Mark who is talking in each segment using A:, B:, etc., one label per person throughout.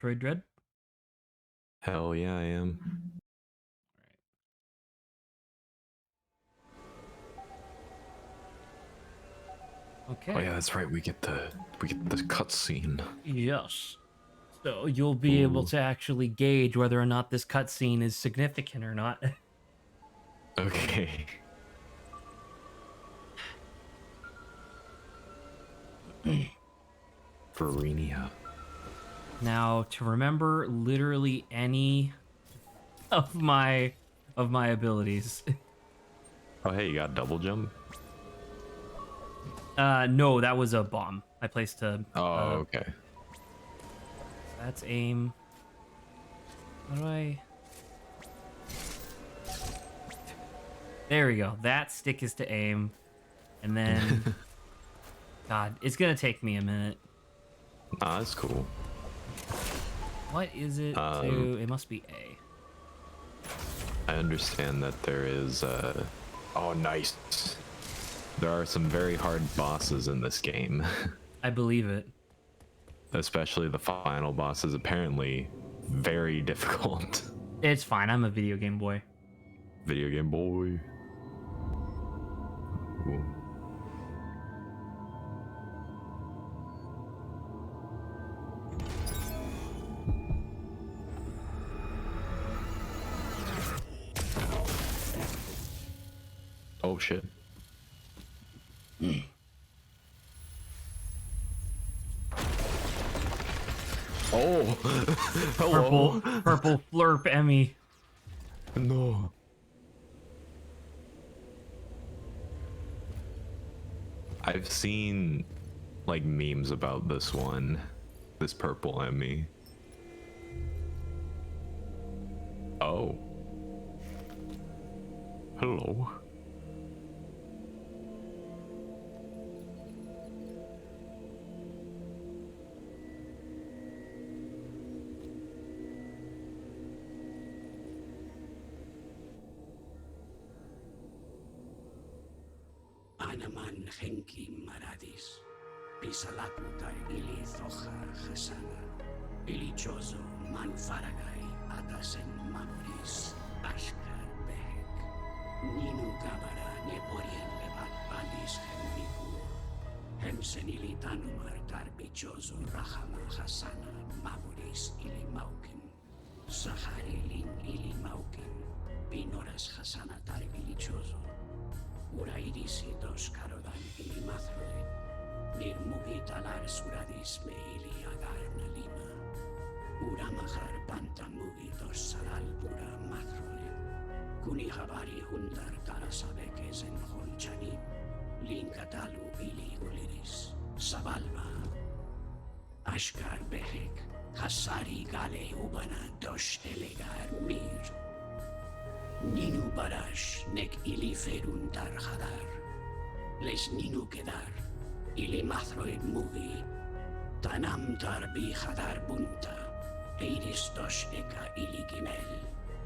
A: Metroid Dread?
B: Hell yeah, I am. Oh
A: Okay.
B: yeah, that's right. We get the cutscene.
A: Yes. So you'll be able
B: Ooh.
A: to actually gauge whether or not this cutscene is significant or not.
B: Okay. Verinia.
A: Now, to remember literally any of my abilities.
B: Oh hey, you got double jump?
A: No, that was a bomb. I placed a
B: Oh, okay.
A: that's aim. How do I There we go. That stick is to aim. And then God, it's gonna take me a minute.
B: Nah, that's cool.
A: What is it
B: Um,
A: to it must be A.
B: I understand that there is oh nice. There are some very hard bosses in this game.
A: I believe it.
B: Especially the final boss is apparently very difficult.
A: It's fine. I'm a video game boy.
B: Video game boy. Ooh. Oh shit. Oh, hello.
A: Purple flurp Emmy.
B: No. I've seen like memes about this one, this purple Emmy. Oh. Hello.
C: Anaman Henki Maradis, Pisalakutar Ili Zoha Hasana, Ilichozo Manfaragai Atasen Mamoris, Ashkar Behek, Ninu Gabara Neporian Levat Balis Hemniku, Hemsenilitanumar Tarbichozo Rahama Hasana, Mamoris Ili Maukin, Sahari Lin Ili Maukin, Pinoras Hasana Tar Ilichozo. Urairisi dos karodan ili mathroid, nirmugi talar suradis me ili agar nalima. Uramahar pantamugi dos saral pura mathroid. Kuni habari hundar tarasabekes en honchanim, linkatalu ili uliris, sabalba. Ashkar behek, hasari gale ubana dos elegar mir. Ninu barash nek ili ferun tar hadar. Les ninu kedar, ili mathroid mugi. Tanam tar bi hadar bunta. Eiris dos eka ili gimel.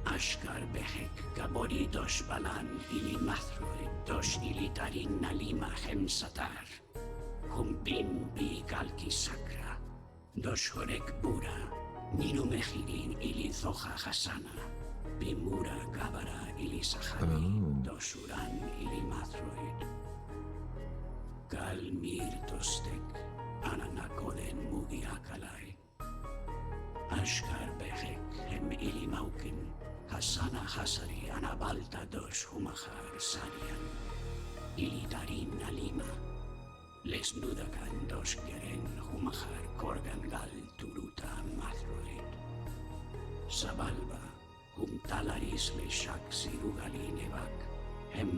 C: Ashkar behek gabori dos balan ili mathroid. Dos ili tarin nalima hemsatar. Humpin bi kalki sakra. Dos horek bura. Ninu mehirin ili zoha hasana. Bimura Gabara ili Sahari, Dosuran ili Mathroid. Galmir Tostek, Ananakoden Mugi Akalai. Ashkar Behek, Hem ili Maukin, Hasana Hasari, Anabalta dos Humahar Sarian. Ili Darin Alima. Les Nudakan dos Geren Humahar Korgan Gal Turuta Mathroid. Sabalba. Talaris le shak sirugali nevak,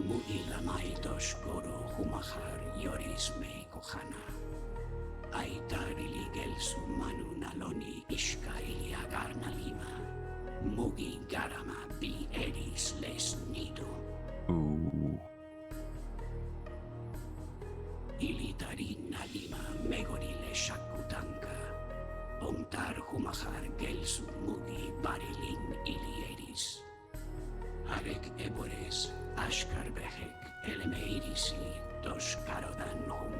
C: mugi lamai dos goro humahar yoris me kohana. Aitar ili gelsu manu naloni ishka ili agarna lima, mugi garama bi eris les nido. Ili tarin nalima megori le shakutanka. Omtar humahar gelsu mugi barilin ili eris. Arek ebores ashkar behek elemeirisi dos karodan hum.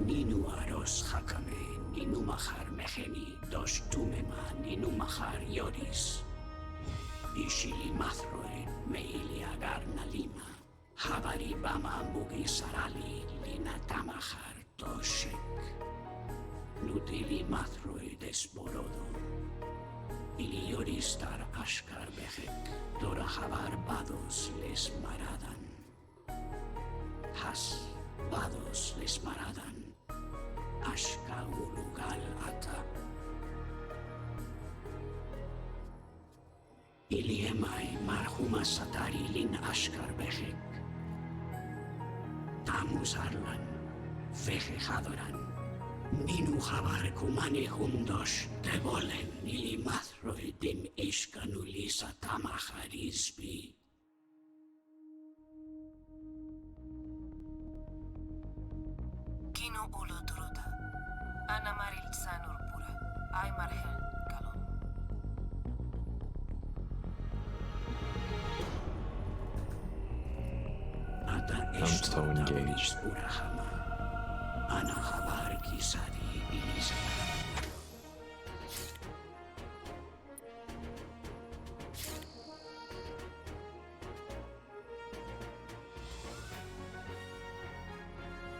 C: Ninu aros hakame inumahar meheni dos tumeman inumahar yoris. Ishili Mathroid Meiliagar Nalima Habari Bama Mugi Sarali Lina Tamahar Toshek Nutili Mathroid Esporodo Ilioristar Ashkar Behek Dora Habar Bados Les Maradan Has Bados Les Maradan Ashka Ulugal Ata Iliemai marhuma satari lin ashkar behek. Tamus arlan, feje hadoran. Ninu habar kumane hundos, tebolen ilimathroi dim ishkanulisa tamaharisbi.
D: Kino ulo druta. Ana maril sanur pura. Ay marhel kalon.
B: I'm so engaged.
C: Ana habar kisari ilisa.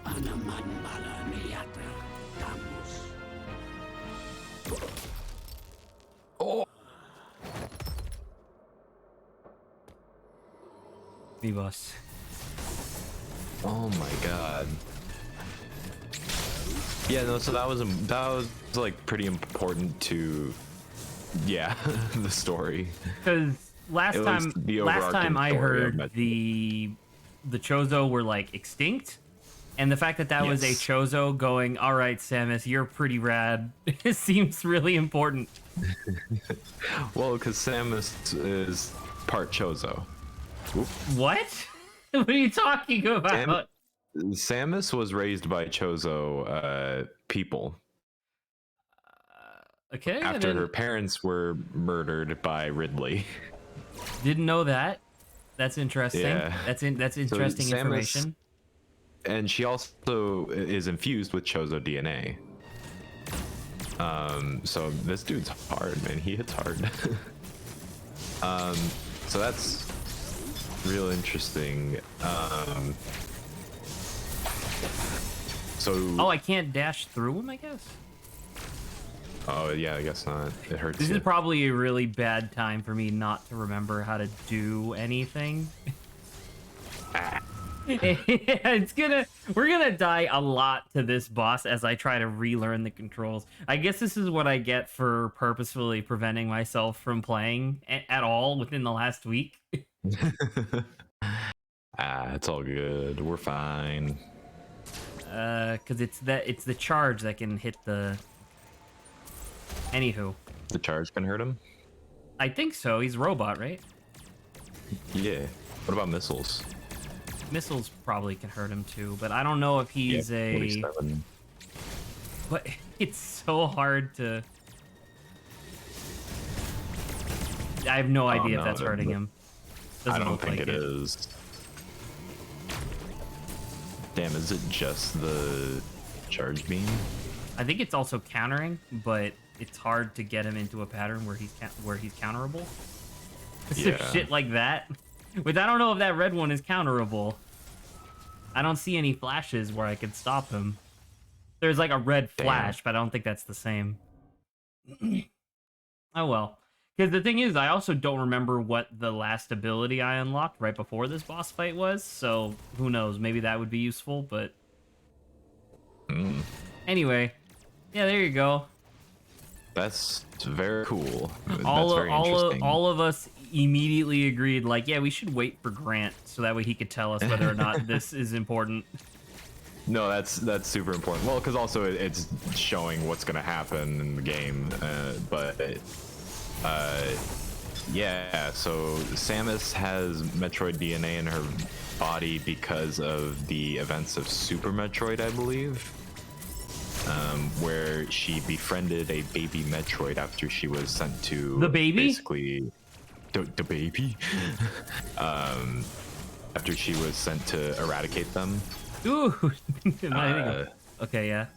C: Ana man bala meyata tamus.
A: V-Boss.
B: Oh my god. Yeah, no, so that was like pretty important to, yeah, the story.
A: Because last
B: It was the
A: time
B: overarching
A: I
B: story of
A: heard
B: Metroid.
A: the Chozo were like extinct, and the fact that that was a
B: Yes.
A: Chozo going, all right, Samus, you're pretty rad, it seems really important.
B: Well, because Samus is part Chozo. Oop.
A: What? What are you talking about?
B: Samus was raised by Chozo people
A: Okay, I
B: after her parents were murdered by Ridley.
A: didn't know that. That's interesting.
B: Yeah.
A: That's interesting
B: Samus-
A: information.
B: And she also is infused with Chozo DNA. So this dude's hard, man. He hits hard. So that's real interesting. So
A: Oh, I can't dash through him, I guess.
B: oh yeah, I guess not. It hurts.
A: This
B: you.
A: is probably a really bad time for me not to remember how to do anything. We're gonna die a lot to this boss as I try to relearn the controls. I guess this is what I get for purposefully preventing myself from playing at all within the last week.
B: It's all good. We're fine.
A: Because it's the charge that can hit the. Anywho,
B: The charge can hurt him.
A: I think so. He's a robot, right?
B: Yeah. What about missiles?
A: Missiles probably can hurt him too, but I don't know if he's
B: Yeah,
A: a.
B: 47.
A: But it's so hard to. I have no idea if
B: no,
A: that's hurting him.
B: I
A: Doesn't
B: don't
A: look
B: think
A: like
B: it is. Damn, is it just the charge beam?
A: I think it's also countering, but it's hard to get him into a pattern where he's counterable. So
B: Yeah.
A: shit like that. Which I don't know if that red one is counterable. I don't see any flashes where I could stop him. There's like a red flash, but I don't think that's the same. Oh well. Because the thing is, I also don't remember what the last ability I unlocked right before this boss fight was, so who knows, maybe that would be useful, but... Anyway, yeah, there you go.
B: That's very cool.
A: All
B: That's very interesting.
A: all of us immediately agreed, like, yeah, we should wait for Grant, so that way he could tell us whether or not this is important.
B: No, that's super important. Well, because also it's showing what's going to happen in the game. Yeah, so Samus has Metroid DNA in her body because of the events of Super Metroid, I believe, where she befriended a baby Metroid after she was sent to
A: The baby?
B: basically the baby after she was sent to eradicate them.
A: Ooh, okay, yeah.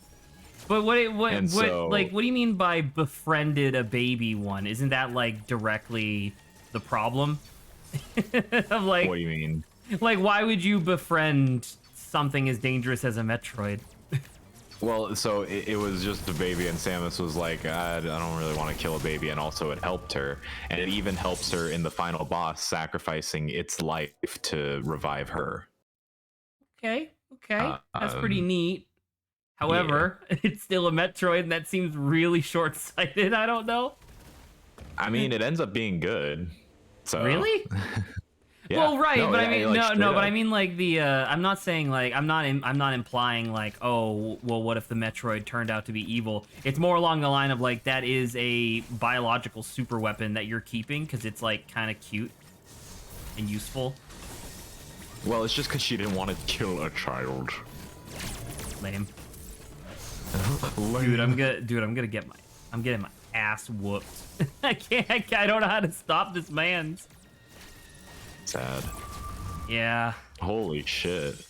A: But
B: And so,
A: like what do you mean by befriended a baby one? Isn't that like directly the problem? I'm
B: what do
A: like
B: you mean?
A: why would you befriend something as dangerous as a Metroid?
B: Well, so it was just a baby, and Samus was like, I don't really want to kill a baby, and also it helped her, and it even helps her in the final boss, sacrificing its life to revive her.
A: Okay, okay,
B: Uh,
A: that's pretty
B: um,
A: neat.
B: yeah.
A: However, it's still a Metroid, and that seems really short-sighted. I don't know.
B: I mean, it ends up being good. So,
A: Really?
B: yeah.
A: Well, right,
B: No,
A: but I
B: it
A: mean,
B: like
A: no,
B: straight
A: but I
B: up.
A: mean, like I'm not saying like I'm not implying like, oh, well, what if the Metroid turned out to be evil? It's more along the line of like that is a biological super weapon that you're keeping because it's like kind of cute and useful.
B: Well, it's just because she didn't want to kill a child.
A: Lame,
B: Lame.
A: dude, I'm getting my ass whooped. I don't know how to stop this man's.
B: Sad.
A: Yeah.
B: Holy shit.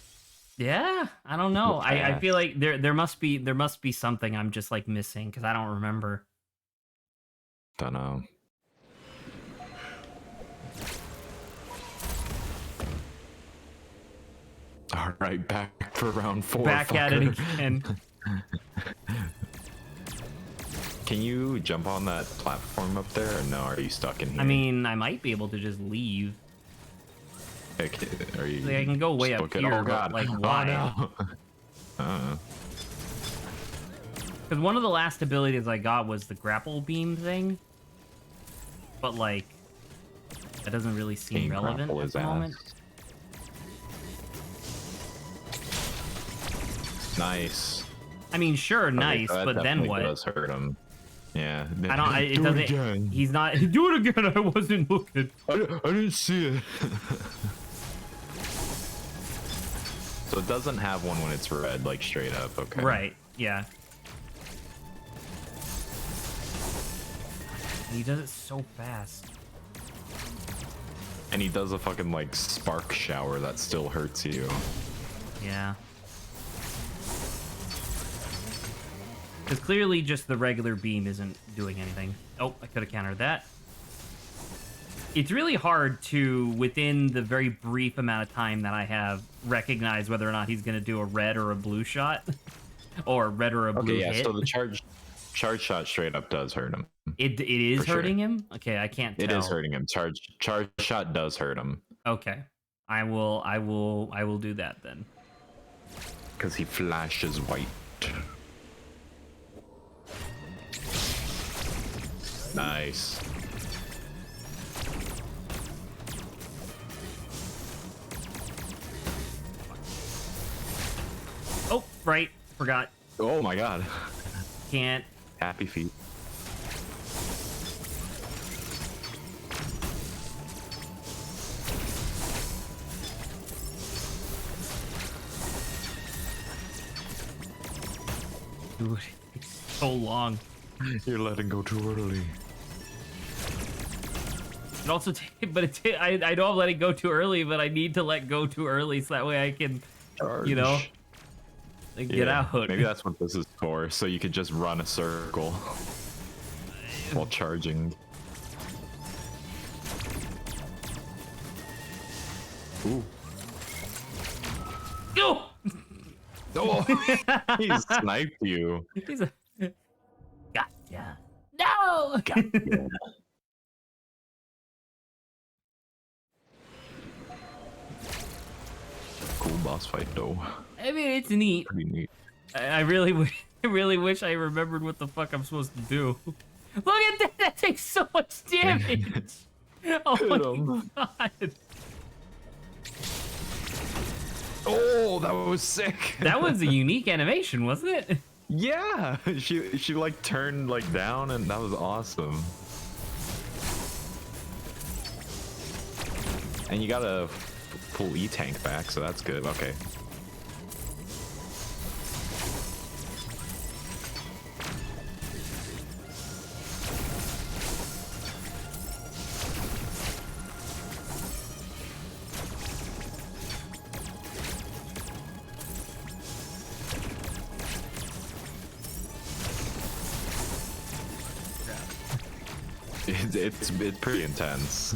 A: Yeah, I don't know. I feel
B: Fast.
A: like there must be something I'm just like missing because I don't remember.
B: Don't know. All right, back for round 4.
A: Back at it
B: fucker.
A: again.
B: Can you jump on that platform up there, or no? Are you stuck in here?
A: I mean, I might be able to just leave.
B: Okay, are you?
A: Like, I can go way
B: just
A: up
B: book it?
A: here,
B: Oh
A: but,
B: god!
A: like,
B: Oh,
A: why?
B: no.
A: Because one of the last abilities I got was the grapple beam thing, but like that doesn't really seem
B: King
A: relevant
B: grapple
A: at
B: his
A: the moment.
B: ass. Nice.
A: I mean, sure,
B: Okay,
A: nice,
B: so that
A: but then
B: definitely
A: what?
B: does hurt him. Yeah.
A: I don't. It
B: Do
A: doesn't.
B: again.
A: He's not. Do it again. I wasn't looking.
B: I didn't see it. So it doesn't have one when it's red, like straight up. Okay.
A: Right. Yeah. He does it so fast.
B: And he does a fucking like spark shower that still hurts you.
A: Yeah. Because clearly just the regular beam isn't doing anything. Oh, I could have countered that. It's really hard to, within the very brief amount of time that I have, recognize whether or not he's going to do a red or a blue shot. Or red or a blue
B: Okay, yeah,
A: hit.
B: so the charge shot straight up does hurt him.
A: It is
B: for sure.
A: hurting him? Okay, I can't tell.
B: It is hurting him. Charge shot does hurt him.
A: Okay. I will do that then.
B: Because he flashes white. Nice.
A: Oh, right. Forgot.
B: Oh my god.
A: Can't.
B: Happy feet.
A: Dude, it's so long.
B: You're letting go too early.
A: It also, I know I'm letting go too early, but I need to let go too early so that way I can, you know, like, get
B: Yeah,
A: out.
B: maybe that's what this is for, so you could just run a circle while charging. Ooh.
A: Go!
B: Oh, he sniped you.
A: He's a... Gotcha. No!
B: Gotcha. Cool boss fight, though.
A: I mean, it's neat.
B: Pretty neat.
A: I really wish I remembered what the fuck I'm supposed to do. Look at that! That takes so much damage! Oh my god!
B: Oh, that was sick.
A: That was a unique animation, wasn't it?
B: Yeah, she like turned like down, and that was awesome. And you gotta pull E-Tank back, so that's good. Okay. It's pretty intense.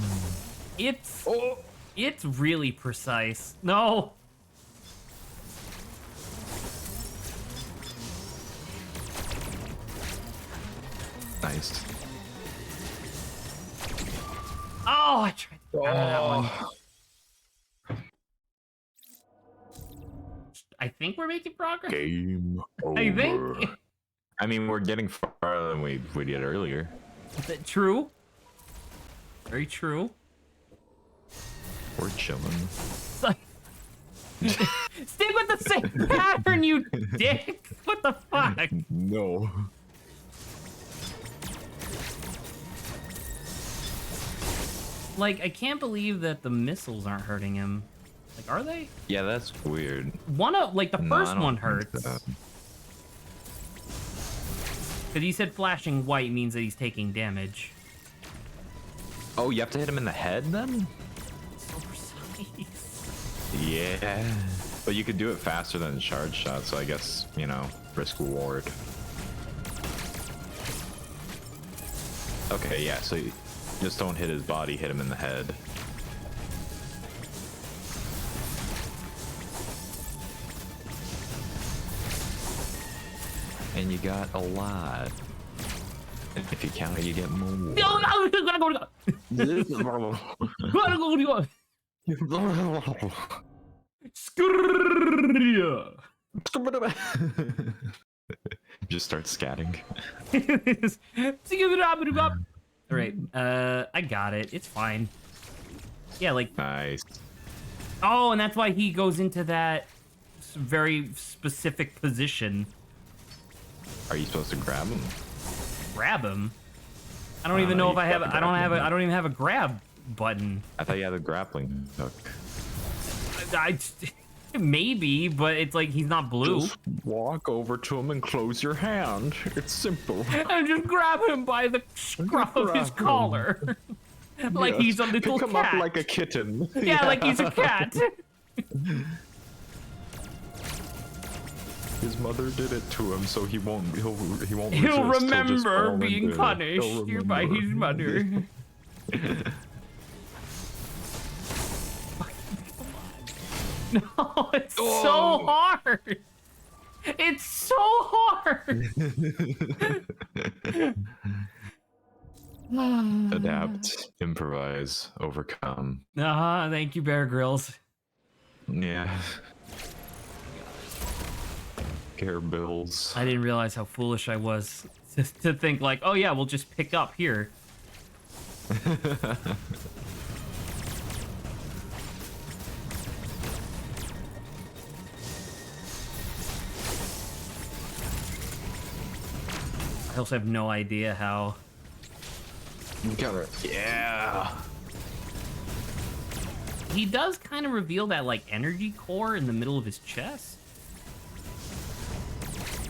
A: It's really precise. No.
B: Nice.
A: Oh, I tried to counter that one. I think we're making progress.
B: Game over.
A: I think.
B: I mean, we're getting farther than we did earlier.
A: True. Very true.
B: We're chilling.
A: Stick with the same pattern, you dick. What the fuck?
B: No.
A: Like, I can't believe that the missiles aren't hurting him. Like, are they?
B: Yeah, that's weird.
A: One of, like, the
B: No, I
A: first
B: don't
A: one
B: think
A: hurts.
B: so.
A: Because he said flashing white means that he's taking damage.
B: Oh, you have to hit him in the head then?
A: So precise.
B: Yeah. But you could do it faster than charge shot, so I guess, you know, risk reward. Okay, yeah, so you just don't hit his body, hit him in the head. And you got a lot. And if you count it, you get more.
A: No, go.
B: Just start scatting.
A: All right, I got it. It's fine. Yeah, like.
B: Nice.
A: Oh, and that's why he goes into that very specific position.
B: Are you supposed to grab him?
A: Grab him. I don't even know if I have. I don't even have a grab button.
B: I thought you had a grappling hook.
A: Maybe, but it's like he's not blue.
B: Just walk over to him and close your hand. It's simple.
A: And just grab him by the scruff of his collar. Like
B: Yes.
A: he's a little
B: Pick him
A: cat.
B: up like a kitten.
A: Yeah, like he's a cat.
B: His mother did it to him, so he won't. He'll
A: He'll
B: resist. He'll just
A: remember
B: fall
A: being
B: into it.
A: punished
B: He'll
A: by
B: remember.
A: his mother. No, it's so hard. It's so hard.
B: Adapt, improvise, overcome.
A: Thank you, Bear Grylls.
B: Yeah. Care bills.
A: I didn't realize how foolish I was to think like, oh yeah, we'll just pick up here. I also have no idea how.
B: Counter. Yeah.
A: He does kind of reveal that like energy core in the middle of his chest.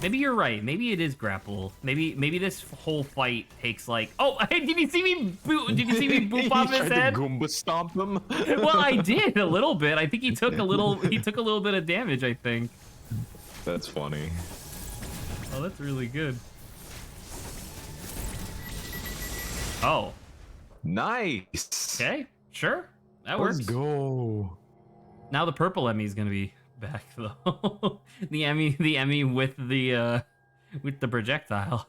A: Maybe you're right. Maybe it is grapple. Maybe this whole fight takes like. Oh, did you see me? Did you see me boop off his head?
B: Goomba stomp him.
A: Well, I did a little bit. I think he took a little. He took a little bit of damage. I think.
B: That's funny.
A: Oh, that's really good. Oh.
B: Nice.
A: Okay. Sure. That
B: Let's
A: works.
B: go.
A: Now the purple Emmy is gonna be back though. the Emmy with the projectile.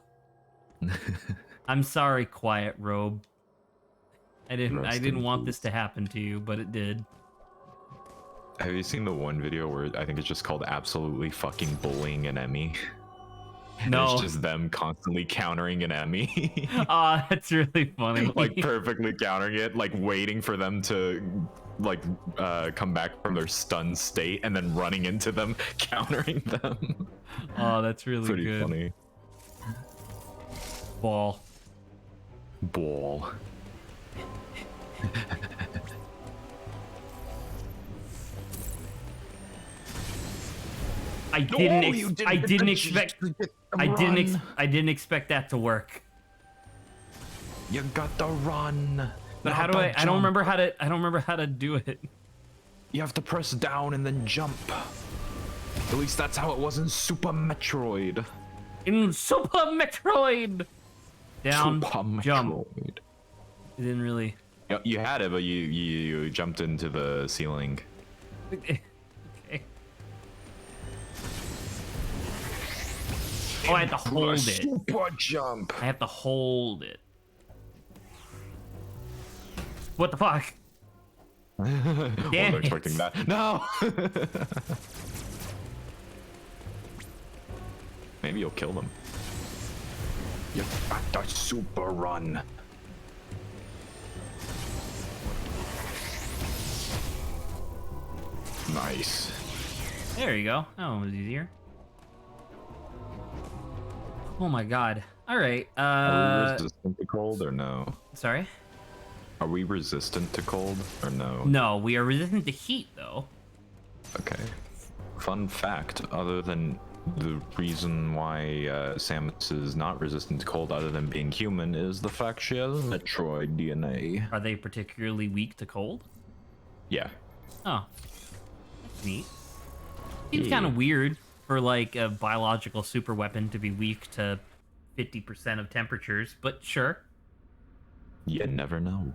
A: I'm sorry, Quiet Robe. I didn't want this to happen to you, but it did.
B: Have you seen the one video where I think it's just called absolutely fucking bullying an Emmy?
A: No.
B: It's just them constantly countering an Emmy.
A: That's really funny.
B: Like perfectly countering it, like waiting for them to like come back from their stunned state and then running into them, countering them.
A: Oh, that's really
B: Pretty
A: good.
B: funny.
A: Ball.
B: Ball.
A: I didn't expect that to work.
B: You got to run.
A: But how do I don't remember how to do it.
B: You have to press down and then jump. At least that's how it was in Super Metroid.
A: In Super Metroid. Down,
B: Super
A: jump.
B: Metroid.
A: It didn't really.
B: You had it, but you jumped into the ceiling.
A: Okay. Oh, I have to hold it.
B: Super jump.
A: I have to hold it. What the fuck?
B: Wasn't
A: Damn
B: expecting
A: it.
B: that. No. Maybe you'll kill them. You got the super run. Nice.
A: There you go. That one was easier. Oh my god. All right.
B: Are we resistant to cold or no?
A: Sorry.
B: Are we resistant to cold or no?
A: No, we are resistant to heat though.
B: Okay. Fun fact, other than the reason why Samus is not resistant to cold other than being human is the fact she has Metroid DNA.
A: Are they particularly weak to cold?
B: Yeah.
A: Oh, that's neat. Seems
B: Yeah.
A: kind of weird for like a biological super weapon to be weak to 50% of temperatures, but sure.
B: You never know.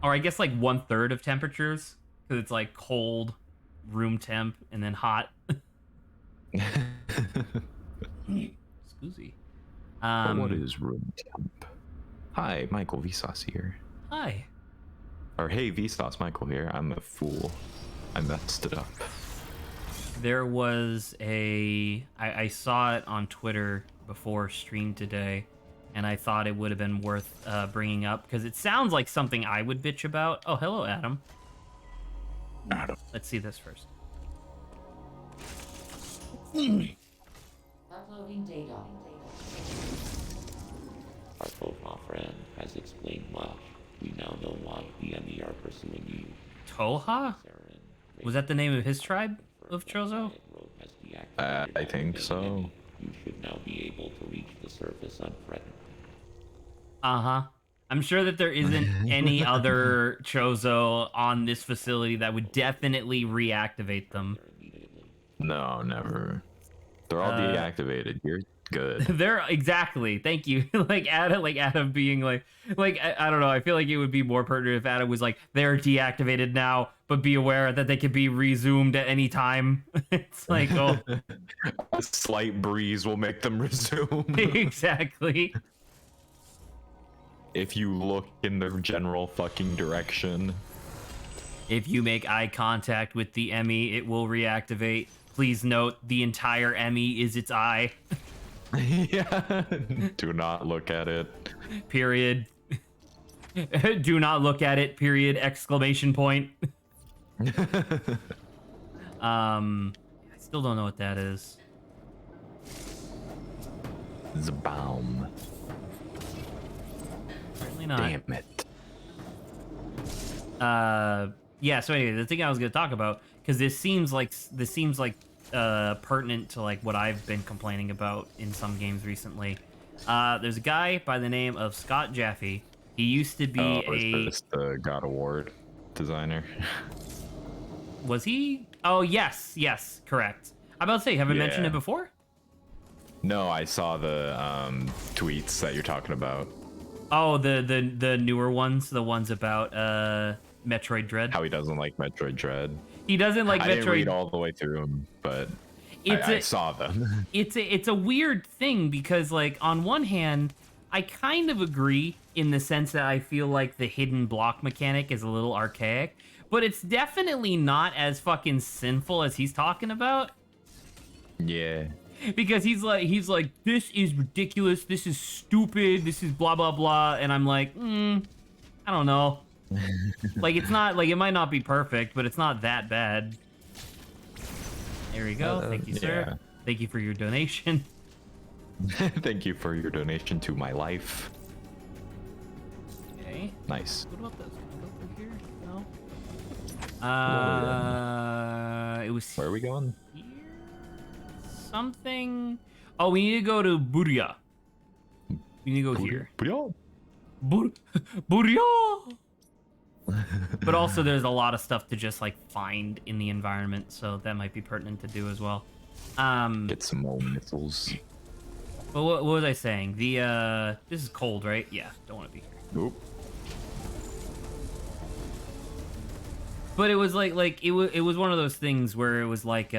A: Or I guess like 1/3 of temperatures, because it's like cold, room temp, and then hot. Excuse
B: But what is room temp? Hi, Michael Vsauce here.
A: Hi.
B: Or hey, Vsauce, Michael here. I'm a fool. I messed it up.
A: There was I saw it on Twitter before stream today, and I thought it would have been worth bringing up because it sounds like something I would bitch about. Oh, hello, Adam.
B: Adam.
A: Let's see this first.
E: Uploading data. Our profile friend has explained much. We now know why the enemy are pursuing you.
A: Toha?
E: Saren,
A: Was that the name of his tribe of Chozo?
E: road has deactivated
B: I think so.
E: enemy. You should now be able to reach the surface unthreatened.
A: Uh-huh. I'm sure that there isn't any other Chozo on this facility that would definitely reactivate them.
B: No, never. They're all deactivated. You're good.
A: They're exactly. Thank you. like Adam being like I don't know. I feel like it would be more pertinent if Adam was like, they're deactivated now, but be aware that they could be resumed at any time. It's like, oh,
B: A slight breeze will make them resume.
A: exactly.
B: If you look in the general fucking direction.
A: If you make eye contact with the Emmy, it will reactivate. Please note the entire Emmy is its eye.
B: Yeah. Do not look at it.
A: Period. Do not look at it. Period. Exclamation point. I still don't know what that is.
B: Zabaum.
A: Apparently not.
B: Damn it.
A: Yeah, so anyway, the thing I was going to talk about, because this seems like pertinent to like what I've been complaining about in some games recently. There's a guy by the name of Scott Jaffe. He used to be
B: Is this the God Award designer?
A: Was he? Oh, yes, correct. I'm about to say, have I mentioned
B: Yeah.
A: it before?
B: No, I saw the tweets that you're talking about.
A: Oh, the newer ones, the ones about Metroid Dread.
B: How he doesn't like Metroid Dread.
A: He doesn't like
B: I
A: Metroid.
B: didn't read all the way through them, but I saw them.
A: It's a weird thing because like on one hand, I kind of agree in the sense that I feel like the hidden block mechanic is a little archaic, but it's definitely not as fucking sinful as he's talking about.
B: Yeah.
A: Because he's like, this is ridiculous, this is stupid, this is blah blah blah, and I'm like, I don't know. Like it's not like it might not be perfect, but it's not that bad. There we go. Thank you, sir.
B: Yeah.
A: Thank you for your donation.
B: Thank you for your donation to my life.
A: Okay.
B: Nice.
A: What about this? Can I go through here? No. It was
B: Where are we going?
A: here. Something. Oh, we need to go to Buria. We need to go here. Buria. But also, there's a lot of stuff to just like find in the environment, so that might be pertinent to do as well.
B: Get some more missiles.
A: But what was I saying? The this is cold, right? Yeah, don't want to be here.
B: Oop.
A: But it was like it was one of those things where it was like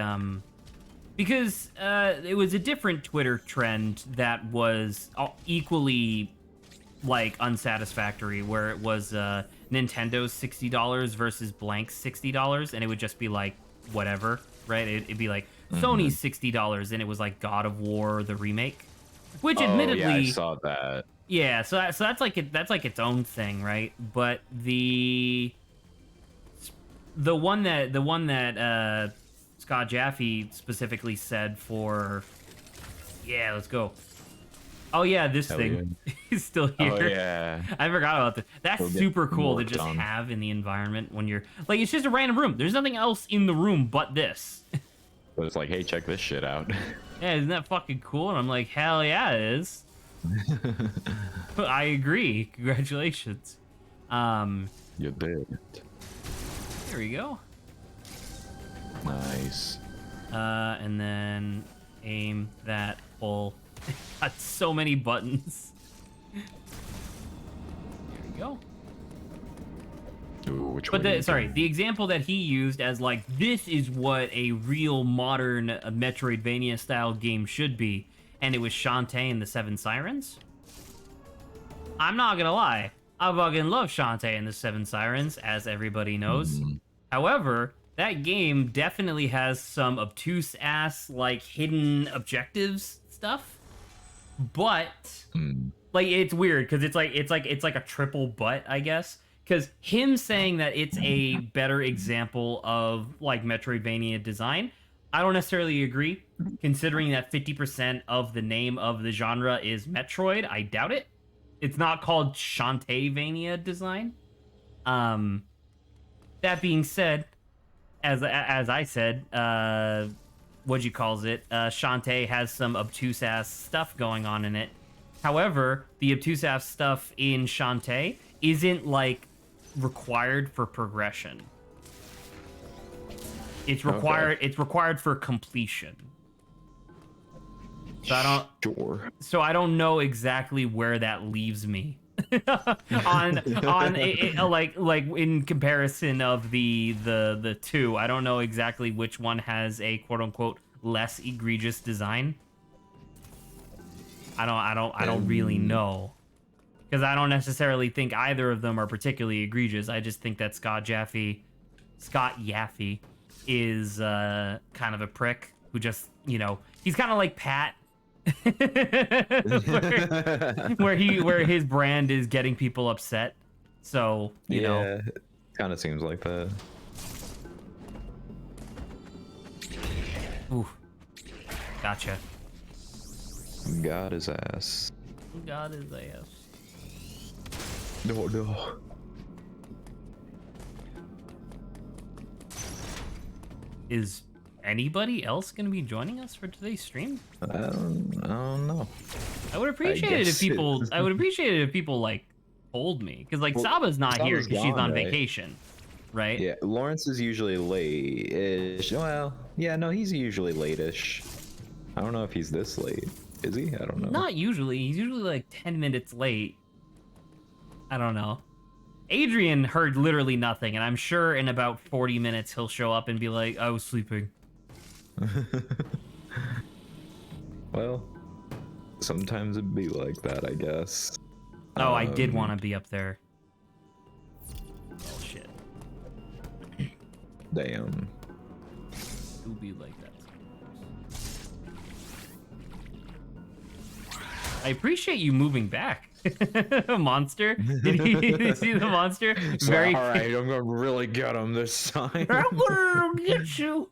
A: because it was a different Twitter trend that was equally like unsatisfactory, where it was Nintendo's $60 versus blank's $60, and it would just be like whatever, right? It'd be like Sony's $60, and it was like God of War the remake, which admittedly,
B: yeah, I saw that.
A: yeah. So that's like its own thing, right? But the one that Scott Jaffe specifically said for, yeah, let's go. Oh yeah, this
B: Hell
A: thing is still here.
B: Oh yeah.
A: I forgot about this. That's
B: We'll get
A: super cool to
B: more
A: just
B: done.
A: have in the environment when you're like, it's just a random room. There's nothing else in the room but this.
B: But it's like, hey, check this shit out.
A: Yeah, isn't that fucking cool? And I'm like, hell yeah, it is. I agree. Congratulations.
B: You did.
A: There we go.
B: Nice.
A: And then aim that pull. Got so many buttons. There we go.
B: Ooh, which
A: But
B: way you
A: sorry,
B: going?
A: the example that he used as like, this is what a real modern Metroidvania style game should be, and it was Shantae and the Seven Sirens. I'm not gonna lie, I fucking love Shantae and the Seven Sirens, as everybody knows. However, that game definitely has some obtuse ass like hidden objectives stuff. But like, it's weird because it's like a triple but, I guess. Because him saying that it's a better example of like Metroidvania design, I don't necessarily agree. Considering that 50% of the name of the genre is Metroid, I doubt it. It's not called Shantaevania design. That being said, as I said, what you calls it, Shantae has some obtuse ass stuff going on in it. However, the obtuse ass stuff in Shantae isn't like required for progression. It's required.
B: Okay.
A: It's required for completion. So I don't know exactly where that leaves me on like in comparison of the two. I don't know exactly which one has a quote unquote less egregious design. I don't really know, because I don't necessarily think either of them are particularly egregious. I just think that Scott Jaffe is kind of a prick who just, you know, he's kind of like Pat. where his brand is getting people upset. So, you know.
B: Kind of seems like that.
A: Ooh. Gotcha.
B: Got his ass.
A: Got his ass.
B: No.
A: Is anybody else going to be joining us for today's stream?
B: I don't know.
A: I would appreciate it if
B: guess
A: people.
B: it-
A: I would appreciate it if people like told me, because like
B: Well,
A: Saba's not here
B: Saba's
A: because she's
B: gone,
A: on
B: right?
A: vacation, right?
B: Yeah, Lawrence is usually late-ish. Well, yeah, no, he's usually late-ish. I don't know if he's this late. Is he? I don't know.
A: Not usually. He's usually like 10 minutes late. I don't know. Adrian heard literally nothing, and I'm sure in about 40 minutes he'll show up and be like, I was sleeping.
B: Well, sometimes it'd be like that, I guess.
A: Oh, I did want to be up there. Oh, shit.
B: Damn.
A: Do be like that. I appreciate you moving back. Monster? Did you see the monster? Very.
B: All right, I'm gonna really get him this time.
A: I'm gonna get you.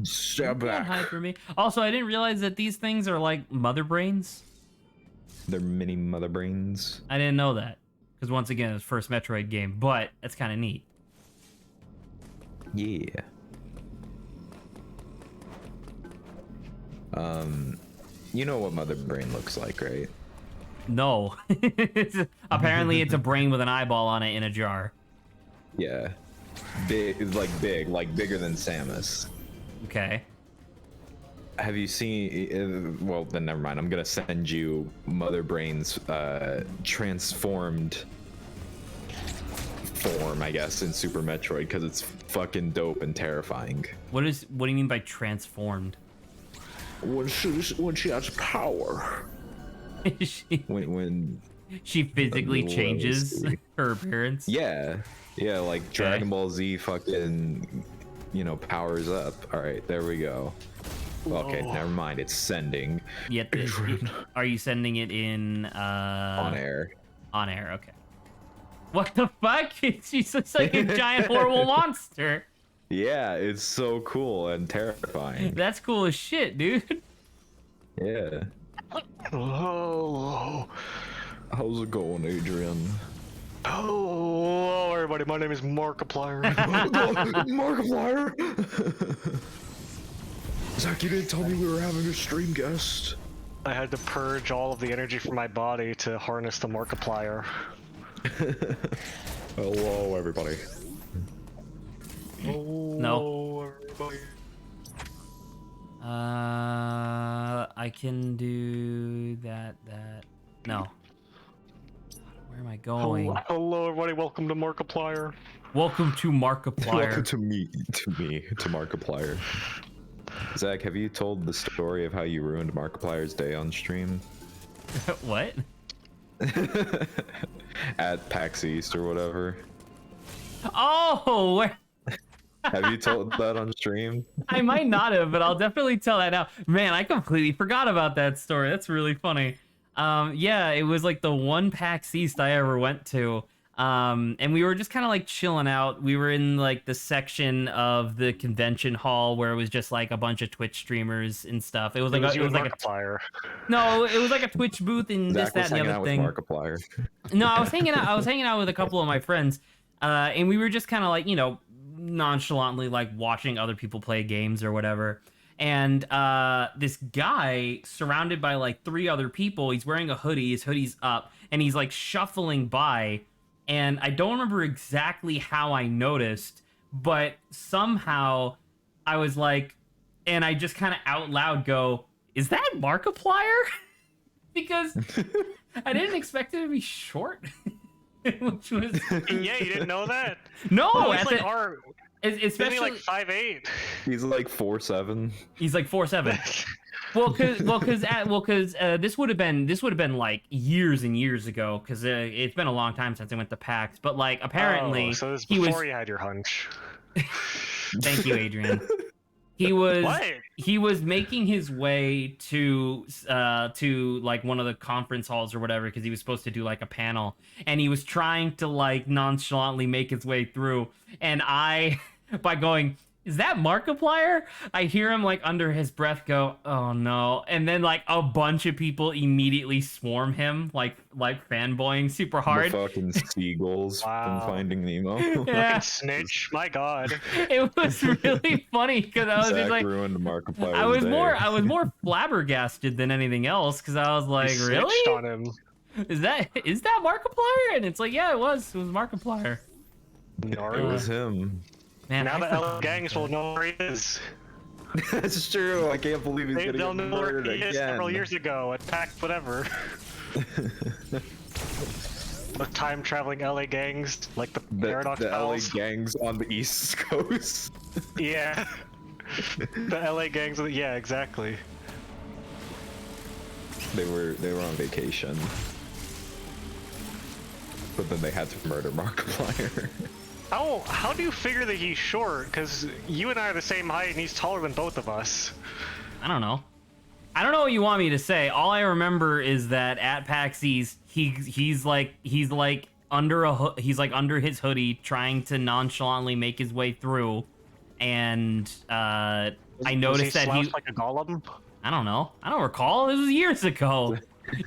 B: Step
A: Don't
B: back.
A: hide from me. Also, I didn't realize that these things are like mother brains.
B: They're mini mother brains.
A: I didn't know that. Because once again, it's first Metroid game, but that's kind of neat.
B: Yeah. You know what mother brain looks like, right?
A: No. Apparently, it's a brain with an eyeball on it in a jar.
B: Yeah. Big, like bigger than Samus.
A: Okay.
B: Have you seen? Well, then never mind. I'm gonna send you Mother Brain's transformed transform, I guess, in Super Metroid because it's fucking dope and terrifying.
A: What do you mean by transformed?
B: When she has power.
A: she,
B: When
A: she physically
B: Let me
A: changes
B: see.
A: her appearance.
B: yeah, like Dragon Ball Z fucking, powers up. All right, there we go. Okay, never mind. It's sending
A: Yet, are you sending it in
B: on air.
A: On air, okay. What the fuck? She looks like a giant horrible monster.
B: Yeah, it's so cool and terrifying.
A: That's cool as shit, dude.
B: Yeah.
F: Hello.
B: How's it going, Adrian?
F: Hello, everybody. My name is Markiplier.
B: Markiplier! Zach, you didn't tell me we were having a stream guest.
F: I had to purge all of the energy from my body to harness the Markiplier.
B: Hello, everybody.
A: No.
F: Everybody.
A: I can do that. No. Where am I going?
F: Hello, everybody. Welcome to Markiplier.
A: Welcome to Markiplier.
B: Welcome to Markiplier. Zach, have you told the story of how you ruined Markiplier's day on stream?
A: What?
B: At PAX East or whatever.
A: Oh,
B: Have you told that on stream?
A: I might not have, but I'll definitely tell that now. Man, I completely forgot about that story. That's really funny. Yeah, it was like the one PAX East I ever went to. And we were just kind of like chilling out. We were in like the section of the convention hall where it was just like a bunch of Twitch streamers and stuff. It was like it was like
F: Markiplier.
A: no, it was like a Twitch booth and
B: Zach
A: this, that, and the other thing.
B: Markiplier.
A: No, I was hanging out with a couple of my friends, and we were just kind of like, nonchalantly like watching other people play games or whatever. And this guy, surrounded by like 3 other people, he's wearing a hoodie, his hoodie's up, and he's like shuffling by. And I don't remember exactly how I noticed, but somehow I was like, and I just kind of out loud go, "Is that Markiplier?" Because I didn't expect it to be short. Which was
F: Yeah, you didn't know that?
A: no,
F: Oh,
A: at
F: it's
A: the-
F: like our.
A: especially
F: Isn't he like 5'8"?
B: He's like 4'7".
A: he's like 4'7". Well, because this would have been like years and years ago, because it's been a long time since I went to PAX. But like apparently
F: So this
A: he
F: before
A: was.
F: you had your hunch.
A: Thank you, Adrian. He was
F: What?
A: he was making his way to like one of the conference halls or whatever, because he was supposed to do like a panel, and he was trying to like nonchalantly make his way through, and I by going, "Is that Markiplier?" I hear him like under his breath go, "Oh no." And then like a bunch of people immediately swarm him, like fanboying super hard.
B: The fucking seagulls
F: Wow.
B: from Finding Nemo.
A: Yeah.
F: Fucking snitch. My god.
A: It was really funny because I was
B: Zach
A: just like,
B: ruined Markiplier's
A: I was
B: day.
A: more flabbergasted than anything else, because I was like,
F: You snitched
A: really?
F: on him.
A: Is that Markiplier? And it's like, yeah, it was Markiplier.
F: Gnarly.
B: It was him.
A: Man,
F: Now
A: I
F: the
A: forgot
F: LA gangs will know where he is.
B: That's true. I can't believe he's
F: They'll
B: gonna get
F: know where
B: murdered
F: he is
B: again.
F: several years ago at PAX whatever. The time-traveling LA gangs, like the Paradox
B: the LA
F: Pals.
B: gangs on the East Coast.
F: Yeah. The LA gangs, yeah, exactly.
B: They were on vacation, but then they had to murder Markiplier.
F: How do you figure that he's short? Because you and I are the same height, and he's taller than both of us.
A: I don't know. I don't know what you want me to say. All I remember is that at PAX East, he's like under his hoodie, trying to nonchalantly make his way through, and I noticed that he
F: slouched like a golem.
A: I don't know. I don't recall. This was years ago.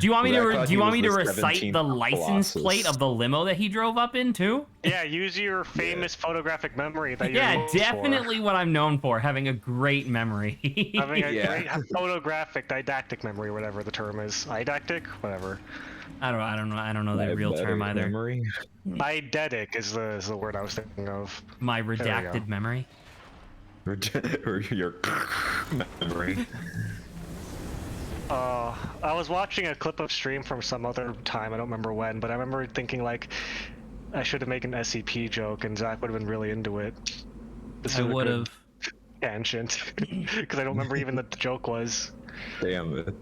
A: Do you want me
B: I
A: to
B: thought
A: do you
B: he
A: want me to
B: was the
A: recite
B: 17th
A: the license
B: Colossus.
A: plate of the limo that he drove up in too?
F: Yeah, use your famous photographic memory that you're
A: Yeah,
F: known for.
A: definitely what I'm known for, having a great memory.
F: Having a
B: Yeah.
F: great photographic didactic memory, whatever the term is. Didactic? Whatever.
A: I don't know the real term either.
B: Memory.
F: Eidetic is the word I was thinking of.
A: My
F: we go.
A: redacted memory.
B: Or your memory.
F: I was watching a clip of stream from some other time, I don't remember when, but I remember thinking like, I should have made an SCP joke, and Zach would have been really into it. This
A: I
F: is a
A: would
F: good
A: have.
F: tangent, because I don't remember even what the joke was.
B: Damn it.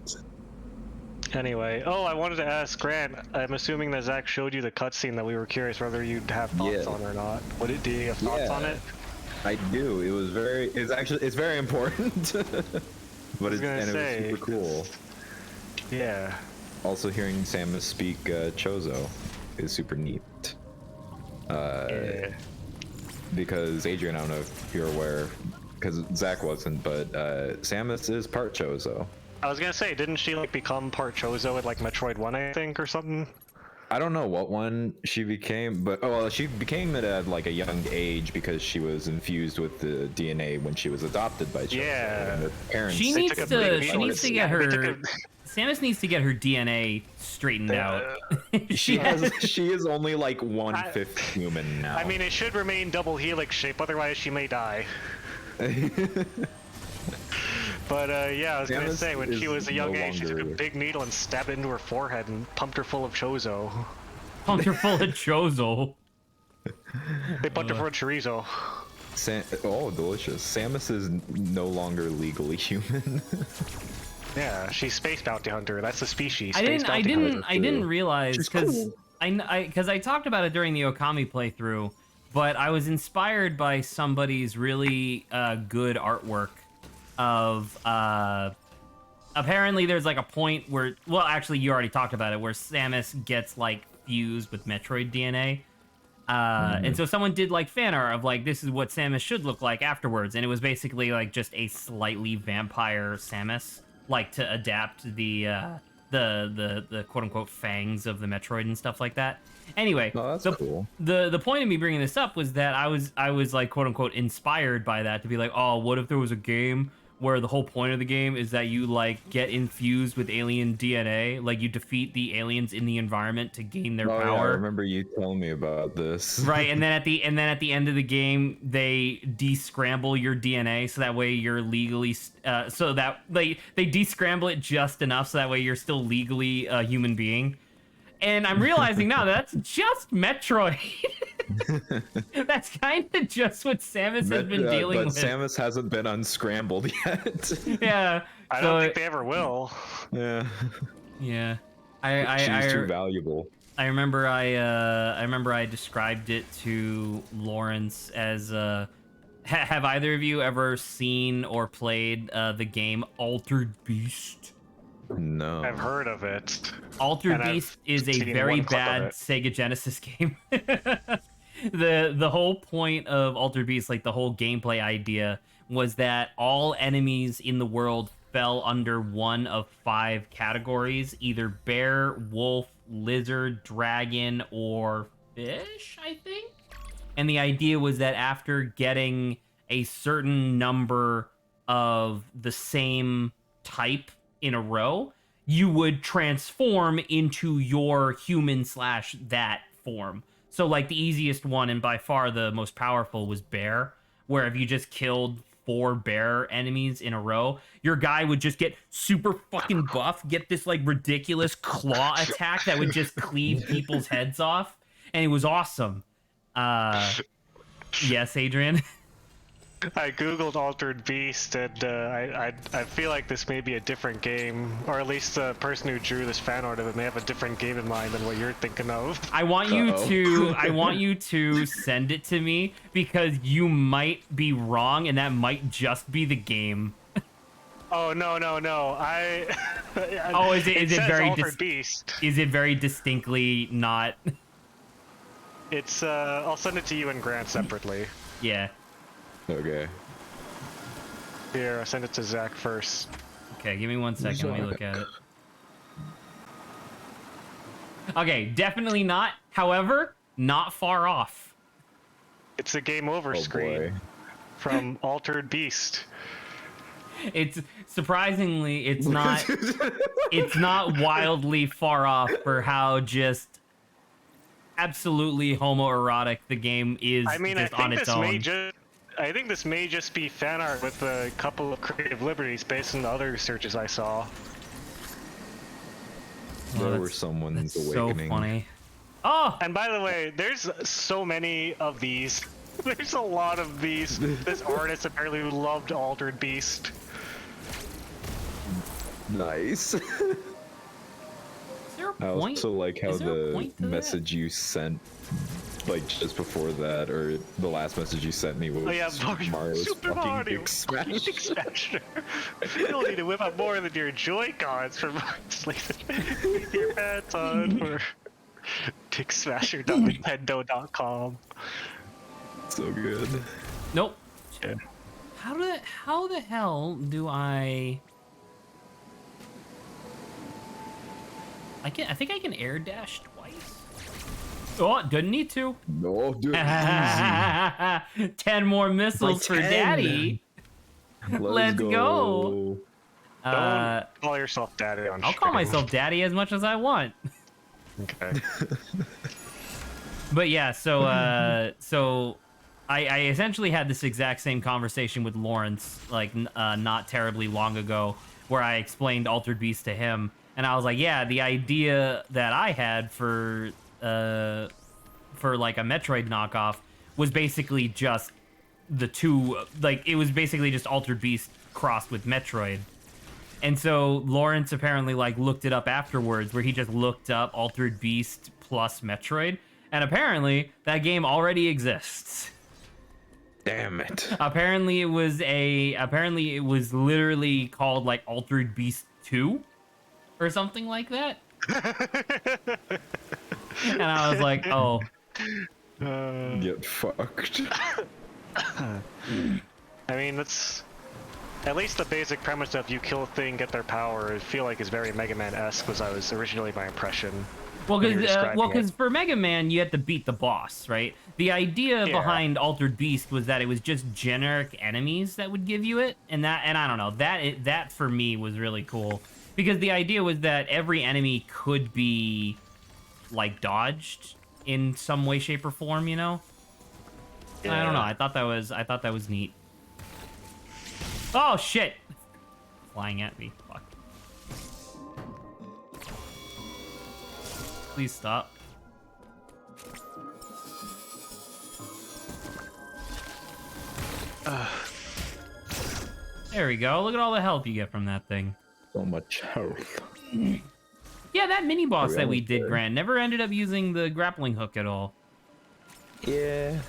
F: Anyway, oh, I wanted to ask Grant. I'm assuming that Zach showed you the cutscene that we were curious whether you'd have thoughts
B: Yeah.
F: on or not. Do you have thoughts on it?
B: I do. It was very. It's very important. But
F: was gonna say,
B: it was super cool.
F: Yeah.
B: Also, hearing Samus speak Chozo is super neat.
F: Yeah.
B: Because Adrian, I don't know if you're aware, because Zach wasn't, but Samus is part Chozo.
F: I was gonna say, didn't she like become part Chozo at like Metroid 1, I think, or something?
B: I don't know what one she became, but she became it at like a young age because she was infused with the DNA when she was adopted by Chozo.
F: Yeah.
B: And her parents.
A: She
F: They
A: needs
F: took a big
A: to. She
F: needle
A: needs to
F: and
A: get
F: they took
A: her. Samus needs to get her DNA straightened out.
B: She is only like 1/5 human now.
F: I mean, it should remain double helix shape, otherwise she may die. But yeah, I was gonna
B: Samus
F: say, when she
B: is
F: was a young
B: no
F: age, she took a
B: longer-
F: big needle and stabbed it into her forehead and pumped her full of Chozo.
A: Pumped her full of Chozo.
F: They pumped her full of chorizo.
B: Oh, delicious. Samus is no longer legally human.
F: Yeah, she's space bounty hunter. That's the species.
A: I
F: Space bounty hunter.
A: didn't realize
B: She's
A: because
B: cool.
A: I talked about it during the Okami playthrough, but I was inspired by somebody's really good artwork of apparently there's like a point where, well, actually you already talked about it, where Samus gets like fused with Metroid DNA. And so someone did like fan art of like, this is what Samus should look like afterwards, and it was basically like just a slightly vampire Samus, like to adapt the quote unquote fangs of the Metroid and stuff like that. Anyway,
B: Oh, that's cool.
A: The point of me bringing this up was that I was like quote unquote inspired by that to be like, oh, what if there was a game where the whole point of the game is that you like get infused with alien DNA, like you defeat the aliens in the environment to gain their
B: Oh,
A: power.
B: yeah, I remember you telling me about this.
A: Right, and then at the end of the game, they descramble your DNA so that way you're legally so that they descramble it just enough so that way you're still legally a human being. And I'm realizing now that's just Metroid. That's kind of just what Samus has been dealing
B: but
A: with.
B: Samus hasn't been unscrambled yet.
A: Yeah.
F: I don't think they ever will.
B: Yeah.
A: Yeah.
B: She's too valuable.
A: I remember I described it to Lawrence as have either of you ever seen or played the game Altered Beast?
B: No.
F: I've heard of it.
A: Altered
F: And I've
A: Beast is a
F: seen
A: very
F: one clip of
A: bad
F: it.
A: Sega Genesis game. The whole point of Altered Beast, like the whole gameplay idea, was that all enemies in the world fell under one of 5 categories: either bear, wolf, lizard, dragon, or fish, I think. And the idea was that after getting a certain number of the same type in a row, you would transform into your human / that form. So like the easiest one and by far the most powerful was bear, where if you just killed 4 bear enemies in a row, your guy would just get super fucking buff, get this like ridiculous claw attack that would just cleave people's heads off, and it was awesome. Yes, Adrian.
F: I googled Altered Beast, and I feel like this may be a different game, or at least the person who drew this fan art of it may have a different game in mind than what you're thinking of.
A: I want you to send it to me because you might be wrong, and that might just be the game.
F: Oh no!
A: Oh, is it
F: says
A: very
F: Altered Beast?
A: Is it very distinctly not?
F: It's I'll send it to you and Grant separately.
A: Yeah.
B: Okay.
F: Here, I'll send it to Zach first.
A: Okay, give me 1 second. Let me look at it. Okay, definitely not. However, not far off.
F: It's a game over
B: Oh
F: screen
B: boy.
F: from Altered Beast.
A: It's surprisingly, it's not. It's not wildly far off for how just absolutely homoerotic the game is.
F: I mean, I
A: just on
F: think
A: its
F: this
A: own.
F: I think this may just be fan art with a couple of creative liberties based on the other searches I saw.
A: Oh,
B: There were
A: that's
B: someone's
A: so
B: awakening.
A: funny. Oh,
F: And by the way, there's so many of these. There's a lot of these. This artist apparently loved Altered Beast.
B: Nice.
A: is there a
B: I
A: point?
B: also like how
A: Is there a
B: the
A: point to that?
B: message you sent, like just before that, or the last message you sent me was
F: Oh yeah,
B: Mario's
F: Super
B: fucking
F: Mario,
B: Dick
F: fucking
B: Smash.
F: Dick Smasher. You don't need to whip up more than your Joy-Cons for leave your pants on for dicksmasher.nintendo.com.
B: So good.
A: Nope.
F: Yeah.
A: How the hell do I think I can air dash twice. Oh, doesn't need to.
B: No, dude. Easy.
A: 10 more missiles for
B: 10.
A: Daddy. Let's go.
F: Don't call yourself daddy on
A: I'll call
F: stream.
A: myself Daddy as much as I want.
F: Okay.
A: But yeah, so I essentially had this exact same conversation with Lawrence, like not terribly long ago, where I explained Altered Beast to him, and I was like, yeah, the idea that I had for like a Metroid knockoff was basically just the two, like it was basically just Altered Beast crossed with Metroid. And so Lawrence apparently like looked it up afterwards, where he just looked up Altered Beast plus Metroid, and apparently that game already exists.
B: Damn it.
A: Apparently it was literally called like Altered Beast 2 or something like that. And I was like, oh.
B: Get fucked.
F: I mean, that's at least the basic premise of you kill a thing, get their power. I feel like is very Mega Man-esque. Was originally my impression.
A: Well,
F: when you were describing
A: because
F: it.
A: for Mega Man, you had to beat the boss, right? The idea
F: Yeah.
A: behind Altered Beast was that it was just generic enemies that would give you it, and I don't know, that for me was really cool, because the idea was that every enemy could be like dodged in some way, shape, or form, you know? And I don't know.
F: Yeah.
A: I thought that was neat. Oh shit! Flying at me. Fuck. Please stop. There we go. Look at all the health you get from that thing.
B: So much health.
A: Yeah, that mini boss that we did,
B: good.
A: Grant, never ended up using the grappling hook at all.
B: Yeah.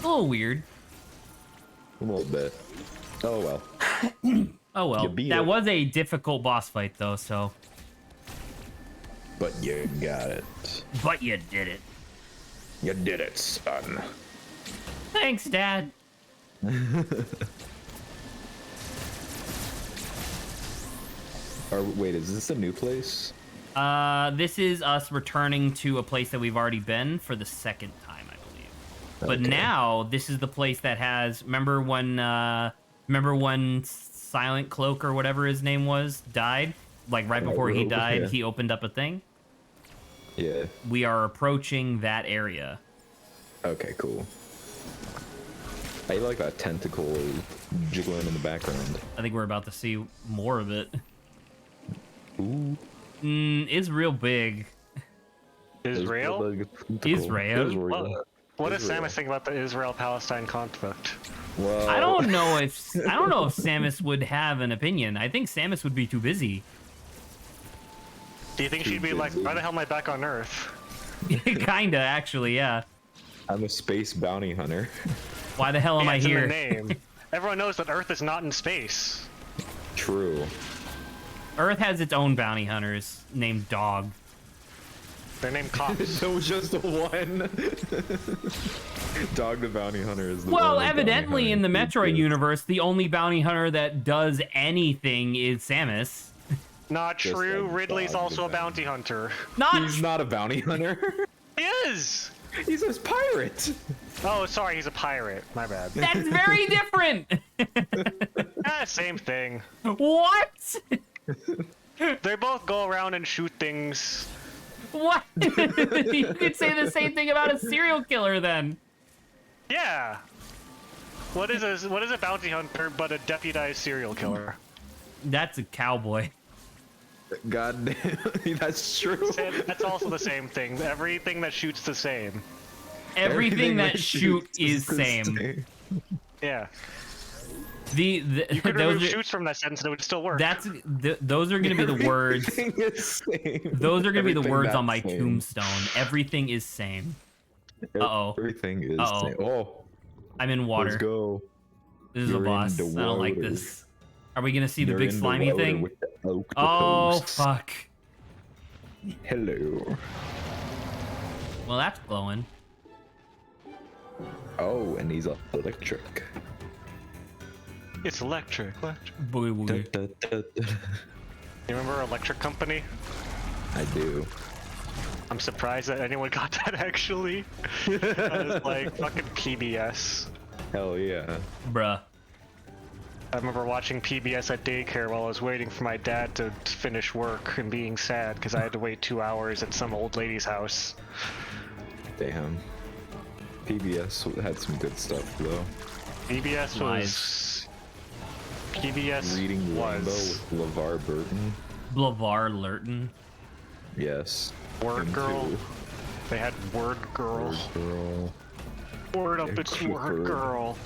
A: A little weird.
B: A little bit. Oh well.
A: Oh well.
B: You beat
A: That
B: it.
A: was a difficult boss fight though, so.
B: But you got it.
A: But you did it.
B: You did it, son.
A: Thanks, Dad.
B: Or wait, is this a new place?
A: This is us returning to a place that we've already been for the second time, I believe. But
B: Okay.
A: now this is the place that has. Remember when Silent Cloak or whatever his name was died? Like right before he
B: Rogue,
A: died,
B: yeah.
A: he opened up a thing.
B: Yeah.
A: We are approaching that area.
B: Okay, cool. I like that tentacle jiggling in the background.
A: I think we're about to see more of it.
B: Ooh.
A: It's real big.
F: Israel?
A: Israel?
F: What does
B: Israel.
F: Samus think about the Israel-Palestine conflict?
B: Well,
A: I don't know if Samus would have an opinion. I think Samus would be too busy.
F: Do you think she'd be like, why the hell am I back on Earth?
A: Kinda, actually, yeah.
B: I'm a space bounty hunter.
A: Why the hell am
F: Yeah,
A: I
F: it's in
A: here?
F: the name. Everyone knows that Earth is not in space.
B: True.
A: Earth has its own bounty hunters named Dog.
F: They're named cops.
B: So just one. Dog the bounty hunter is the
A: Well,
B: only bounty
A: evidently in the
B: hunter.
A: Metroid universe, the only bounty hunter that does anything is Samus.
F: Not
B: Just
F: true.
B: like
F: Ridley's
B: Dog
F: also
B: the
F: a bounty hunter.
A: Not
B: He's not a bounty hunter.
F: He is!
B: He's a pirate.
F: Oh, sorry, he's a pirate. My bad.
A: That's very different.
F: Same thing.
A: What?
F: They both go around and shoot things.
A: What? You could say the same thing about a serial killer then.
F: Yeah. What is a bounty hunter but a deputized serial killer?
A: That's a cowboy.
B: God damn, that's true.
F: That's also the same thing. Everything that shoots the same.
A: Everything that shoot
B: shoots
A: is
B: the
A: same.
F: Yeah.
A: The
F: You could
A: those
F: remove
A: are,
F: shoots from that sentence and it would still work.
A: those are gonna be the words.
B: Everything is same.
A: Those are gonna be the
B: Everything
A: words on
B: that's
A: my
B: same.
A: tombstone. Everything is same. Uh-oh.
B: Everything is
A: Uh-oh.
B: same. Oh,
A: I'm in water.
B: let's go.
A: This is a
B: You're in
A: boss.
B: the
A: I don't like
B: water.
A: this. Are we gonna see the
B: You're
A: big
B: in the
A: slimy
B: water
A: thing?
B: with the
A: Oh
B: octopus.
A: fuck.
B: Hello.
A: Well, that's glowing.
B: Oh, and he's electric.
F: It's electric.
A: Boogie woogie.
F: You remember Electric Company?
B: I do.
F: I'm surprised that anyone got that actually. That is like fucking PBS.
B: Hell yeah.
A: Bruh.
F: I remember watching PBS at daycare while I was waiting for my dad to finish work and being sad because I had to wait 2 hours at some old lady's house.
B: Damn. PBS had some good stuff though.
F: PBS was... PBS
B: Reading Rainbow
F: was...
B: with LeVar Burton.
A: Blavar Lurton.
B: Yes.
F: Word
B: Him
F: Girl.
B: too.
F: They had Word Girl.
B: Word Girl.
F: Word up,
B: Yeah,
F: it's
B: Clifford.
F: Word Girl.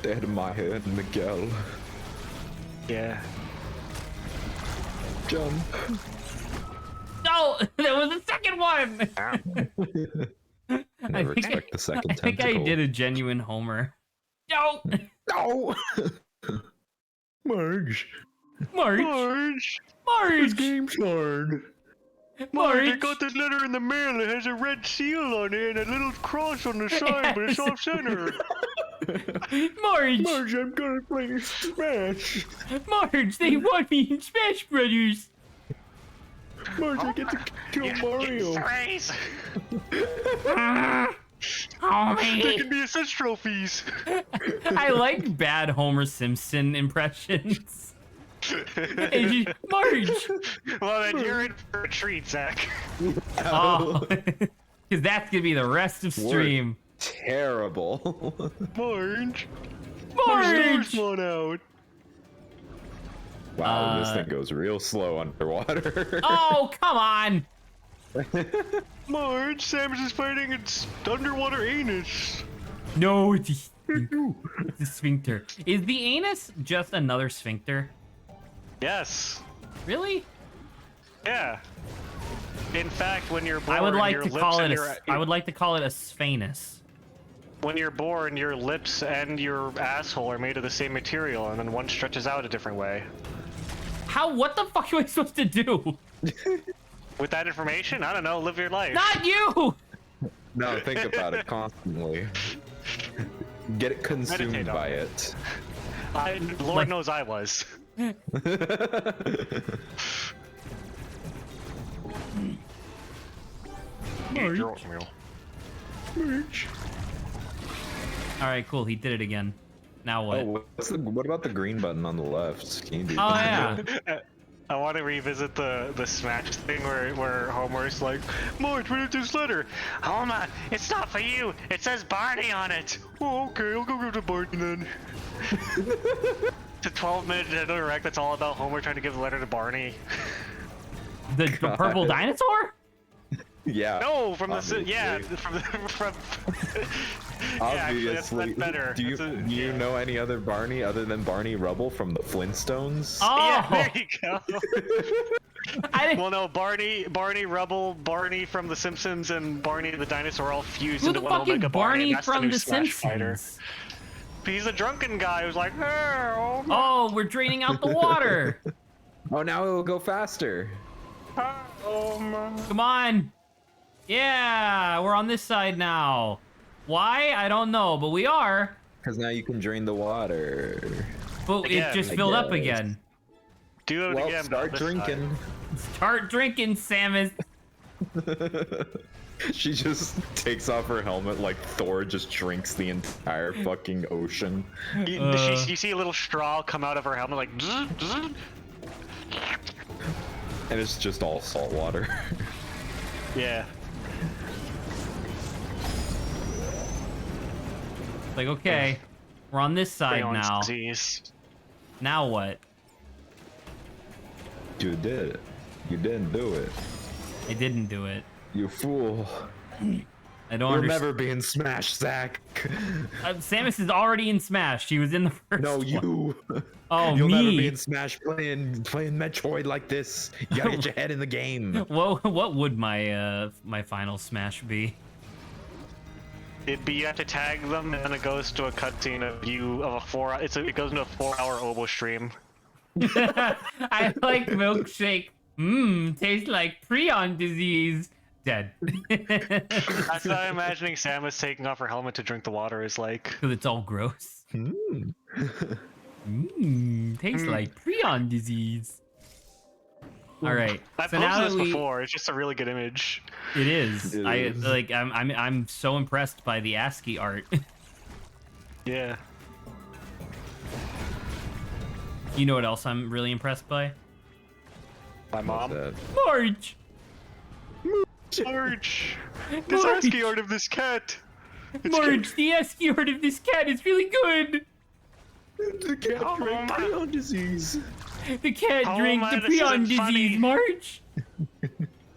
B: They had Maya and Miguel.
F: Yeah.
B: Jump.
A: No, that was the second one.
B: Never
A: think
B: expect the second
A: I think I
B: tentacle.
A: did a genuine Homer. No,
B: No! Marge.
A: Marge,
F: Marge!
A: Marge,
B: Game's hard.
F: Marge, I
A: Marge.
F: got this letter in the mail. It has a red seal on it and a little cross on the side, but it's off center.
A: Marge,
B: Marge, I'm gonna play Smash.
A: Marge, they want me in Smash Brothers.
B: Marge, I get to kill Mario.
F: Race. They
A: Homie.
F: can be assist trophies.
A: I like bad Homer Simpson impressions. Hey, Marge.
F: Well, then you're in for a treat, Zach.
A: Oh, because that's gonna be the rest of stream.
B: Terrible.
F: Marge.
A: Marge.
F: Star's one out.
B: Wow, this thing goes real slow underwater.
A: Oh, come on.
F: Marge, Samus is fighting its underwater anus.
A: No, it's the sphincter. Is the anus just another sphincter?
F: Yes.
A: Really?
F: Yeah. In fact, when you're born,
A: I would like
F: your
A: to
F: lips
A: call
F: and
A: it
F: your,
A: I would like to call it a sphinx.
F: when you're born, your lips and your asshole are made of the same material, and then one stretches out a different way.
A: How? What the fuck am I supposed to do?
F: With that information, I don't know. Live your life.
A: Not you.
B: No, think about it constantly. Get it consumed
F: Meditate on
B: by
F: it.
B: it.
F: Lord
A: Like-
F: knows I was.
A: Marge.
B: Marge.
A: All right, cool. He did it again. Now what?
B: Oh, what about the green button on the left? Can you do
A: Oh,
B: that?
A: yeah.
F: I want to revisit the Smash thing where Homer's like, Marge, read this letter. Homer, it's not for you. It says Barney on it. Oh, okay, I'll go give it to Barney then. It's a 12-minute Nintendo Direct that's all about Homer trying to give a letter to Barney.
A: The purple dinosaur?
B: Yeah.
F: No, from
B: obviously.
F: the yeah, from yeah, actually, that's better.
B: Do you
F: That's
B: do you know any other Barney other than Barney Rubble from the Flintstones?
A: Oh,
F: Yeah, there you go.
A: I didn't.
F: Well, no, Barney Rubble, Barney from The Simpsons, and Barney the dinosaur all fused
A: Who
F: into
A: the
F: one
A: fuck is
F: Omega
A: Barney
F: and that's the
A: from
F: new
A: The
F: Smash Fighter.
A: Simpsons?
F: He's a drunken guy who's like, oh, my
A: Oh, we're draining out the water.
B: Oh, now it will go faster.
F: oh, my.
A: Come on. Yeah, we're on this side now. Why? I don't know, but we are.
B: Because now you can drain the water.
A: But
F: Again,
A: it just
B: I
A: filled up
B: guess.
A: again.
F: Do it
B: Well,
F: again.
B: start
F: but this time.
B: drinking.
A: Start drinking, Samus.
B: She just takes off her helmet like Thor just drinks the entire fucking ocean.
F: You see a little straw come out of her helmet, like, zzz, zzz.
B: And it's just all salt water.
F: Yeah.
A: Like, okay, we're on this side
F: Crayon's
A: now.
F: disease.
A: Now what?
B: Dude did it. You didn't do it.
A: I didn't do it.
B: You fool.
A: I don't
B: You'll
A: understand.
B: never be in Smash, Zach.
A: Samus is already in Smash. She was in the first
B: No,
A: one.
B: you.
A: Oh,
B: You'll
A: me.
B: never be in Smash playing Metroid like this. You gotta get your head in the game.
A: What would my my final Smash be?
F: It'd be you have to tag them, and then it goes to a cutscene of you of a 4. It goes into a 4-hour Obo stream.
A: I like milkshake. Mmm, tastes like prion disease. Dead.
F: That's what I'm imagining Samus taking off her helmet to drink the water is like.
A: Because it's all gross.
B: Mm.
A: Tastes like prion disease. All right.
F: I've
A: So now
F: posted
A: that
F: this before. It's just a really good image.
A: it is.
B: It
A: I
B: is.
A: like. I'm so impressed by the ASCII art.
F: Yeah.
A: You know what else I'm really impressed by?
F: My mom.
A: Marge.
F: Marge! This ASCII art of this cat!
A: Marge, the ASCII art of this cat is really good.
B: The cat drank prion disease.
A: The cat
F: Oh
A: drank
F: my,
A: the
F: this isn't
A: prion disease,
F: funny.
A: Marge.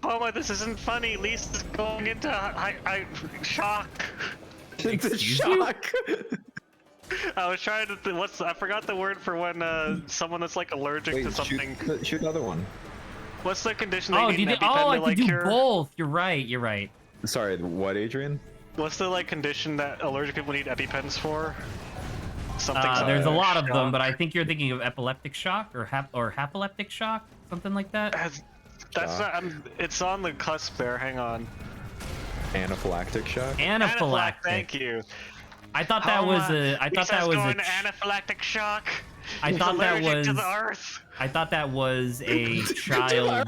F: Oh my, this isn't funny. Lisa's going into shock.
B: The
A: Excuse
B: shock.
F: I was trying to. I forgot the word for when someone that's like allergic to
B: Wait,
F: something.
B: shoot another one.
F: What's the condition they
A: Oh,
F: need an EpiPen
A: I
F: to
A: could
F: like
A: do
F: cure?
A: both. You're right. You're right.
B: Sorry, what, Adrian?
F: What's the like condition that allergic people need EpiPens for? Something.
A: There's a lot of them,
F: shock.
A: but I think you're thinking of epileptic shock or hapoleptic shock, something like that.
F: That's not. It's on the cusp there. Hang on.
B: Anaphylactic shock?
A: Anaphylactic.
F: Thank you.
A: I thought that was a. I thought that was
F: going
A: a.
F: to anaphylactic shock.
A: I
F: He's
A: thought that
F: allergic
A: was.
F: to the earth.
A: I thought that was a child.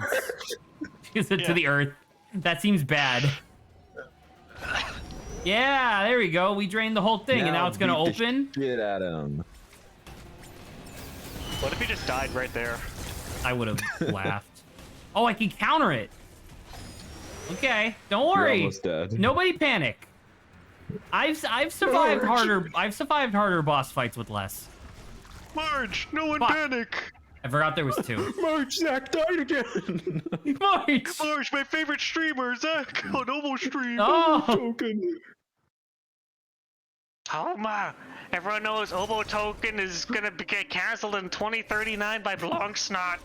A: To the earth. That seems bad. Yeah, there we go. We drained the whole thing, and now it's gonna
B: beat the
A: open.
B: Shit at him.
F: What if he just died right there?
A: I would have laughed. Oh, I can counter it. Okay, don't worry.
B: You're almost dead.
A: Nobody panic. I've survived harder boss fights with less.
F: Marge, no one
A: Fuck.
F: panic.
A: I forgot there was 2.
B: Marge, Zach died again.
A: March.
F: Marge, my favorite streamer, Zach, on Omo stream.
A: Oh,
B: Token.
F: Oh my! Everyone knows Obo Token is gonna get canceled in 2039 by Blancsnot.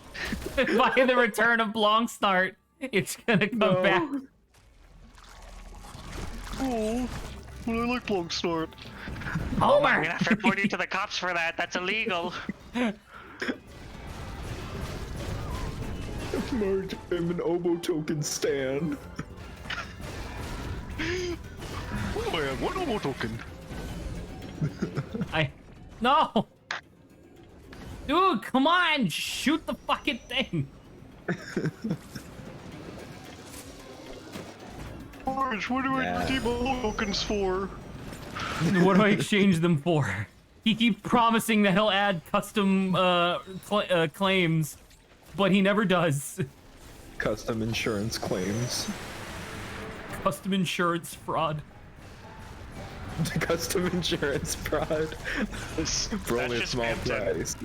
A: by the return of Blongstart, it's gonna come back.
F: Oh, well, I like Blancsnot. I'm
A: Homer.
F: gonna have to report you to the cops for that. That's illegal.
B: Marge, I'm an Obo Token stan.
F: Oh man, what Obo Token?
A: No. Dude, come on, shoot the fucking thing.
F: Marge, what do I redeem Obo Tokens for?
A: What do I exchange them for? He keeps promising that he'll add custom claims, but he never does.
B: Custom insurance claims.
A: Custom insurance fraud.
B: Custom insurance fraud. For only a
F: just
B: small
F: spam
B: price.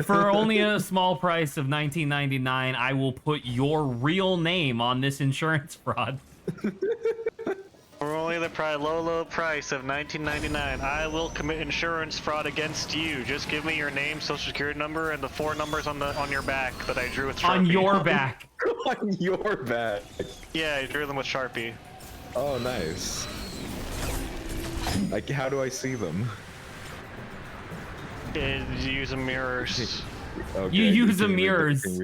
A: For only a small price of $19.99, I will put your real name on this insurance fraud.
F: For only the low price of $19.99, I will commit insurance fraud against you. Just give me your name, social security number, and the 4 numbers on your back that I drew with Sharpie.
A: On your back.
B: On your back.
F: Yeah, I drew them with Sharpie.
B: Oh, nice. Like, how do I see them?
F: You use the mirrors.
B: Okay,
A: You use the
B: can you read
A: mirrors.
B: Can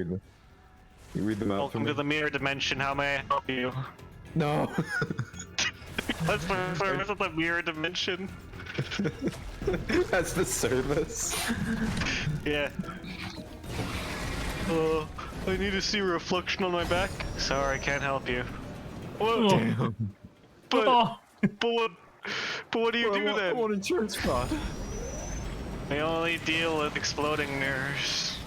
B: you read them out
F: Welcome
B: for
F: to
B: me?
F: the mirror dimension. How may I help you?
B: No.
F: That's the service of the mirror dimension.
B: That's the service.
F: Yeah. I need to see a reflection on my back. Sorry, I can't help you. Whoa.
B: Damn.
F: But,
A: Oh,
F: but what do you do
B: I
F: then?
B: want insurance fraud.
F: I only deal with exploding mirrors.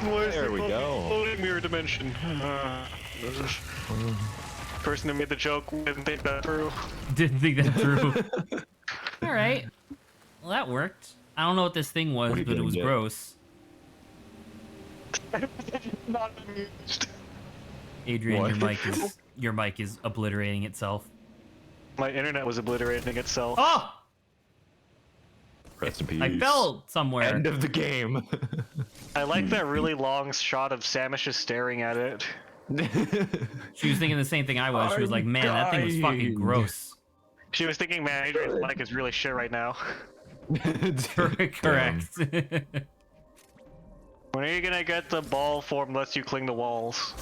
F: Why is
B: There
F: it
B: we
F: called
B: go.
F: Exploding mirror dimension. Person who made the joke didn't think that through.
A: didn't think that through. All right. Well, that worked. I don't know what this thing was,
B: What are you
A: but it
B: gonna
A: was
B: get?
A: gross.
F: Not amused.
A: Adrian,
B: What?
A: your mic is obliterating itself.
F: My internet was obliterating itself.
A: Oh!
B: Rest in peace.
A: I fell somewhere.
B: End of the game.
F: I like that really long shot of Samish just staring at it.
A: She was thinking the same thing I was. She was like, man, that thing was fucking
B: dying.
A: gross.
F: She was thinking, man, Adrian's mic is really shit right now.
A: Correct.
F: When are you gonna get the ball form lets you cling to walls?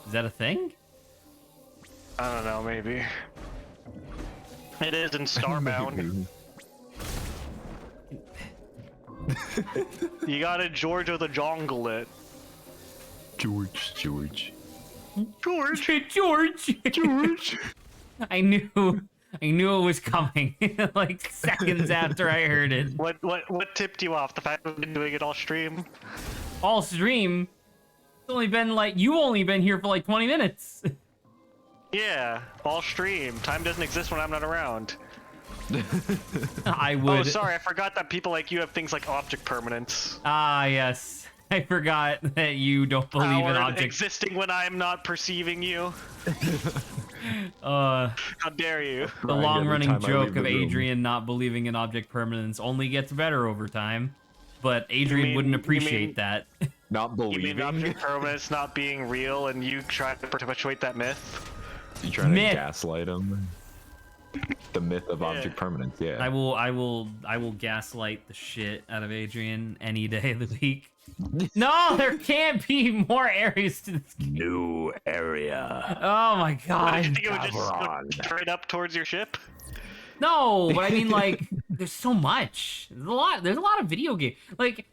A: Is that a thing?
F: I don't know, maybe. It is in Starbound. You gotta Georgia the Jungle it.
B: George.
F: George.
A: George. I knew it was coming like seconds after I heard it.
F: What tipped you off? The fact that we've been doing it all stream?
A: All stream. It's only been like you only been here for like 20 minutes.
F: Yeah, all stream. Time doesn't exist when I'm not around.
A: I would.
F: Oh, sorry, I forgot that people like you have things like object permanence.
A: Ah, yes. I forgot that you don't believe in
F: Power
A: object.
F: existing when I am not perceiving you.
A: How
F: dare you?
A: The
B: Right,
A: long-running
B: every time I leave
A: joke
B: the
A: of
B: room.
A: Adrian not believing in object permanence only gets better over time, but Adrian wouldn't appreciate that.
B: Not
F: You
B: believing.
F: mean object permanence not being real, and you try to perpetuate that myth?
B: You trying
A: Myth.
B: to gaslight him? The myth of object permanence. Yeah.
A: I will gaslight the shit out of Adrian any day of the week. No, there can't be more areas to this game.
B: New area.
A: Oh my
F: I
A: god.
F: think it would just go straight up towards your ship.
A: No, but I mean, like, there's so much. There's a lot of video game. Like,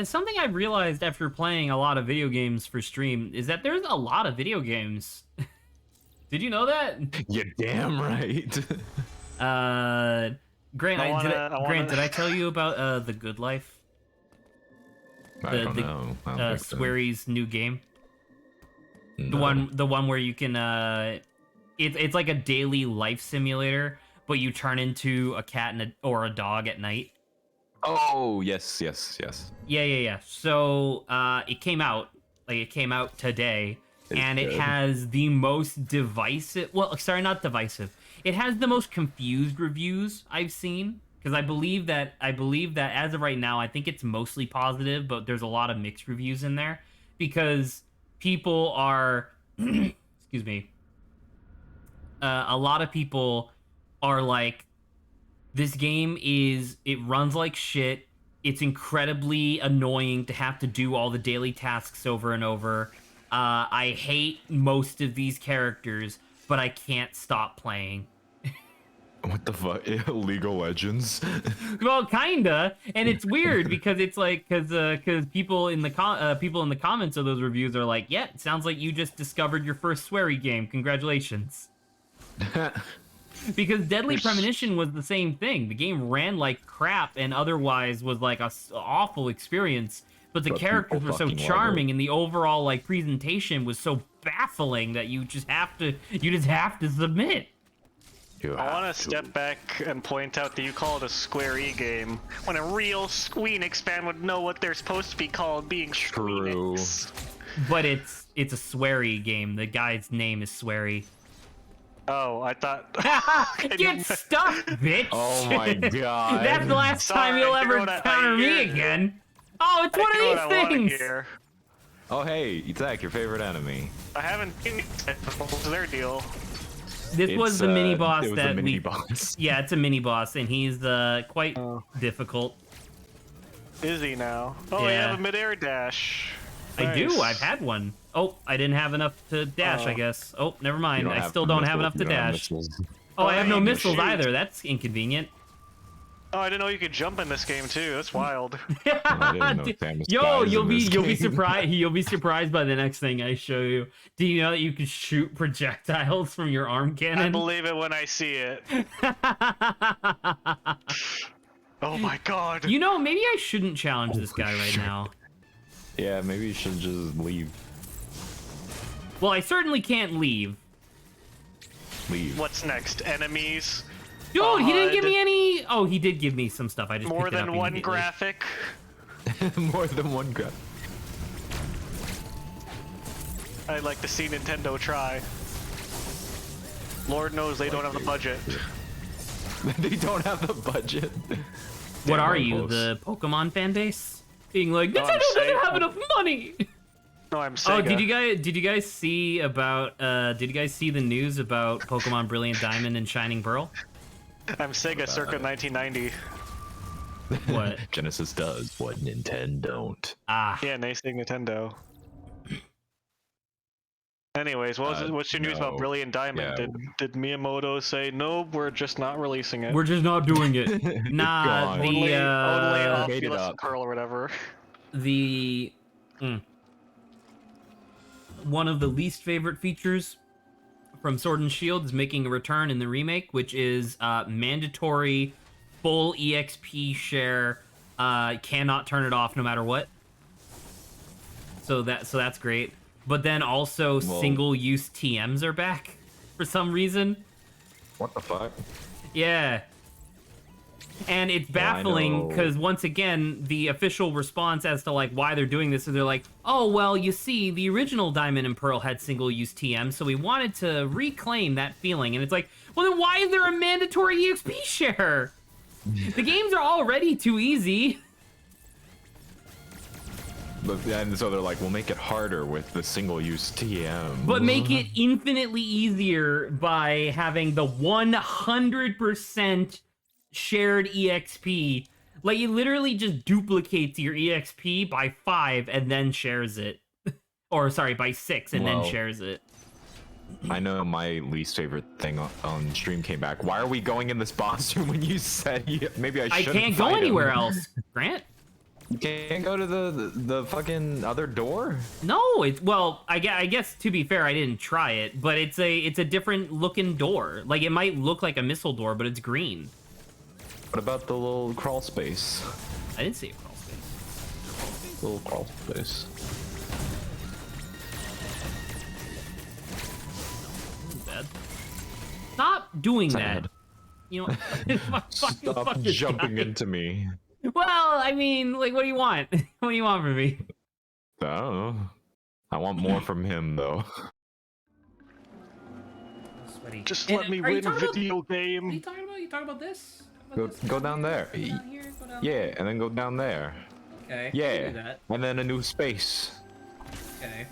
A: something I've realized after playing a lot of video games for stream is that there's a lot of video games. Did you know that?
B: You're damn right.
A: Grant, did I tell you about The Good Life?
B: I don't know. I don't think so.
A: Swery's new game.
B: No.
A: The one where you can it's like a daily life simulator, but you turn into a cat or a dog at night.
B: Oh yes.
A: Yeah. So it came out today, and it
B: good.
A: has the most divisive. Well, sorry, not divisive. It has the most confused reviews I've seen. Because I believe that as of right now, I think it's mostly positive, but there's a lot of mixed reviews in there because people are, excuse me, a lot of people are like, this game it runs like shit. It's incredibly annoying to have to do all the daily tasks over and over. I hate most of these characters, but I can't stop playing.
B: What the fuck? League of Legends?
A: Well, kinda, and it's weird because it's like because people in the comments of those reviews are like, yeah, it sounds like you just discovered your first sweary game. Congratulations. Because Deadly Premonition was the same thing. The game ran like crap and otherwise was like a awful experience. But the
B: But
A: characters
B: people
A: were so
B: fucking love
A: charming,
B: it.
A: and the overall like presentation was so baffling that you just have to submit.
F: I want to step back and point out that you call it a Square E game, when a real Squeenix fan would know what they're supposed to be called, being
B: True.
F: Squeenix.
A: But it's a sweary game. The guy's name is Sweary.
F: Oh, I thought...
A: Get stuck, bitch!
B: Oh my god.
A: That's the last
F: Sorry,
A: time you'll
F: I
A: ever
F: know what I
A: encounter me
F: hear.
A: again. Oh, it's one
F: I know what
A: of
F: I
A: these
F: wanna
A: things!
F: hear.
B: Oh hey, Itzak, your favorite enemy.
F: I haven't seen it. What's their deal?
A: This was the mini boss
B: it was
A: that
B: a mini
A: we...
B: boss.
A: Yeah, it's a mini boss, and he's quite difficult.
F: Is he now? Oh, you
A: Yeah.
F: have a midair dash.
A: I do.
F: Nice.
A: I've had one. Oh, I didn't have enough to dash, I guess. Oh, never
B: You
A: mind.
B: don't
A: I still don't have enough to dash. Oh, I have no
F: you can
A: missiles
F: shoot.
A: either. That's inconvenient.
F: Oh, I didn't know you could jump in this game too. That's wild.
B: I didn't know Samus
A: Yo,
B: dies
A: you'll
B: in
A: be
B: this
A: you'll be
B: game.
A: surprised. You'll be surprised by the next thing I show you. Do you know that you can shoot projectiles from your arm
F: I
A: cannon?
F: believe it when I see it. Oh my god.
A: You know, maybe I shouldn't challenge this guy right now.
B: Yeah, maybe you should just leave.
A: Well, I certainly can't leave.
B: Leave.
F: What's next? Enemies?
A: Dude, he didn't
F: HUD,
A: give me any. Oh, he did give me some stuff. I just
F: More
A: picked it up
F: than one
A: immediately.
F: graphic?
B: More than one graph.
F: I'd like to see Nintendo try. Lord knows they don't have the budget.
B: They don't have the budget.
A: What
B: Damn,
A: are
B: I'm
A: you,
B: close.
A: the Pokemon fan base? Being like,
F: No, I'm
A: Nintendo doesn't
F: saying-
A: have enough money.
F: No, I'm
A: Oh,
F: Sega.
A: did you guys see about did you guys see the news about Pokemon Brilliant Diamond and Shining Pearl?
F: I'm Sega circa 1990.
A: What?
B: Genesis does what Nintendo don't.
A: Ah,
F: Yeah, nasing Nintendo. Anyways, what's your news about
B: no.
F: Brilliant Diamond?
B: Yeah.
F: Did Miyamoto say no? We're just not releasing it.
A: we're just not doing it. Nah,
B: God.
A: the
F: only
B: made it
F: Opulus
B: up.
F: and Pearl or whatever.
A: the one of the least favorite features from Sword and Shield is making a return in the remake, which is mandatory full EXP share. Cannot turn it off no matter what. So that's great. But then also
B: Well-
A: single-use TMs are back for some reason.
B: What the fuck?
A: Yeah. And it's baffling
B: know.
A: because once again, the official response as to like why they're doing this is they're like, oh well, you see, the original Diamond and Pearl had single-use TM, so we wanted to reclaim that feeling. And it's like, well then why is there a mandatory EXP share? The games are already too easy.
B: But and so they're like, we'll make it harder with the single-use TM.
A: But make it infinitely easier by having the 100% shared EXP. Like, it literally just duplicates your EXP by 5 and then shares it. Or, sorry, by 6 and then
B: Well,
A: shares it.
B: I know my least favorite thing on stream came back. Why are we going in this boss room when you said maybe I
A: I
B: shouldn't
A: can't go
B: fight him?
A: anywhere else, Grant.
B: You can't go to the fucking other door?
A: No, it's well. I guess to be fair, I didn't try it, but it's a different looking door. Like it might look like a missile door, but it's green.
B: What about the little crawl space?
A: I didn't see a crawl space.
B: Little crawl space.
A: Bad. Stop doing
B: Sad.
A: that. You know,
B: Stop
A: fuck this
B: jumping
A: guy.
B: into me.
A: Well, I mean, like, what do you want? What do you want from me?
B: I don't know. I want more from him though.
A: Sweaty.
F: Just
A: And
F: let me
A: are you
F: win
A: talking about-
F: video
A: What are you
F: game.
A: talking about? You talking about this?
B: Go down there.
A: Go down here, go down
B: Yeah, and then go down there.
A: Okay.
B: Yeah,
A: Do that.
B: and then a new space.
A: Okay.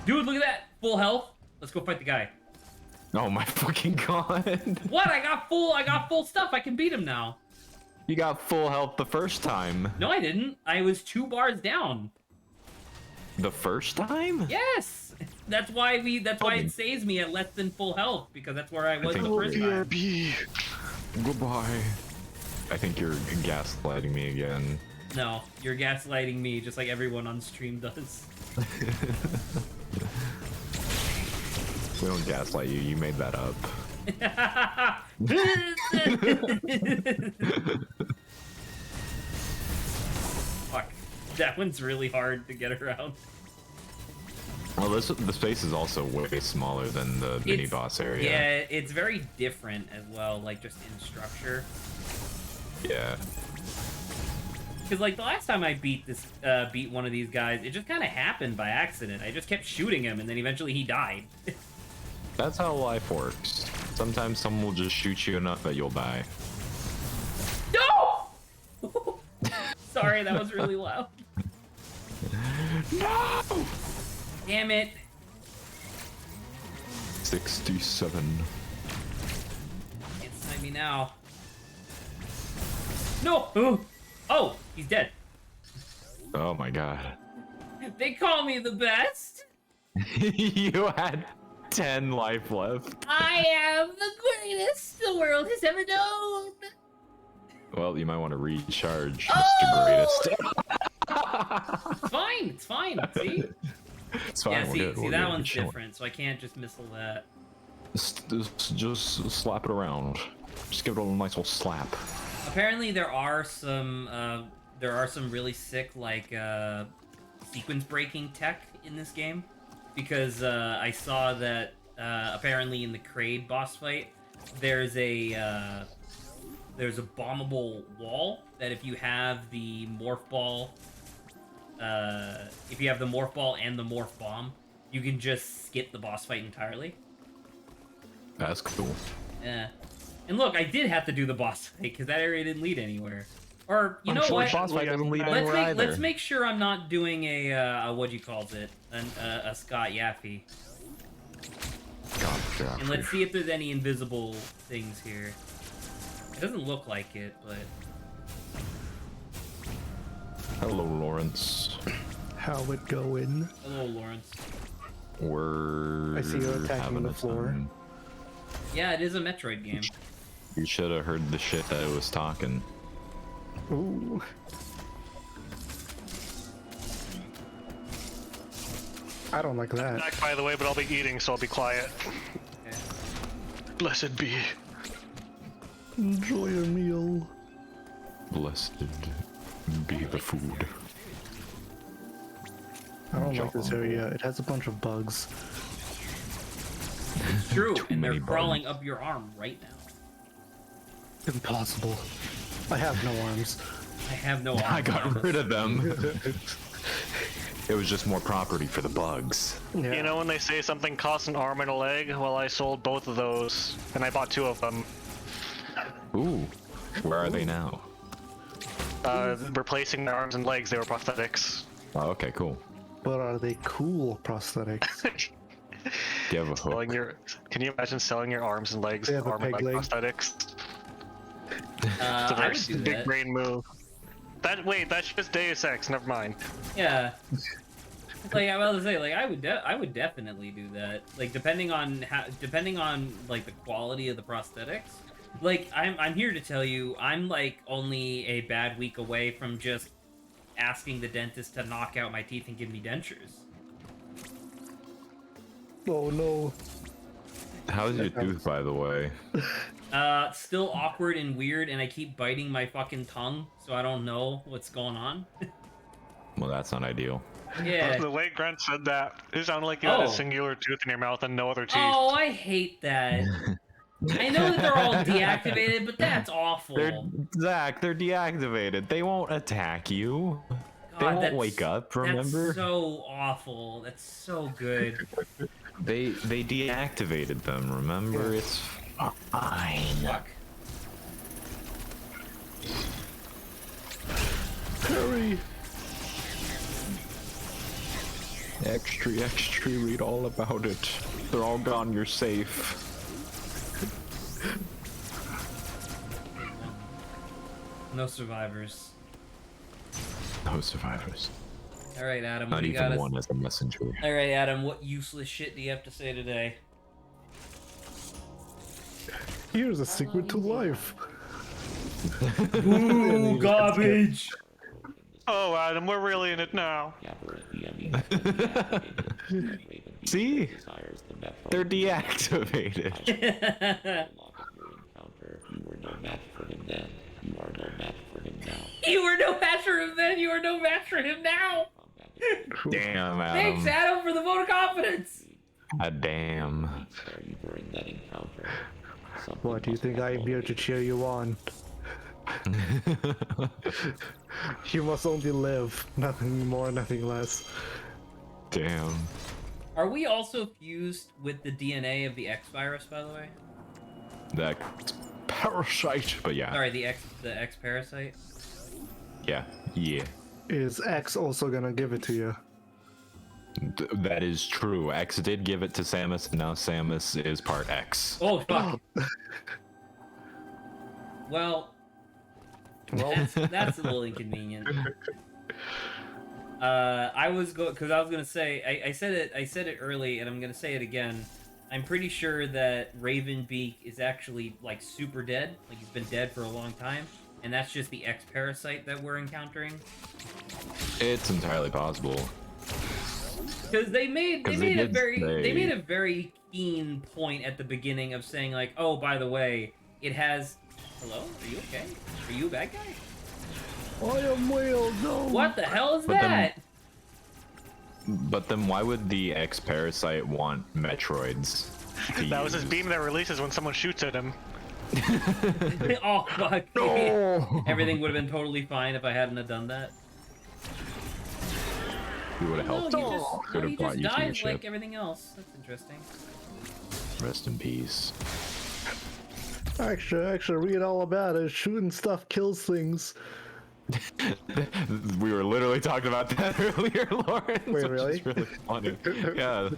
A: Dude, look at that. Full health. Let's go fight the guy.
B: Oh my fucking god!
A: What? I got full stuff. I can beat him now.
B: You got full health the first time.
A: No, I didn't. I was 2 bars down.
B: The first time?
A: Yes. That's why it saves me at less than full health because that's where I was the
B: think-
A: first time.
F: BRB.
B: Goodbye. I think you're gaslighting me again.
A: No, you're gaslighting me just like everyone on stream does.
B: We don't gaslight you. You made that up.
A: Fuck. That one's really hard to get around.
B: Well, the space is also way smaller than the mini boss area.
A: Yeah, it's very different as well, like just in structure.
B: Yeah.
A: Because like the last time I beat one of these guys, it just kind of happened by accident. I just kept shooting him, and then eventually he died.
B: That's how life works. Sometimes someone will just shoot you enough that you'll die.
A: No! Sorry, that was really loud.
B: No!
A: Damn it.
B: 67.
A: Can't snipe me now. No! Oh! Oh, he's dead.
B: Oh my god.
A: They call me the best.
B: You had 10 life left.
A: I am the greatest the world has ever known.
B: Well, you might want to recharge,
A: Oh!
B: Mr. Greatest.
A: It's fine. It's fine. See?
B: It's fine.
A: Yeah.
B: we're
A: See.
B: good,
A: See,
B: we're
A: that
B: good,
A: one's
B: chilling.
A: different, so I can't just missile that.
B: Just slap it around. Just give it a nice little slap.
A: Apparently, there are some really sick like sequence breaking tech in this game, because I saw that apparently in the Kraid boss fight, there's a bombable wall that if you have the morph ball if you have the morph ball and the morph bomb, you can just skip the boss fight entirely.
B: That's cool.
A: Yeah. And look, I did have to do the boss fight because that area didn't lead anywhere. Or you know what?
G: Boss fight doesn't lead
A: Let's
G: anywhere
A: make
G: either.
A: let's make sure I'm not doing a what do you call it? A Scott Yaffe.
B: Gotcha.
A: And let's see if there's any invisible things here. It doesn't look like it, but
B: Hello, Lawrence.
G: How it going?
A: hello, Lawrence.
B: We're
G: I see you attacking
B: having
G: the
B: a
G: floor.
B: time.
A: Yeah, it is a Metroid game.
B: You should have heard the shit that it was talking.
G: Ooh. I don't like that.
F: Back, by the way, but I'll be eating, so I'll be quiet.
A: Okay.
F: Blessed be.
G: Enjoy your meal.
B: Blessed be the food.
G: I don't like this area. It has a bunch of bugs.
A: It's true, and they're
B: many
A: crawling up your arm right now.
G: Impossible. I have no arms.
A: I have no arm.
B: I got rid of them. It was just more property for the bugs.
G: Yeah.
F: You know when they say something costs an arm and a leg? Well, I sold both of those, and I bought 2 of them.
B: Ooh, where are they now?
F: Replacing their arms and legs, they were prosthetics.
B: Oh, okay, cool.
G: But are they cool prosthetics?
B: Do you have a
F: Selling
B: hook?
F: your, can you imagine selling your arms and legs,
G: They have a
F: arm and
G: peg
F: leg
G: leg.
F: prosthetics? It's a
A: I
F: very
A: would do
F: big
A: that.
F: brain move. Wait, that's just Deus Ex. Never mind.
A: Yeah. Like I was to say, like I would definitely do that. Like depending on like the quality of the prosthetics. Like I'm here to tell you, I'm like only a bad week away from just asking the dentist to knock out my teeth and give me dentures.
G: Oh no.
B: How's your tooth, by the way?
A: Still awkward and weird, and I keep biting my fucking tongue, so I don't know what's going on.
B: Well, that's not ideal.
A: Yeah.
F: The way Grunt said that, it sounded like you had
A: Oh.
F: a singular tooth in your mouth and no other teeth.
A: Oh, I hate that. I know that they're all deactivated, but that's awful.
B: Zach, they're deactivated. They won't attack you. They
A: God,
B: won't
A: that's-
B: wake up, remember?
A: That's so awful. That's so good.
B: They deactivated them, remember? It's fine.
A: Fuck.
G: Hurry!
B: Extra, read all about it. They're all gone, you're safe.
A: No survivors.
B: No survivors.
A: All right, Adam.
B: Not
A: What do you
B: even
A: got?
B: one as a messenger.
A: All right, Adam. What useless shit do you have to say today?
G: Here's a secret to life.
A: Ooh, garbage.
F: Oh, Adam, we're really in it now.
B: See?
E: Desires the Metroid
B: They're deactivated.
E: encounter. You were no match for him then. You are no match for him now.
A: You were no match for him then. You are no match for him now.
B: Damn,
A: Thanks,
B: Adam.
A: Adam, for the vote of confidence.
B: God damn.
E: Spare you during that encounter. Something
G: What, do you
E: must
G: think
E: have
G: I am here to cheer you on? You must only live. Nothing more, nothing less.
B: Damn.
A: Are we also fused with the DNA of the X virus, by the way?
B: That parasite. But yeah.
A: Sorry, the X parasite.
B: Yeah. Yeah.
G: Is X also gonna give it to you?
B: That is true. X did give it to Samus, and now Samus is part X.
A: Oh fuck. Well, that's a little inconvenient. I was gonna say I said it early, and I'm gonna say it again. I'm pretty sure that Ravenbeak is actually like super dead, like he's been dead for a long time, and that's just the X parasite that we're encountering.
B: It's entirely possible.
A: Because they made a
B: did
A: very keen point at the beginning of saying like, oh, by the way, it has. Hello, are you okay? Are you a bad guy?
G: I am well, no!
A: What the hell is
B: But then-
A: that?
B: But then why would the X parasite want Metroids? to
F: That was his
B: use?
F: beam that releases when someone shoots at him.
A: Oh fuck!
B: No!
A: Everything would have been totally fine if I hadn't have done that.
B: He would have
A: No,
B: helped.
A: he just,
B: Could
A: no, he
B: have brought
A: just
B: you to your
A: dies like
B: ship.
A: everything else. That's interesting.
B: Rest in peace.
G: Actually, read all about it. Shooting stuff kills things.
B: We were literally talking about that earlier, Lawrence.
G: Wait,
B: which
G: really?
B: is really funny. Yeah.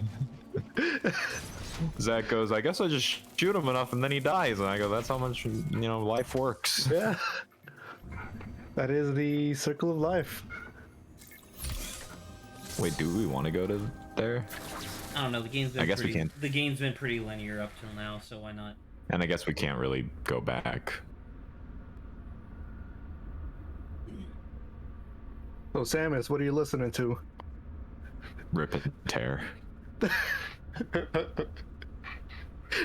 B: Zach goes, I guess I just shoot him enough and then he dies. And I go, that's how much, life works.
G: Yeah. That is the circle of life.
B: Wait, do we want to go to there?
A: I don't know. The game's been
B: I guess we
A: pretty,
B: can.
A: The game's been pretty linear up till now, so why not?
B: And I guess we can't really go back.
G: So, Samus, what are you listening to?
B: Rip and tear.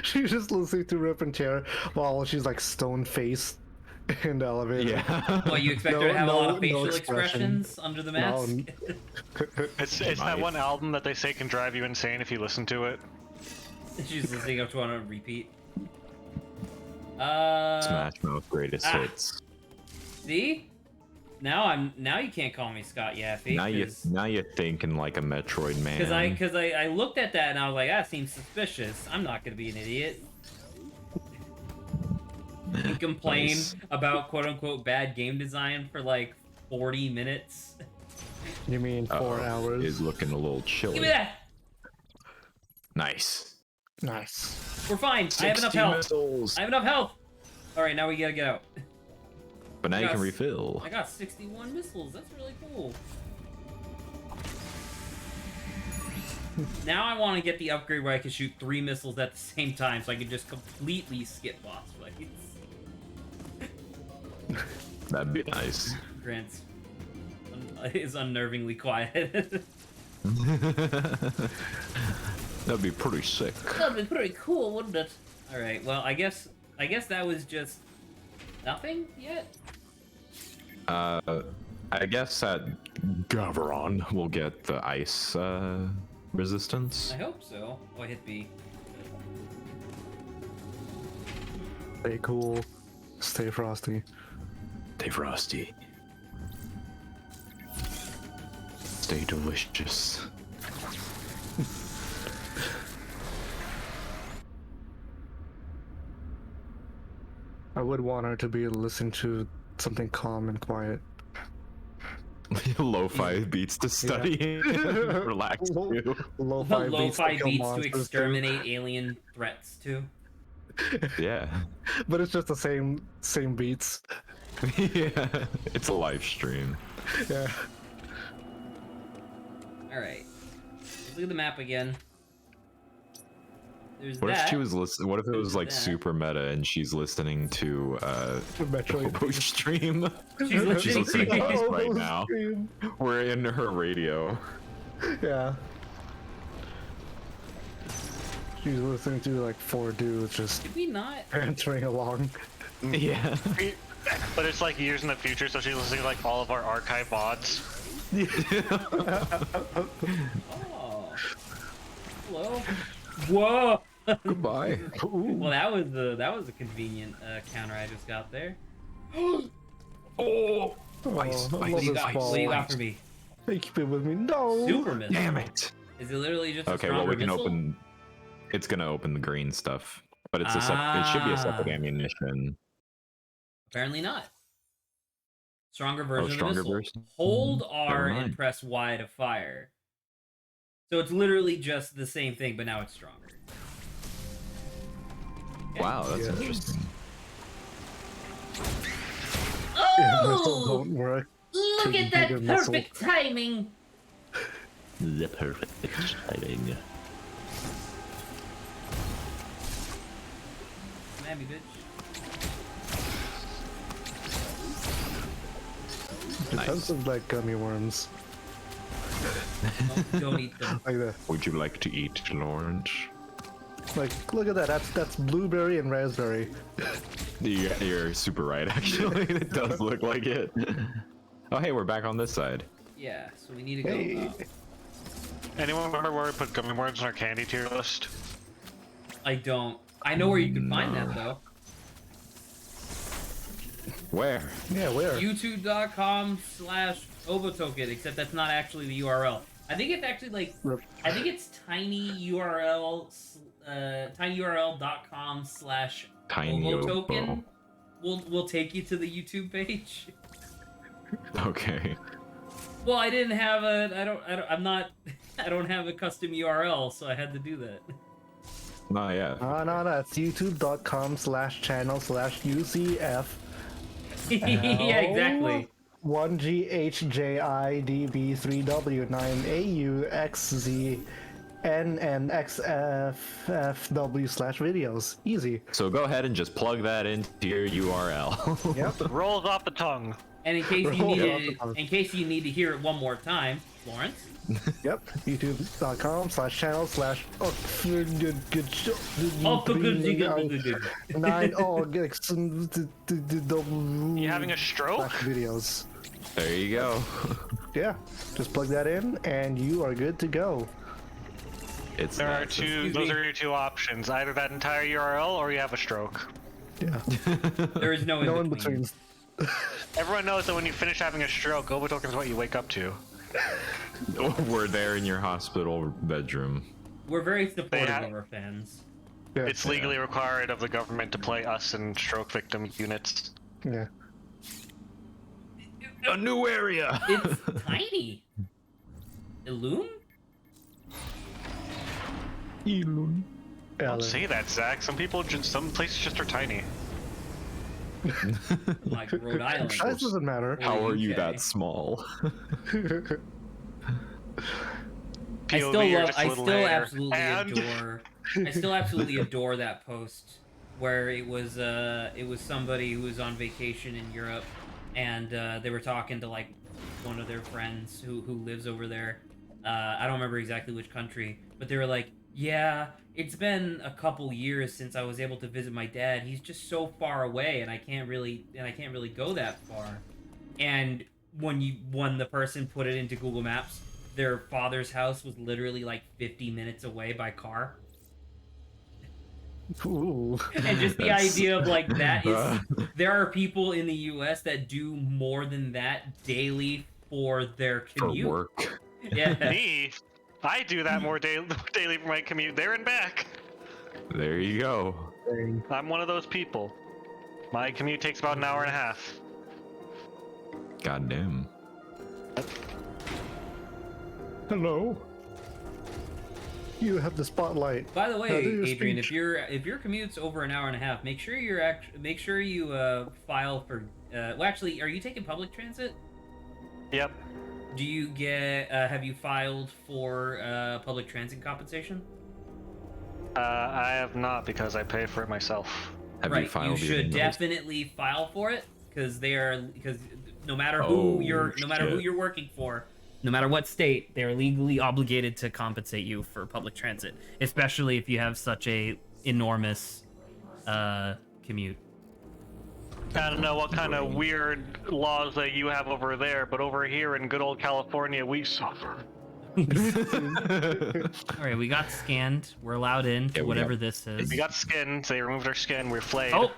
G: She's just listening to Rip and Tear while she's like stone faced in the elevator.
B: Yeah.
A: What, you expect her to
G: No-
A: have a lot
G: no-
A: of facial
G: no expression.
A: expressions under the mask?
F: It's that
B: might.
F: one album that they say can drive you insane if you listen to it.
A: She's listening up to one on repeat.
B: Smash Mouth greatest hits.
A: See? Now you can't call me Scott Yaffee.
B: Now you're thinking like a Metroid man.
A: Because I looked at that and I was like, that seems suspicious. I'm not gonna be an idiot. And complain
B: Nice.
A: about quote unquote bad game design for like 40 minutes.
G: You mean 4 hours?
B: Is looking a little chilly.
A: Give me that!
B: Nice.
G: Nice.
A: We're fine. I have enough
B: 60
A: health.
B: missiles.
A: I have enough health. Alright, now we gotta get out.
B: But now you
A: Yes.
B: can refill.
A: I got 61 missiles. That's really cool. Now I want to get the upgrade where I can shoot 3 missiles at the same time, so I can just completely skip boss fights.
B: That'd be nice.
A: Grant's is unnervingly quiet.
B: That'd be pretty sick.
A: That'd be pretty cool, wouldn't it? All right. Well, I guess that was just nothing yet.
B: I guess at Gavaron we'll get the ice resistance.
A: I hope so. Oh, I hit B.
G: Stay cool. Stay frosty.
B: Stay frosty. Stay delicious.
G: I would want her to be able to listen to something calm and quiet.
B: Lo-fi beats to study. Relax. You.
G: Lo-fi beats,
A: Lo-fi
G: kill
A: beats to
G: monsters, too.
A: exterminate alien threats too.
B: Yeah.
G: But it's just the same beats.
B: Yeah. It's a live stream.
G: Yeah.
A: All right. Let's look at the map again. There's
B: What
A: that.
B: if she was listening? What if it was like
A: that.
B: super meta and she's listening to
G: Metroid.
B: Hobo stream?
A: She's listening
B: listening to
A: to
B: us
G: Oh,
B: right
G: those
B: now.
G: scream.
B: We're in her radio.
G: Yeah. She's listening to like 4 dudes just
A: Did we not?
G: answering along.
B: Yeah.
F: But it's like years in the future, so she's listening to like all of our archive mods.
A: Oh. Hello. Whoa.
B: Goodbye.
A: Well, that was a convenient counter I just got there.
B: Oh.
G: Oh,
B: Ice,
G: I
B: ice,
A: What
G: love
A: do you
G: this
A: got?
G: ball.
A: What do you got for me?
G: Hey, keep it with me. No.
A: Super missile.
B: Damn it.
A: Is it literally just a
B: Okay, well
A: stronger
B: we can
A: missile?
B: open. It's gonna open the green stuff, but it's a it should be a separate
A: Ah.
B: ammunition.
A: Apparently not. Stronger version
B: stronger
A: of the missile.
B: version?
A: Hold
B: Never
A: R and
B: mind.
A: press Y to fire. So it's literally just the same thing, but now it's stronger. Okay.
B: Wow, that's
G: Yeah.
B: interesting.
G: Yeah, missiles
A: Oh!
G: don't work.
A: Look at that
G: Bigger missile.
A: perfect timing!
E: The perfect timing.
A: Mammy bitch.
G: Defensive like gummy worms.
A: No, don't eat them.
G: Like that.
B: Would you like to eat, Lawrence?
G: Like, look at that. That's blueberry and raspberry.
B: You're super right, actually. It does look like it. Oh, hey, we're back on this side.
A: Yeah, so we need to go
G: Hey.
A: up.
F: Anyone remember where we put gummy worms on our candy tier list?
A: I don't. I know where you can find that though.
B: Where?
G: Yeah, where?
A: YouTube.com/Obotoken, except that's not actually the URL. I think it's actually like
G: Rip.
A: I think it's tinyurl.com slash
B: Tiny
A: Ovo
B: Ovo.
A: token. Will take you to the YouTube page.
B: Okay.
A: Well, I didn't have I'm not I don't have a custom URL, so I had to do that.
B: Not yet.
G: No, it's youtube.com/channel/UCF.
A: Yeah, exactly.
G: 1GHJIDB3W9AUXZNNXFFW/videos. Easy.
B: So go ahead and just plug that into your URL.
G: Yep.
F: Rolls off the tongue.
A: And in case you
G: Hold
A: need
G: on.
A: in case you need to hear it one more time, Lawrence.
G: Yep. youtube.com/channel/
A: Oh, good.
G: 9
F: You having a stroke?
G: videos.
B: There you go.
G: Yeah, just plug that in and you are good to go.
B: It's
F: There are
B: that
F: two.
A: Excuse
F: Those
A: me.
F: are your two options: either that entire URL or you have a stroke.
G: Yeah,
A: There is no
G: no
A: in
G: in
A: between.
G: betweens.
F: Everyone knows that when you finish having a stroke, Ovo token is what you wake up to.
B: We're there in your hospital bedroom.
A: We're very supportive
F: have-
A: of our fans.
G: Yeah,
F: It's legally required of the government to play us in stroke victim units.
G: yeah.
B: A new area.
A: It's tiny. Illume?
G: Yeah,
F: Don't say that, Zach. Some places just are tiny.
A: Like Rhode Island.
G: size doesn't matter.
B: How are you
A: UK.
B: that small?
A: I still
F: POV, you're
A: love.
F: just a
A: I
F: little
A: still
F: hater.
A: absolutely
F: And-
A: adore. I still absolutely adore that post where it was somebody who was on vacation in Europe, and they were talking to like one of their friends who lives over there. I don't remember exactly which country, but they were like, "Yeah, it's been a couple years since I was able to visit my dad. He's just so far away, and I can't really go that far." And when the person put it into Google Maps, their father's house was literally like 50 minutes away by car.
G: Ooh.
A: And just the
B: That's-
A: idea of like that is there are people in the US that do more than that daily for their
B: For
A: commute.
B: work.
A: Yeah.
F: Me, I do that more daily for my commute there and back.
B: There you go.
F: I'm one of those people. My commute takes about an hour and a half.
B: Goddamn.
G: Hello. You have the spotlight.
A: By the way,
G: How do you
A: Adrian,
G: speech?
A: if your commute's over an hour and a half, make sure you file for well actually, are you taking public transit?
F: Yep.
A: Do you get have you filed for public transit compensation?
F: I have not because I pay for it myself.
B: Have
A: Right,
B: you filed your
A: should
B: invoice?
A: definitely file for it because no matter
B: Oh,
A: who
B: shit.
A: you're working for, no matter what state, they're legally obligated to compensate you for public transit, especially if you have such a enormous commute.
F: I don't know what kind of weird laws that you have over there, but over here in good old California, we suffer.
A: All right, we got scanned. We're allowed in
B: Yeah,
A: to
B: we
A: whatever
B: got-
A: this is.
F: We got skin, so they removed our skin, we're flayed.
A: Oh,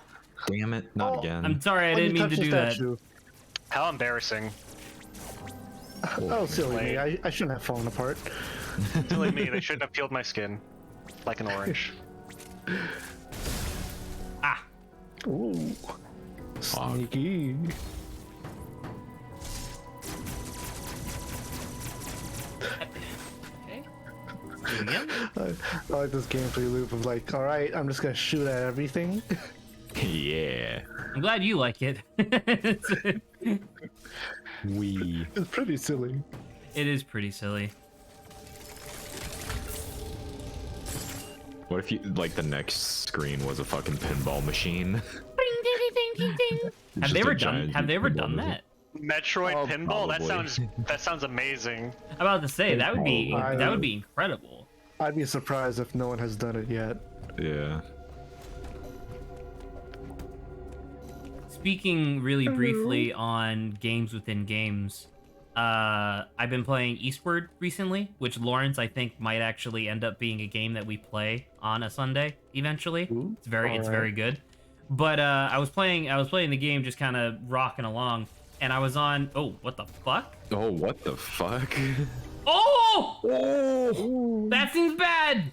B: Damn it, not
G: Oh,
B: again.
A: I'm sorry, I
G: When
A: didn't
G: you
A: mean to
G: touch the
A: do that.
G: statue.
F: How embarrassing.
G: Oh, silly me.
F: Wait.
G: I shouldn't have fallen apart.
F: Silly me, they shouldn't have peeled my skin. Like an orange.
A: Ah,
G: Ooh. Sneaky.
A: okay. Do it again.
G: I like this gameplay loop of like, alright, I'm just gonna shoot at everything.
B: Yeah.
A: I'm glad you like it.
B: We.
G: It's pretty silly.
A: It is pretty silly.
B: What if you like the next screen was a fucking pinball machine?
A: Have
B: Just
A: they
B: a
A: ever
B: giant pinball
A: done
B: machine.
A: that?
F: Metroid
B: Oh,
F: pinball?
B: probably.
F: That sounds amazing.
A: I'm about to say that would be
G: Probably.
A: incredible.
G: I'd be surprised if no one has done it yet.
B: Yeah.
A: Speaking really briefly on games within games, I've been playing Eastward recently, which Lawrence I think might actually end up being a game that we play on a Sunday eventually.
G: Ooh,
A: It's very
G: alright.
A: good. But I was playing the game just kind of rocking along, and I was on. Oh, what the fuck?
B: Oh, what the fuck?
A: Oh! Oh! That seems bad!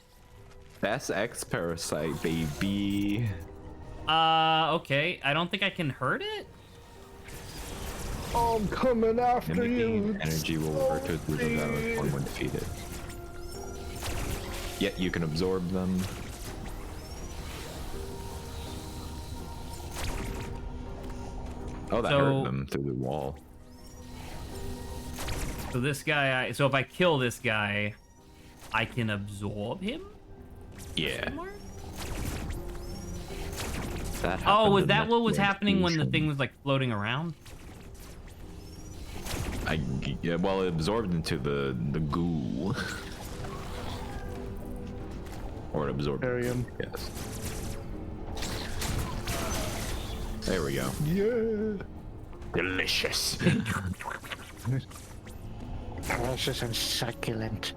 B: That's X Parasite, baby.
A: Okay. I don't think I can hurt it?
G: I'm coming after
B: Mimicking
G: you.
B: energy will revert to its original value form when defeated. Yet you can absorb them. Oh, that hurt them through the wall.
A: So this guy, so if I kill this guy, I can absorb him?
B: Yeah. That
A: Oh, was
B: happened in
A: that what was
B: Metroid
A: happening when the
B: Fusion.
A: thing was like floating around?
B: Yeah, well, it absorbed into the goo. Or it absorbed.
G: Arium.
B: Yes. There we go.
G: Yeah.
B: Delicious.
G: Delicious and succulent.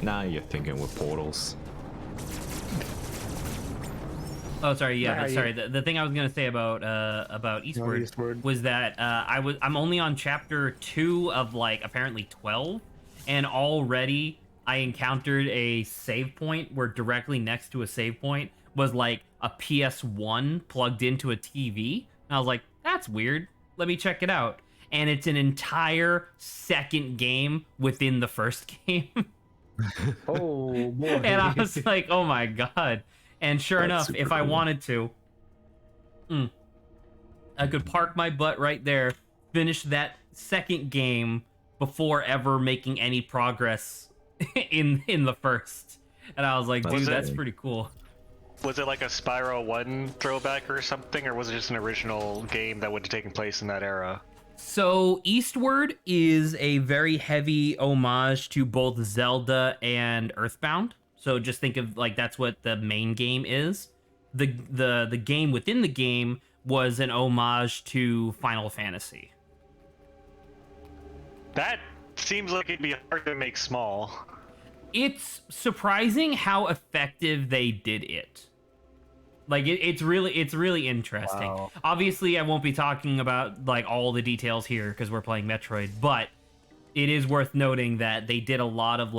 B: Now you're thinking with portals.
A: Oh, sorry. Yeah,
G: Nah,
A: but sorry. The thing I was gonna say about Eastward,
G: Eastward.
A: was that I'm only on chapter 2 of like apparently 12, and already I encountered a save point where directly next to a save point was like a PS1 plugged into a TV, and I was like, that's weird. Let me check it out. And it's an entire second game within the first game.
G: Oh boy.
A: And I was like, oh my god. And sure
B: That's
A: enough, if
B: super
A: I
B: cool.
A: wanted to, I could park my butt right there, finish that second game before ever making any progress in the first. And I was like, dude,
B: Was
A: that's
B: it-
A: pretty cool.
F: Was it like a Spyro 1 throwback or something, or was it just an original game that would have taken place in that era?
A: So Eastward is a very heavy homage to both Zelda and Earthbound. So just think of like that's what the main game is. The game within the game was an homage to Final Fantasy.
F: That seems like it'd be hard to make small.
A: It's surprising how effective they did it. Like it's really interesting.
G: Wow.
A: Obviously, I won't be talking about like all the details here because we're playing Metroid, but it is worth noting that they did a lot of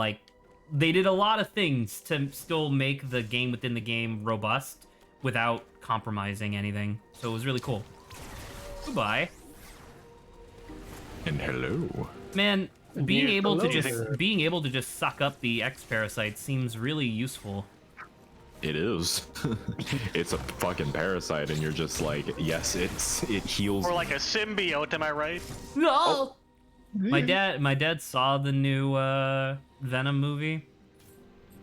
A: things to still make the game within the game robust without compromising anything. So it was really cool. Goodbye.
B: And hello.
A: Man, being
G: Yeah,
A: able to
G: hello there.
A: just suck up the X parasite seems really useful.
B: It is. It's a fucking parasite, and you're just like, yes, it heals.
F: Or like a symbiote, am I right?
A: No. My dad saw the new Venom movie,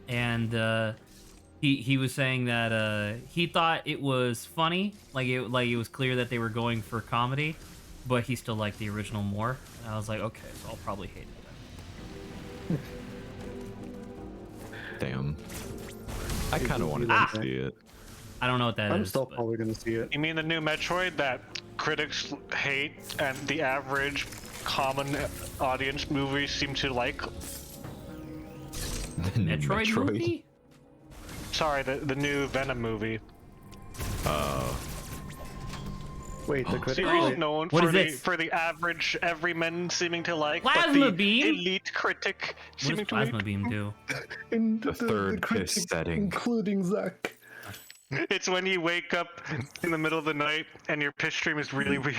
A: and he was saying that he thought it was funny, like it was clear that they were going for comedy, but he still liked the original more. And I was like, okay, so I'll probably hate it then.
B: Damn. I kind of wanted to see it.
A: I don't know what that is.
G: I'm still
A: but-
G: probably gonna see it.
F: You mean the new Metroid that critics hate and the average common audience movies seem to like?
B: The new
A: Metroid movie?
F: Sorry, the new Venom movie.
G: Wait, the critic.
F: Series
G: wait,
F: known
A: What
F: for
A: is
F: the
A: this?
F: for the average everyman seeming to like,
A: Plasma
F: but the
A: beam?
F: elite critic
A: What
F: seeming
A: does
F: to hate.
A: plasma beam do?
G: in
B: The third
G: critics,
B: piss setting.
G: including Zach.
F: It's when you wake up in the middle of the night and your piss stream is really weird.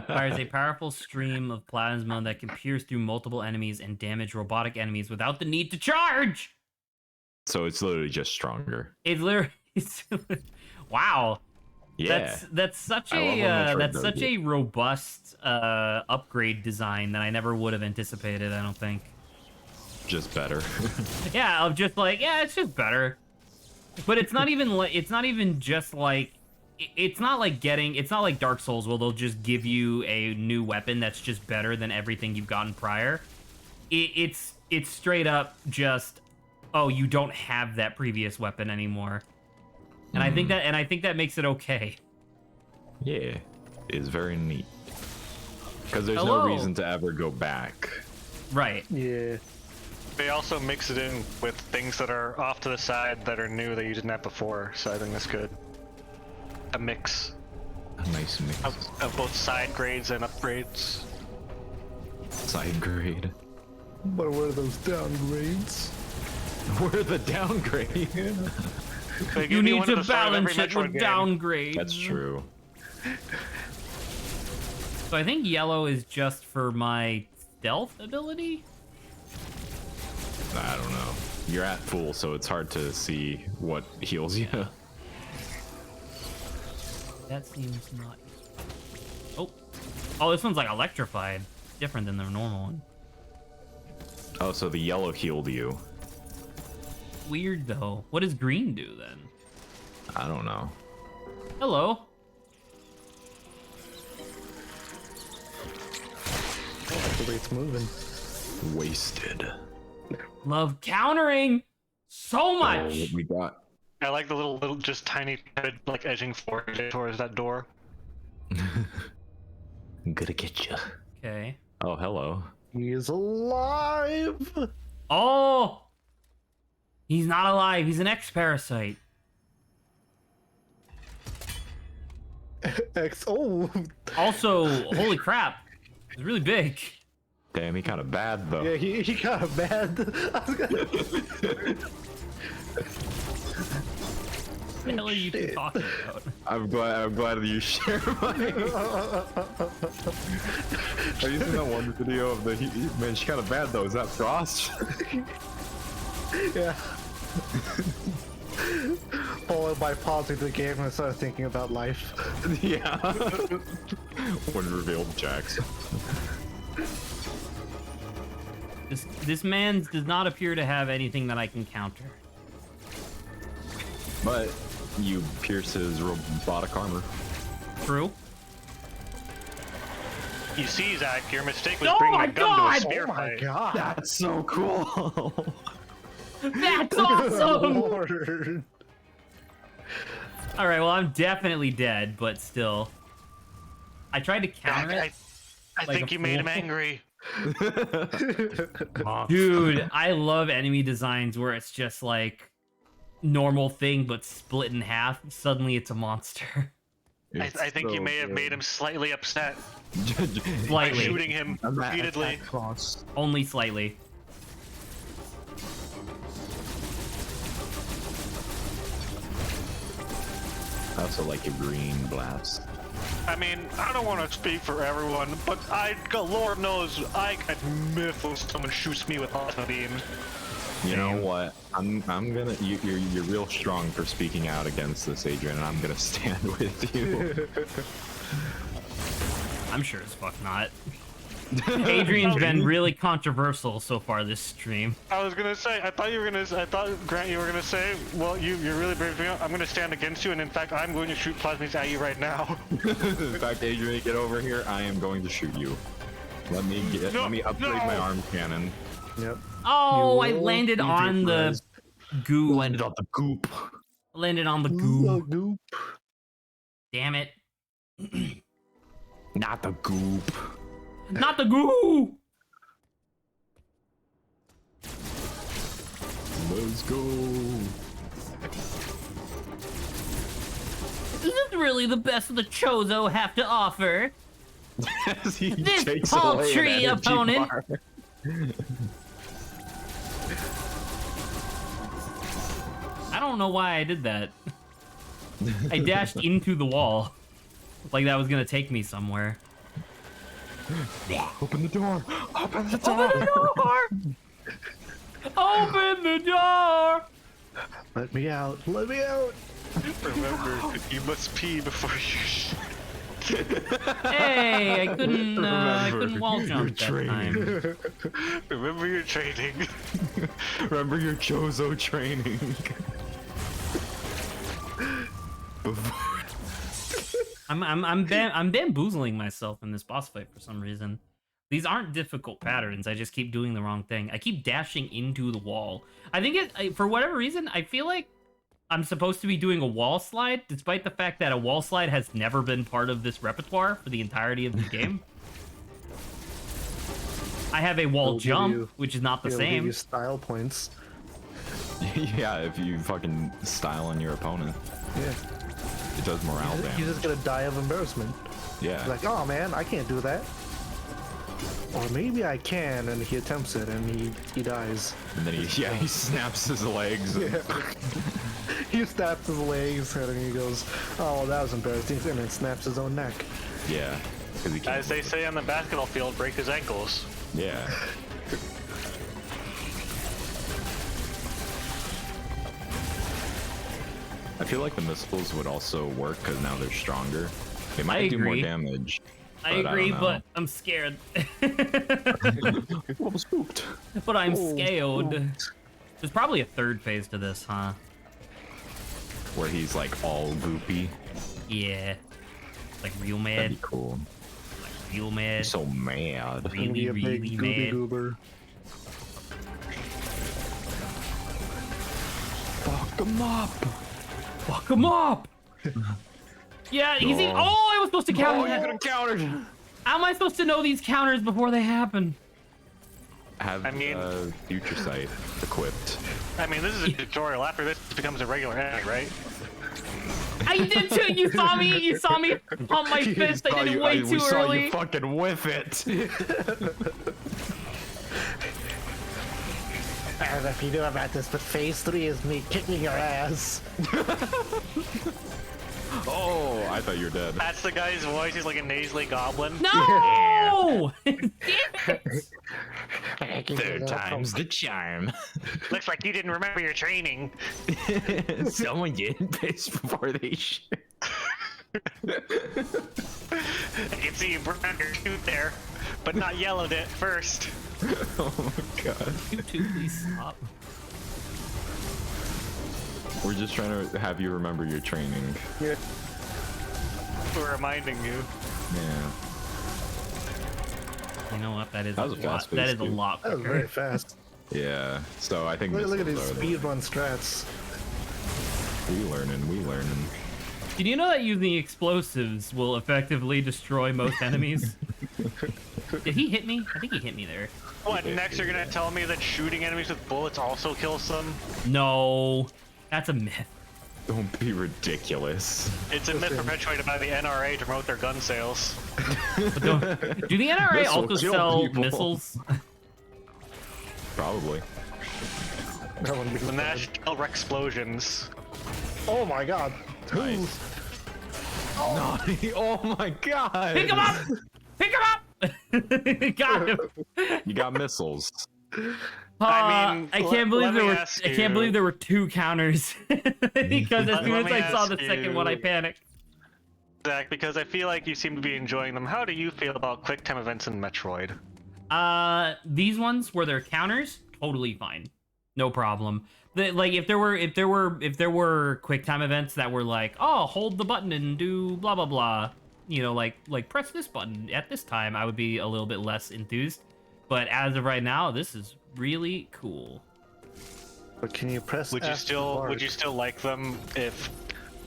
A: Fires a powerful stream of plasma that can pierce through multiple enemies and damage robotic enemies without the need to charge.
B: So it's literally just stronger.
A: It's literally, wow.
B: Yeah.
A: That's such
B: I love when
A: a
B: Metroid
A: that's
B: does
A: such
B: it.
A: a robust upgrade design that I never would have anticipated. I don't think.
B: Just better.
A: Yeah, I'm just like, yeah, it's just better. But it's not even like it's not even just like it's not like Dark Souls where they'll just give you a new weapon that's just better than everything you've gotten prior. It's straight up just, oh, you don't have that previous weapon anymore. And I think that makes it okay.
B: Yeah. It's very neat. Because there's
A: Hello.
B: no reason to ever go back.
A: Right.
G: Yeah.
F: They also mix it in with things that are off to the side that are new that you didn't have before, so I think that's good. A mix.
B: Nice mix.
F: Of both side grades and upgrades.
B: Side grade.
G: But what are those downgrades?
B: We're the downgrade.
F: They
A: You
F: give
A: need
F: one
A: to
F: at the start of every
A: balance it with
F: Metroid game.
A: downgrades.
B: That's true.
A: So I think yellow is just for my stealth ability?
B: I don't know. You're at full, so it's hard to see what heals you.
A: That seems not... Oh, this one's like electrified. Different than the normal one.
B: Oh, so the yellow healed you.
A: Weird, though. What does green do, then?
B: I don't know.
A: Hello.
G: The way it's moving.
B: Wasted.
A: Love countering so much.
B: What we got?
F: I like the little, just tiny, like edging forward towards that door.
B: I'm gonna get you.
A: Okay.
B: Oh, hello.
G: He is alive!
A: Oh! He's not alive. He's an X-parasite.
G: Oh!
A: Also, holy crap. It's really big.
B: Damn, he kind of bad though.
G: Yeah, he got a bad.
A: What the hell are you two talking about?
B: I'm glad that you share my. Have you seen that one video of the man? She's kind of bad though. Is that Frost?
G: Yeah. Followed by pausing the game and started thinking about life.
B: Yeah. When revealed, Jax.
A: This man does not appear to have anything that I can counter.
B: But you pierce his robotic armor.
A: True.
F: You see, Zach, your mistake was
A: Oh
F: bringing
A: my
F: a gun to
A: God!
F: a spear
G: Oh my
F: fight.
G: god!
B: That's so cool.
A: That's awesome!
G: Lord.
A: Alright, well, I'm definitely dead, but still. I tried to counter it.
F: I
A: Like
F: think
A: a
F: you made him
A: fool.
F: angry.
A: Dude, I love enemy designs where it's just like normal thing but split in half. Suddenly it's a monster.
F: I think you may have made him slightly upset by
A: Slightly.
F: shooting him repeatedly.
A: Only slightly.
B: I also like a green blast.
F: I mean, I don't want to speak for everyone, but Lord knows, I get miffed when someone shoots me with plasma beam.
B: You know what? I'm gonna. You're real strong for speaking out against this, Adrian, and I'm gonna stand with you.
A: I'm sure as fuck not. Adrian's been really controversial so far this stream.
F: I was gonna say, I thought, Grant, you were gonna say, well, you're really brave me out. I'm gonna stand against you, and in fact, I'm going to shoot plasmids at you right now.
B: In fact, Adrian, get over here. I am going to shoot you. Let me upgrade my arm cannon.
G: Yep.
A: Oh, I
G: You will
A: landed
G: be
A: on the
G: vaporized.
A: goo.
B: Landed on the goop.
A: Landed on the
G: Ooh,
A: goo.
G: goop.
A: Damn it.
B: Not the goop.
A: Not the goo!
B: Let's go.
A: Is this really the best the Chozo have to offer?
B: As he
A: This
B: takes away an
A: paltry
B: energy
A: opponent.
B: bar.
A: I don't know why I did that. I dashed into the wall. Like that was gonna take me somewhere.
B: Open the door. Open the door.
A: Open the door! Open the door!
G: Let me out. Let me out.
F: Remember, you must pee before you
A: Hey, I couldn't wall jump that time.
F: Remember your training.
B: Remember your Chozo training.
A: I'm bamboozling myself in this boss fight for some reason. These aren't difficult patterns. I just keep doing the wrong thing. I keep dashing into the wall. I think for whatever reason, I feel like I'm supposed to be doing a wall slide, despite the fact that a wall slide has never been part of this repertoire for the entirety of the game. I have a wall
G: It'll give
A: jump,
G: you-
A: which is not the
G: It'll give
A: same.
G: you style points.
B: Yeah, if you fucking style on your opponent.
G: Yeah.
B: It does morale
G: He's
B: damage.
G: just gonna die of embarrassment.
B: Yeah.
G: Like, oh man, I can't do that. Or maybe I can, and he attempts it, and he dies.
B: And then he snaps his legs.
G: Yeah. He snaps his legs, and then he goes, oh, well, that was embarrassing, and then snaps his own neck.
B: Yeah. 'Cause he can't.
F: As they say on the basketball field, break his ankles.
B: Yeah. I feel like the missiles would also work because now they're stronger. They might do more
A: agree.
B: damage.
A: I agree,
B: don't know.
A: but I'm scared.
B: I'm spooked.
A: But I'm
G: Oh,
A: scared.
G: spooked.
A: There's probably a third phase to this, huh?
B: Where he's like all goopy.
A: Yeah. Like real
B: That'd
A: mad.
B: be cool.
A: Like real mad.
B: So mad.
G: Gonna
A: Really,
G: be a big
A: really
G: gooby
A: mad.
G: goober.
B: Fuck him up.
A: Fuck him up! Yeah, easy.
B: Oh.
A: Oh, I was supposed to counter that.
B: have countered.
A: How am I supposed to know these counters before they happen?
B: Have
F: I mean-
B: future sight equipped.
F: I mean, this is a tutorial. After this, it becomes a regular enemy, right?
A: I did too. You saw me. You saw me pump my fist. I did it way
B: we
A: too
B: saw
A: early.
B: you fucking whiff it.
G: And if you knew about this, but phase 3 is me kicking your ass.
B: Oh, I thought you were dead.
F: That's the guy's voice. He's like a nasally goblin.
A: No! Damn it!
B: Third time's the charm.
F: Looks like you didn't remember your training.
B: Someone didn't piss before they shit.
F: I can see you browned your tooth there, but not yellowed it first.
B: Oh my god.
A: You two, please stop.
B: We're just trying to have you remember your training.
F: We're reminding you.
B: Yeah.
A: You know what? That is
B: That was
A: a
B: a
A: lot.
B: fast
A: That
B: pace,
A: is a
B: dude.
A: lot
G: That was
A: quicker.
G: very fast.
B: Yeah. So I think
G: Look at these
B: missiles are
G: speedrun strats.
B: We learning.
A: Did you know that using explosives will effectively destroy most enemies? Did he hit me? I think he hit me there.
F: What, next you're gonna tell me that shooting enemies with bullets also kills them?
A: No, that's a myth.
B: Don't be ridiculous.
F: It's a myth perpetuated by the NRA to promote their gun sales.
A: But do the NRA
B: This will
A: also
B: kill
A: sell
B: people.
A: missiles?
B: Probably.
G: That one
F: The
G: be
F: National Explosions.
G: Oh my god.
B: Nice. Oh my god.
A: Pick him up! Pick him up! Got him.
B: You got missiles.
F: I mean,
A: I can't believe
F: let
A: there
F: me
A: were.
F: ask
A: I can't
F: you-
A: beve there were 2 counters because as soon
F: Let
A: as
F: me
A: I saw the
F: ask
A: second one, I
F: you-
A: panicked.
F: Zach, because I feel like you seem to be enjoying them. How do you feel about quick time events in Metroid?
A: These ones where they're counters, totally fine, no problem. Like if there were quick time events that were like, oh, hold the button and do blah blah blah, you know, like press this button at this time, I would be a little bit less enthused. But as of right now, this is really cool.
G: But can you press
F: Would you
G: F to
F: still
G: bark?
F: like them if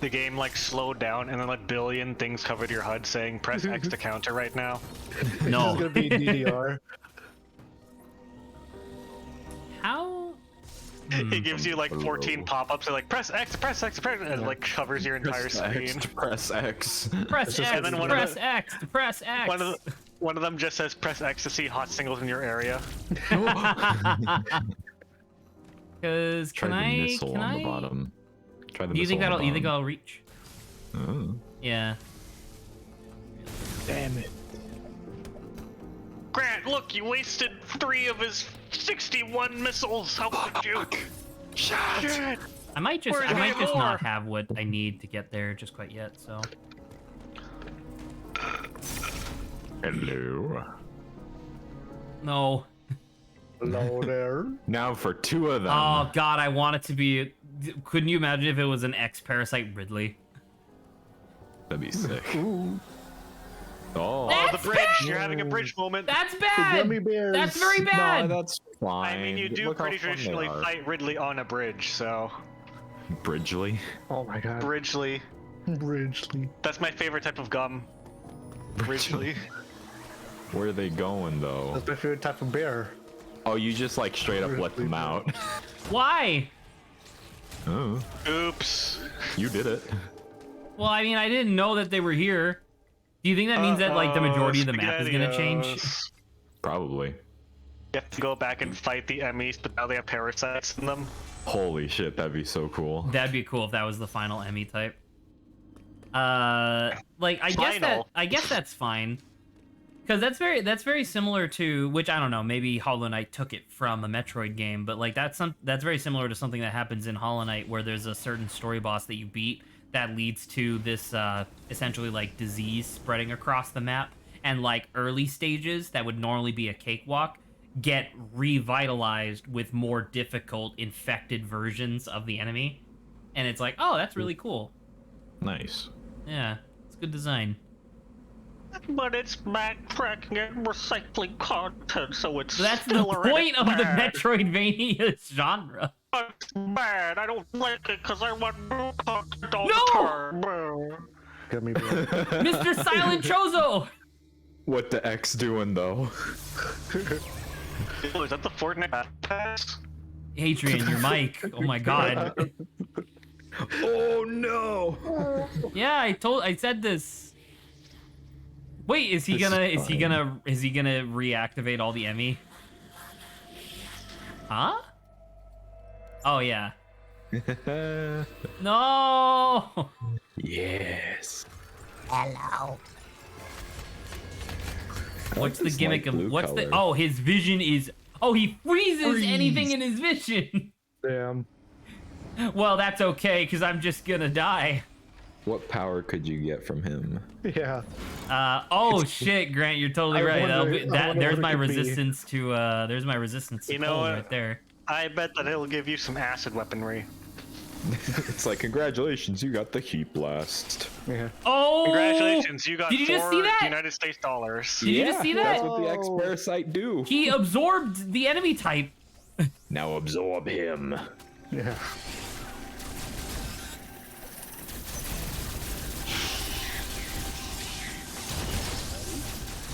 F: the game like slowed down and then a billion things covered your HUD saying press X to counter right now?
G: This is
A: No.
G: gonna be DDR.
A: How?
F: It gives you like 14 pop-ups. They're like press X, press X, press, and it like covers your entire
B: Press X
F: screen.
B: to press X.
A: Press X,
F: and then one of
A: press
F: the-
A: X, press X.
F: One of them just says press X to see hot singles in your area.
A: Because
B: Try
A: can
B: the
A: I?
B: missile
A: Can
B: on
A: I?
B: the bottom. Try the
A: Do you think
B: missile on
A: that'll?
B: the
A: You think
B: bottom.
A: I'll reach?
B: Oh.
A: Yeah.
G: Damn it.
F: Grant, look, you wasted 3 of his 61 missiles. How could you? Shit.
A: I might just.
F: Where's
A: I might
F: my
A: just not
F: more?
A: have what I need to get there just quite yet. So.
B: Hello.
A: No.
G: Hello there.
B: Now for 2 of them.
A: Oh God, I want it to be. Couldn't you imagine if it was an ex-parasite Ridley?
B: That'd be sick.
G: Ooh.
B: Oh.
F: Oh, the
A: That's
F: bridge!
A: bad!
F: You're having a bridge moment.
A: That's bad.
G: gummy bears.
A: That's very
B: No,
A: bad.
B: that's fine.
F: I mean, you do
B: Look how
F: pretty
B: fun they
F: traditionally
B: are.
F: fight Ridley on a bridge, so
B: Bridgely.
G: Oh my god.
F: Bridgely.
G: Bridgely.
F: That's my favorite type of gum. Bridgely.
B: Where are they going though?
G: That's my favorite type of bear.
B: Oh, you just like straight up let them out.
A: Why?
B: Oh,
F: Oops.
B: you did it.
A: Well, I mean, I didn't know that they were here. Do you think that means that like the majority of the map is gonna change?
F: SpaghettiOs.
B: Probably.
F: You have to go back and fight the Emmys, but now they have parasites in them.
B: Holy shit, that'd be so cool.
A: That'd be cool if that was the final Emmy type. Like I guess that's fine. Because that's very similar to, which I don't know, maybe Hollow Knight took it from a Metroid game, but like that's very similar to something that happens in Hollow Knight where there's a certain story boss that you beat that leads to this essentially like disease spreading across the map, and like early stages that would normally be a cakewalk get revitalized with more difficult infected versions of the enemy, and it's like, oh, that's really cool.
B: Nice.
A: Yeah, it's good design.
F: But it's backtracking and recycling content, so it's
A: That's the
F: still
A: point of the
F: bad.
A: Metroidvania genre.
F: It's bad. I don't like it because I want new content all
A: No!
F: the time.
G: Get me, bro.
A: Mr. Silent Chozo!
B: What the X doing though?
F: Oh, is that the Fortnite Battle Pass?
A: Adrian, your mic. Oh my god.
B: Oh no!
A: Yeah, I said this. Wait, is he gonna reactivate all the Emmy? Huh? Oh yeah. No!
B: Yes.
D: Hello.
A: What's the
B: this
A: gimmick
B: light
A: of
B: blue
A: what's the
B: color.
A: oh, his vision is he freezes anything in his vision.
G: Damn.
A: Well, that's okay, because I'm just gonna die.
B: What power could you get from him?
G: Yeah.
A: Oh shit, Grant, you're totally
G: I
A: right.
G: wonder- I wonder
A: There's
G: what
A: my
G: it could be.
A: resistance to there's my resistance to
F: You know
A: cold
F: what?
A: right there.
F: I bet that it'll give you some acid weaponry.
B: It's like, congratulations, you got the heat blast.
G: Yeah.
A: Oh!
F: Congratulations, you got
A: Did you just see
F: $4
A: that?
F: United States dollars.
A: Did you just see that?
B: That's what the X parasite do.
A: He absorbed the enemy type.
B: Now absorb him.
G: Yeah.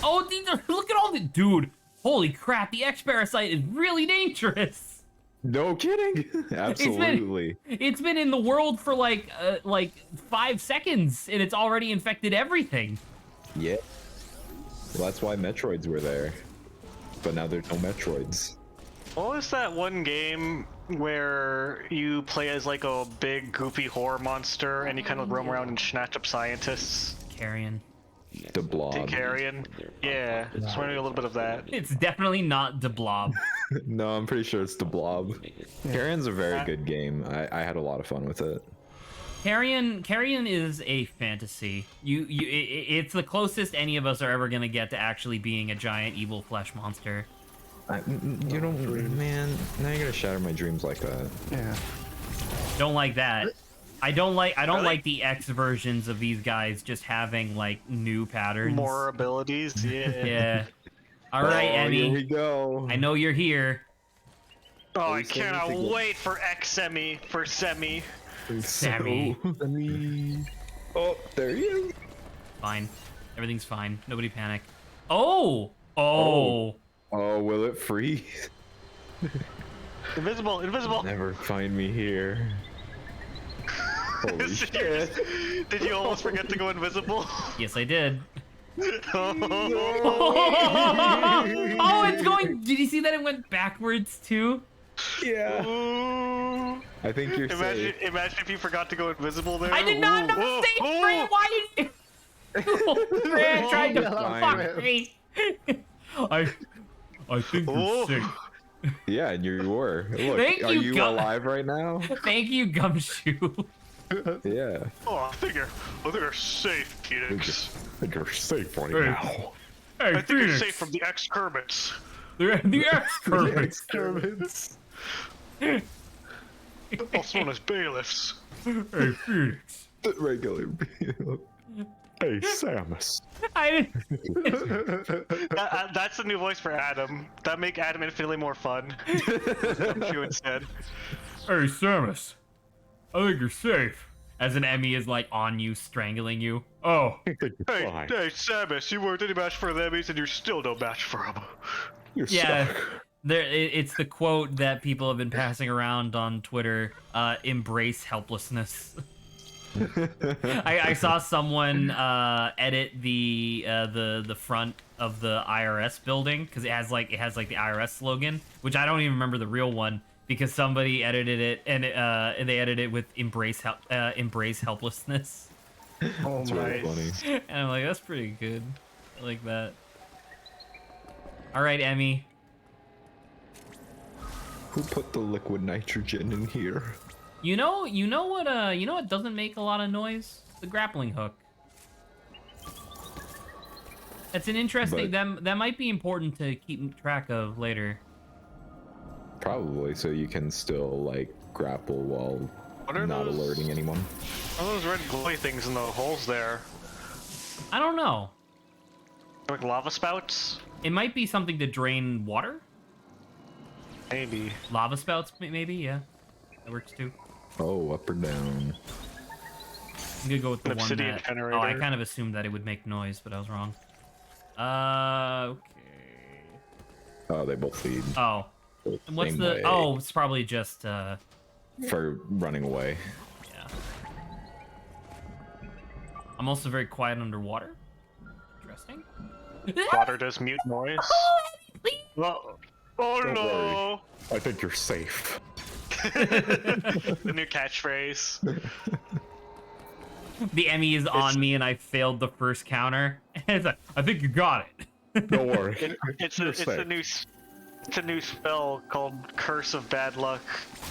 A: Oh, look at all the dude. Holy crap, the X parasite is really dangerous.
B: No kidding. Absolutely.
A: It's been in the world for like 5 seconds, and it's already infected everything.
B: Yeah. Well, that's why Metroids were there. But now there's no Metroids.
F: What was that one game where you play as like a big goofy horror monster and you kind of roam around and snatch up scientists?
A: Carrion.
B: The Blob.
F: Carrion? Yeah, it's running a little bit of that.
A: It's definitely not the Blob.
B: No, I'm pretty sure it's the Blob. Carrion's a very good game. I had a lot of fun with it.
A: Carrion is a fantasy. It's the closest any of us are ever gonna get to actually being a giant evil flesh monster.
B: You don't, man. Now you're gonna shatter my dreams like that.
G: Yeah.
A: Don't like that. I don't like the X versions of these guys just having like new patterns.
F: More abilities, yeah.
A: Yeah. All right, Emmy.
B: Here we go.
A: I know you're here.
F: Oh, I
B: We still need
F: cannot
B: to get-
F: wait for X-Semi, for Semi.
A: Sammy.
B: Oh, there he is.
A: Fine. Everything's fine. Nobody panic. Oh! Oh!
B: Oh, will it freeze?
F: Invisible, invisible!
B: Never find me here. Holy shit.
F: Did you almost forget to go invisible?
A: Yes, I did.
F: Oh,
A: Oh, it's going. Did you see that it went backwards too?
B: Yeah.
F: Ooh.
B: I think you're
F: Imagine,
B: safe.
F: imagine if you forgot to go invisible there.
A: I did not know.
F: Ooh.
A: Stay
F: Ooh.
A: free. Why did you? Grant tried to
G: Yeah,
A: fuck
G: Grant.
A: me. I think
F: Ooh.
A: you're sick.
B: Yeah, and you were. Look,
A: Thank
B: are
A: you,
B: you
A: God.
B: alive right now?
A: Thank you, Gumshoe.
B: Yeah.
F: Oh, I think you're safe, Phoenix.
B: I think you're safe right
A: Hey.
B: now.
A: Hey,
F: I think you're safe from the excrements.
A: the excrements.
G: Experiments.
F: Also known as bailiffs.
A: Hey, Phoenix.
B: The regular. Hey, Samus.
A: I didn't.
F: That's the new voice for Adam. That make Adam infinitely more fun. You instead.
A: Hey, Samus. I think you're safe. As an Emmy is like on you, strangling you. Oh.
F: Hey, Samus, you weren't any match for the Emmys and you're still no match for them.
B: You're
A: Yeah.
B: stuck.
A: It's the quote that people have been passing around on Twitter. Embrace helplessness. I saw someone edit the front of the IRS building because it has like the IRS slogan, which I don't even remember the real one because somebody edited it and they edited it with embrace helplessness.
G: Oh
B: It's
G: my.
B: really funny.
A: And I'm like, that's pretty good. I like that. All right, Emmy.
B: Who put the liquid nitrogen in here?
A: You know what doesn't make a lot of noise? The grappling hook. That's an interesting. That might be important to keep track of later.
B: Probably, so you can still like grapple while
F: What are
B: not
F: those?
B: alerting anyone.
F: What are those red glowy things in the holes there?
A: I don't know.
F: Like lava spouts?
A: It might be something to drain water.
F: Maybe.
A: Lava spouts, maybe. Yeah, that works too.
B: Oh, up or down?
A: I'm gonna go with the
F: An
A: one
F: obsidian
A: that.
F: generator.
A: Oh, I kind of assumed that it would make noise, but I was wrong. Okay.
B: Oh, they both lead.
A: Oh, what's
B: Same
A: the?
B: way.
A: Oh, it's probably just.
B: For running away.
A: Yeah. I'm also very quiet underwater. Interesting.
F: Water does mute noise.
A: Please.
F: Oh
B: Don't
F: no!
B: I think you're safe.
F: The new catchphrase.
A: The Emmy is on me, and I failed the first counter. It's like, I think you got it.
B: Don't worry.
F: It's
B: You're
F: a
B: safe.
F: new spell called Curse of Bad Luck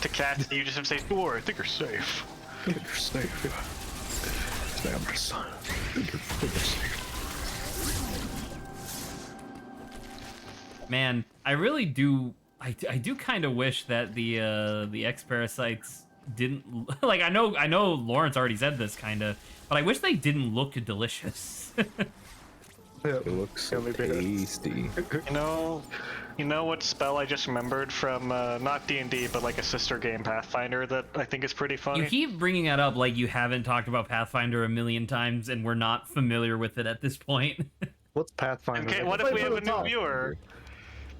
F: to cast. You just have to say, "Don't worry, I think you're safe."
B: I think you're safe. Stay on my son. I think you're safe.
A: Man, I really do. I do kind of wish that the X parasites didn't like. I know Lawrence already said this kind of, but I wish they didn't look delicious.
B: It looks so tasty.
F: You know what spell I just remembered from not D&D, but like a sister game, Pathfinder, that I think is pretty funny.
A: You keep bringing that up like you haven't talked about Pathfinder a million times, and we're not familiar with it at this point.
G: What's Pathfinder?
F: Okay, what if we have a new viewer?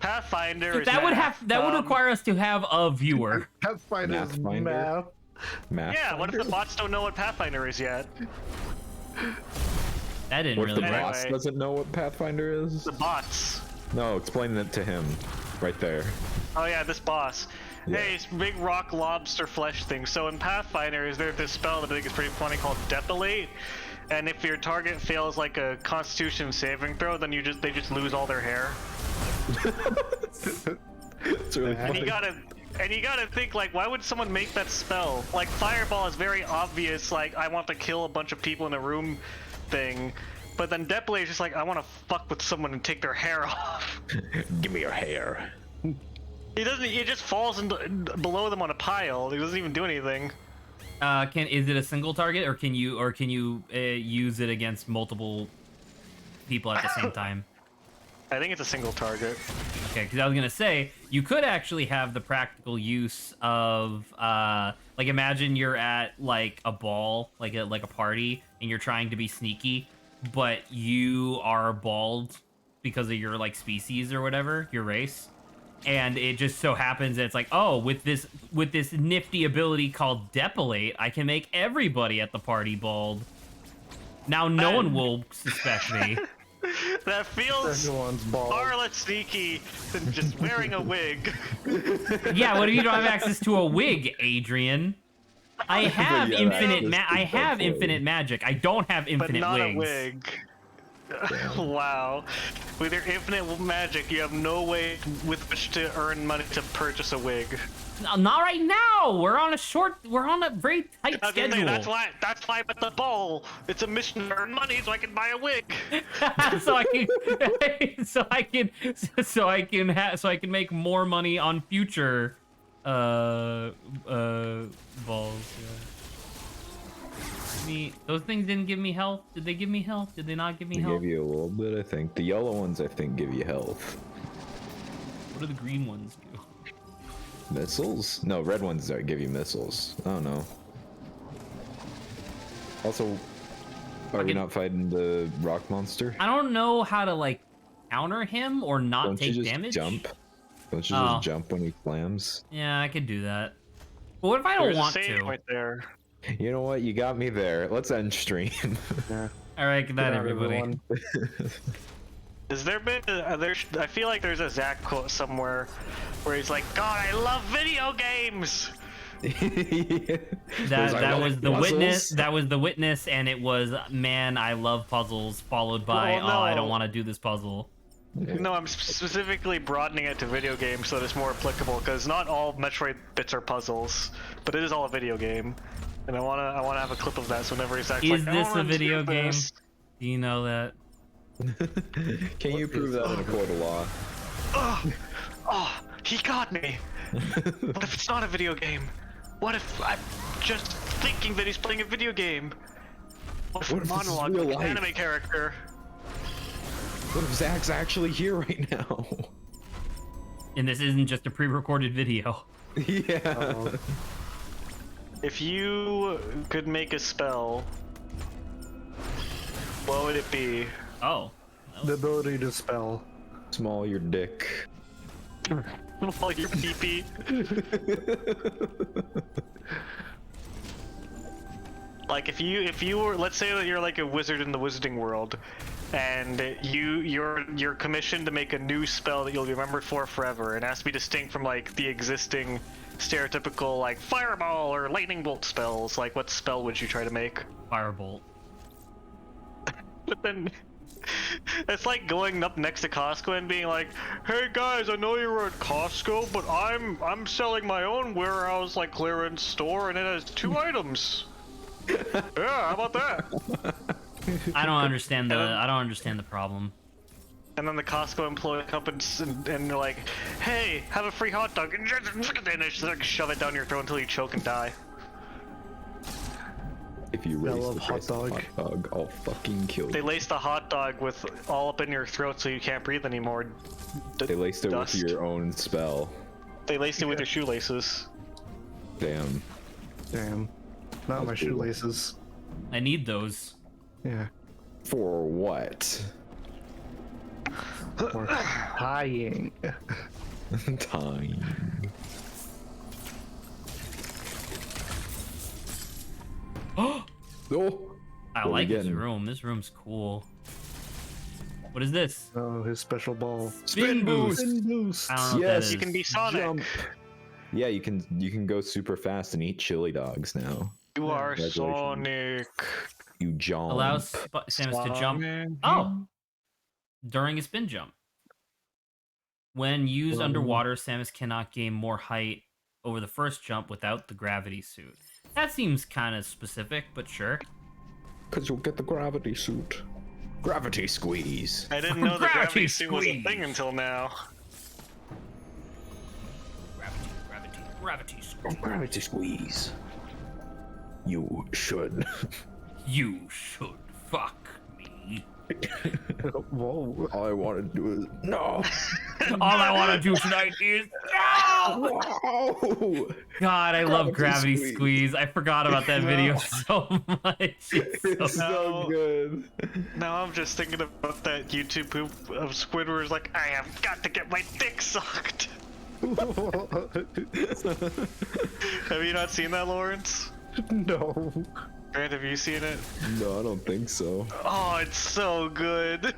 F: Pathfinder is
A: that would
F: math.
A: would require us to have a viewer.
G: Pathfinder is
B: Mathfinder?
G: math.
B: Math.
F: Yeah, what if the bots don't know what Pathfinder is yet?
A: That didn't
B: What if
A: really
B: the
A: work.
B: boss
F: Anyway.
B: doesn't know what Pathfinder is?
F: The bots.
B: No, explain it to him. Right there.
F: Oh yeah, this boss.
B: Yeah.
F: Hey, it's big rock lobster flesh thing. So in Pathfinder, is there this spell that I think is pretty funny called Depilate? And if your target fails like a Constitution saving throw, then they just lose all their hair.
B: It's really
F: And
B: funny.
F: you gotta think, like, why would someone make that spell? Like, Fireball is very obvious, like, I want to kill a bunch of people in a room thing. But then Depilate is just like, I want to fuck with someone and take their hair off.
B: Give me your hair.
F: He just falls below them on a pile. He doesn't even do anything.
A: Is it a single target, or can you use it against multiple people at the same time?
F: I think it's a single target.
A: Okay, because I was gonna say you could actually have the practical use of like imagine you're at like a ball, like a party, and you're trying to be sneaky, but you are bald because of your like species or whatever, your race. And it just so happens that it's like, oh, with this nifty ability called Depilate, I can make everybody at the party bald. Now no one will suspect me.
F: That feels
G: Everyone's bald.
F: far less sneaky than just wearing a wig.
A: Yeah, what if you don't have access to a wig, Adrian? I have
B: yeah,
A: infinite
B: that's
A: I have
B: good.
A: infinite magic. I don't have
F: But
A: infinite
F: not
A: wigs.
F: a wig. Wow. With your infinite magic, you have no way with which to earn money to purchase a wig.
A: No, not right now. We're on a very tight
F: Okay,
A: schedule.
F: that's why I'm at the ball. It's a mission to earn money so I can buy a wig.
A: so I can make more money on future balls. Yeah. Those things didn't give me health. Did they give me health? Did they not give me
B: They
A: health?
B: give you a little bit, I think. The yellow ones, I think, give you health.
A: What do the green ones do?
B: Missiles? No, red ones don't give you missiles. I don't know. Also, are we not fighting the rock monster?
A: I don't know how to like counter him or not
B: Don't
A: take
B: you just
A: damage.
B: jump? Don't you
A: Oh.
B: just jump when he slams?
A: Yeah, I could do that. But what if I don't
F: There's
A: want
F: a save
A: to?
F: point there.
B: You know what? You got me there. Let's end stream.
A: All right, good night,
G: Good night,
A: everybody.
G: everyone.
F: Has there been I feel like there's a Zach quote somewhere where he's like, God, I love video games.
A: That was the witness. That was the witness, and it was, man, I love puzzles, followed by,
F: Well,
A: oh, I
F: no.
A: don't want to do this puzzle.
F: No, I'm specifically broadening it to video games so that it's more applicable, because not all Metroid bits are puzzles, but it is all a video game, and I wanna have a clip of that. So whenever he's actually
A: Is
F: like, I
A: this
F: wanna
A: a video
F: do
A: game?
F: this.
A: Do you know that?
B: Can you prove that in a court of law?
F: Oh, he got me. What if it's not a video game? What if I'm just thinking that he's playing a video game? What if
B: What if
F: a
B: this is
F: monologue
B: real
F: like an
B: life?
F: anime character?
B: What if Zach's actually here right now?
A: And this isn't just a pre-recorded video.
B: Yeah.
F: If you could make a spell, what would it be?
A: Oh.
G: The ability to spell.
B: Small your dick.
F: While you're pee-pee. Like if you were, let's say that you're like a wizard in the wizarding world, and you're commissioned to make a new spell that you'll be remembered for forever, and it has to be distinct from like the existing stereotypical like fireball or lightning bolt spells. Like what spell would you try to make?
A: Firebolt.
F: But then it's like going up next to Costco and being like, "Hey guys, I know you were at Costco, but I'm selling my own warehouse like clearance store, and it has 2 items." Yeah, how about that?
A: I don't understand the problem.
F: And then the Costco employee comes and they're like, "Hey, have a free hot dog," and they just like shove it down your throat until you choke and die.
B: If you
G: I
B: raise
G: love
B: the
G: hot
B: price of
G: dog.
B: hot dog, I'll fucking kill
F: They
B: you.
F: laced the hot dog with all up in your throat so you can't breathe anymore.
B: They laced it
F: Dust.
B: with your own spell.
F: They laced it with your shoelaces.
B: Damn.
G: Damn. Not my shoelaces.
A: I need those.
G: Yeah.
B: For what?
G: Or tying.
B: Time.
A: Oh,
B: Oh!
A: I
B: What are we
A: like this
B: getting?
A: room. This room's cool. What is this?
G: Oh, his special ball.
A: Spin boost.
G: Spin boost.
A: I don't know what that
B: Yes,
A: is.
F: You can be Sonic.
B: Jump. Yeah, you can go super fast and eat chili dogs now.
F: You are
B: Congratulations.
F: Sonic.
B: You jump.
A: Allows Samus to jump. Oh, during a spin jump. When used underwater, Samus cannot gain more height over the first jump without the gravity suit. That seems kind of specific, but sure.
B: Because you'll get the gravity suit. Gravity squeeze.
F: I didn't know the
A: Gravity
F: gravity suit was a
A: squeeze.
F: thing until now.
A: Gravity.
B: Gravity squeeze. You should.
A: You should fuck me.
G: Whoa.
B: All I want to do is no.
A: All I want to do tonight is no!
B: Whoa!
A: God, I love Gravity
B: Gravity
A: Squeeze. I forgot about that video so much.
B: It's so good.
F: Now I'm just thinking about that YouTube poop of Squidward's like, I have got to get my dick sucked. Have you not seen that, Lawrence?
G: No.
F: Grant, have you seen it?
B: No, I don't think so.
F: Oh, it's so good.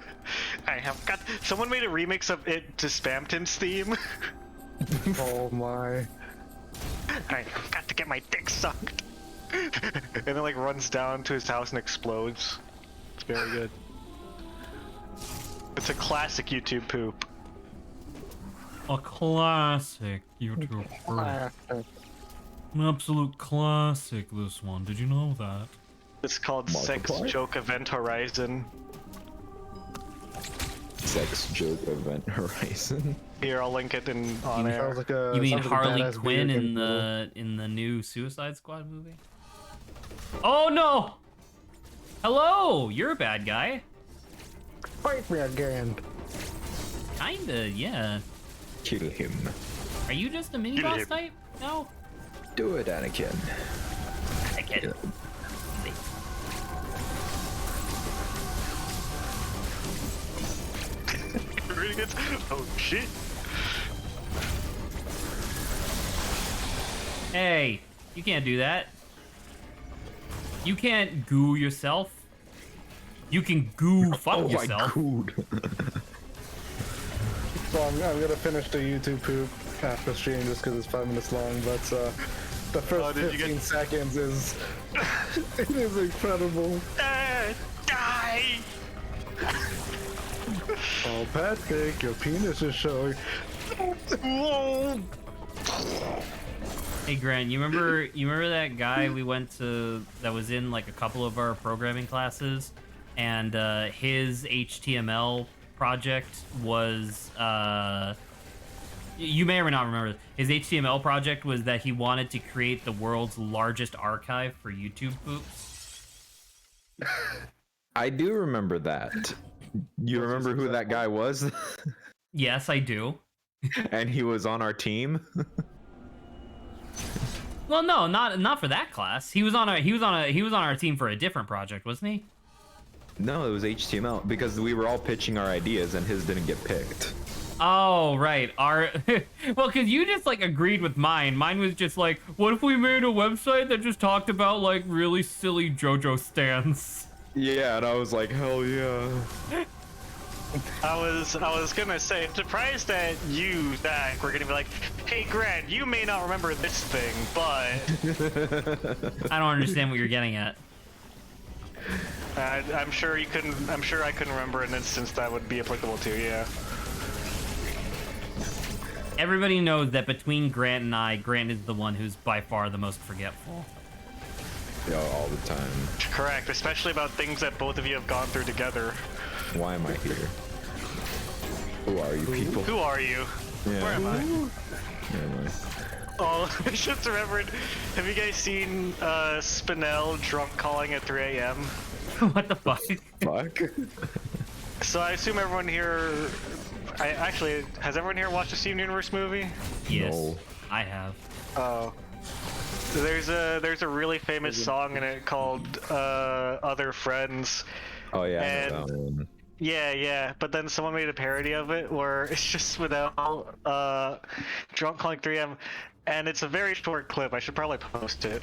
F: I have got. Someone made a remix of it to Spamton's theme.
G: Oh my.
F: I have got to get my dick sucked. And then like runs down to his house and explodes. It's very good. It's a classic YouTube poop.
A: A classic YouTube. An absolute classic, this one. Did you know that?
F: It's called Sex
B: Markiplier?
F: Joke Event Horizon.
B: Sex joke event horizon.
F: Here, I'll link it in on
G: Sounds
F: air.
G: like a,
A: You mean
G: sounds like a
A: Harley
G: badass
A: Quinn
G: video
A: in
G: game
A: the new Suicide Squad movie? Oh no! Hello! You're a bad guy.
G: Fight me again.
A: Kinda, yeah.
B: Kill him.
A: Are you just a mini
F: Kill
A: boss
F: him.
A: type? No?
B: Do it, Anakin.
A: I get it.
F: Really good. Oh shit.
A: Hey, you can't do that. You can't goo yourself. You can goo fuck yourself.
G: So I'm gonna finish the YouTube poop after stream just because it's 5 minutes long, but the first 15 seconds is it is incredible.
F: Die!
G: Oh, Patrick, your penis is showing.
A: Hey Grant, you remember that guy we went to that was in like a couple of our programming classes, and his HTML project was you may or may not remember this. His HTML project was that he wanted to create the world's largest archive for YouTube poops.
B: I do remember that. You remember who that guy was?
A: Yes, I do.
B: And he was on our team.
A: Well, no, not for that class. He was on our team for a different project, wasn't he?
B: No, it was HTML because we were all pitching our ideas and his didn't get picked.
A: Oh, right. Well, because you just like agreed with mine. Mine was just like, what if we made a website that just talked about like really silly JoJo stans?
B: Yeah, and I was like, hell yeah.
F: I was gonna say, I'm surprised that you, Zach, were gonna be like, hey Grant, you may not remember this thing, but
A: I don't understand what you're getting at.
F: I'm sure you couldn't. I'm sure I couldn't remember an instance that would be applicable to. Yeah.
A: Everybody knows that between Grant and I, Grant is the one who's by far the most forgetful.
B: Yeah, all the time.
F: Correct, especially about things that both of you have gone through together.
B: Why am I here? Who are you people?
F: Who are you?
B: Yeah.
F: Where am I?
B: Where am I?
F: Oh, I just remembered. Have you guys seen Spinell drunk calling at 3 a.m.?
A: What the fuck?
B: Fuck.
F: So I assume everyone here. Actually, has everyone here watched the Steven Universe movie?
A: Yes,
B: No.
A: I have.
F: Oh. There's a really famous song in it called "Other Friends."
B: Oh yeah, I
F: And-
B: know that one.
F: Yeah, but then someone made a parody of it where it's just without drunk calling 3M, and it's a very short clip. I should probably post it.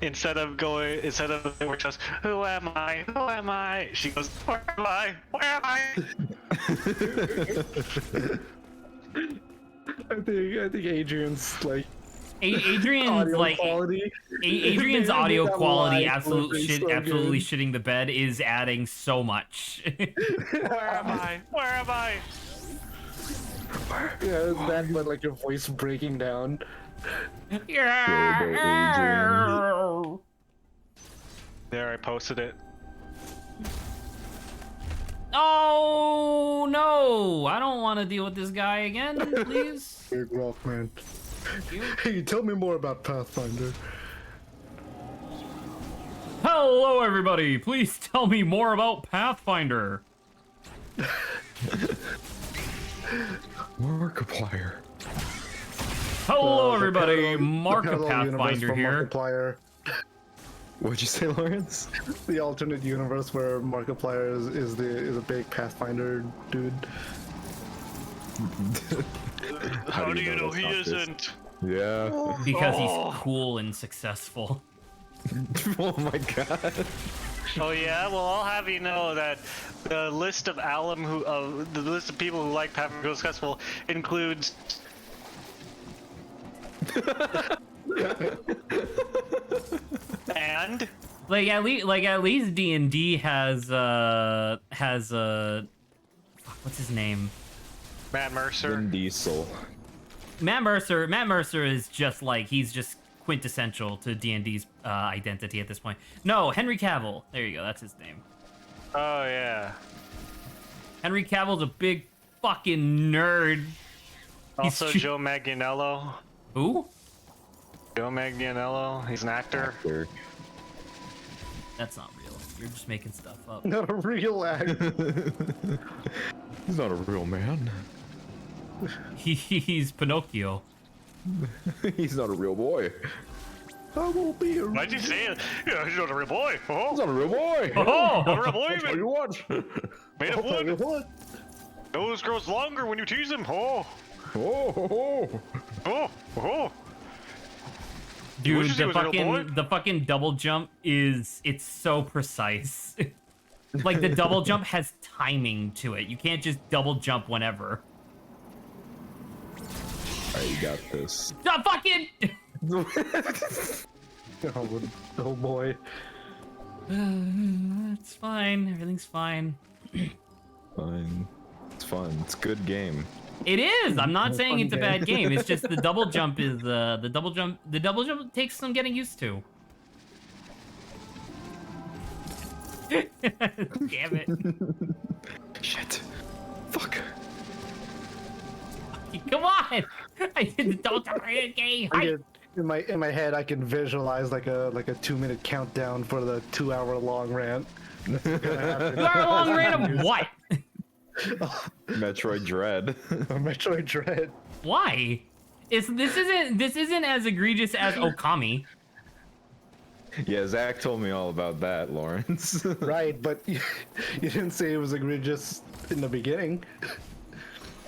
F: Instead of where she goes, who am I? She goes, where am I?
G: I think Adrian's like
A: Adrian's
G: audio
A: like
G: quality.
A: Adrian's
G: They
A: audio
G: did that
A: quality
G: live
A: absolutely
G: so
A: absolutely
G: good.
A: shitting the bed is adding so much.
F: Where am I?
G: Yeah, it's bad, but like your voice breaking down.
A: Yeah.
F: There, I posted it.
A: Oh no! I don't want to deal with this guy again, please.
G: Big rock, man.
A: Thank you.
G: Hey, tell me more about Pathfinder.
A: Hello, everybody. Please tell me more about Pathfinder.
B: Markiplier.
A: Hello,
G: The
A: everybody.
G: parallel-
A: Mark
G: the
A: of
G: parallel universe
A: Pathfinder
G: from
A: here.
G: Markiplier.
B: What'd you say, Lawrence?
G: The alternate universe where Markiplier is a big Pathfinder dude.
F: How do you know
B: that's
F: he
B: not this?
F: isn't?
B: Yeah.
A: Because he's cool and successful.
B: Oh my god.
F: Oh yeah, well I'll have you know that the list of the list of people who like Pathfinder Successful includes and
A: Like at least D&D has what's his name?
F: Matt Mercer.
B: Vin Diesel.
A: Matt Mercer is just like he's just quintessential to D&D's identity at this point. No, Henry Cavill. There you go. That's his name.
F: Oh yeah.
A: Henry Cavill's a big fucking nerd. He's
F: Also Joe Manganiello.
A: Who?
F: Joe Manganiello. He's an actor.
B: Actor.
A: That's not real. You're just making stuff up.
G: Not a real act.
B: He's not a real man.
A: He's Pinocchio.
B: He's not a real boy.
G: I won't be a
F: Why'd you say it? Yeah, he's not a real boy. Oh,
B: He's not a real boy.
A: Oh!
F: not a real boy.
B: Tell you what.
F: Made of wood.
G: what?
F: Nose grows longer when you tease him. Oh,
B: Oh.
F: oh, oh.
A: Dude,
F: wishes he was a real boy?
A: the fucking double jump it's so precise. Like the double jump has timing to it. You can't just double jump whenever.
B: Alright, you got this.
A: The fucking
G: Oh boy.
A: It's fine. Everything's fine.
B: Fine. It's fun. It's a good game.
A: It is. I'm not saying it's a
G: game.
A: bad game. It's just the double jump is the double jump takes some getting used to. Damn it.
B: Shit. Fuck.
A: Come on. I did the double jump game.
G: In my head, I can visualize like a 2-minute countdown for the 2-hour-long rant.
A: 2-hour-long rant of what?
B: Metroid Dread.
G: Metroid Dread.
A: Why? This isn't as egregious as Okami.
B: Yeah, Zach told me all about that, Lawrence.
G: Right, but you didn't say it was egregious in the beginning.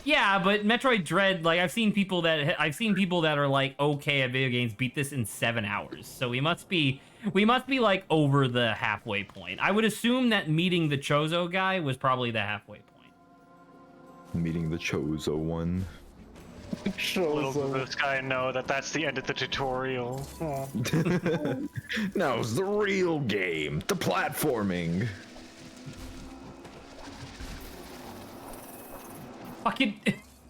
A: Yeah, but Metroid Dread, like I've seen people that are like okay at video games beat this in 7 hours. So we must be like over the halfway point. I would assume that meeting the Chozo guy was probably the halfway point.
B: Meeting the Chozo one.
F: Little does this guy know that that's the end of the tutorial. Oh.
B: Now it's the real game, the platforming.
A: Fucking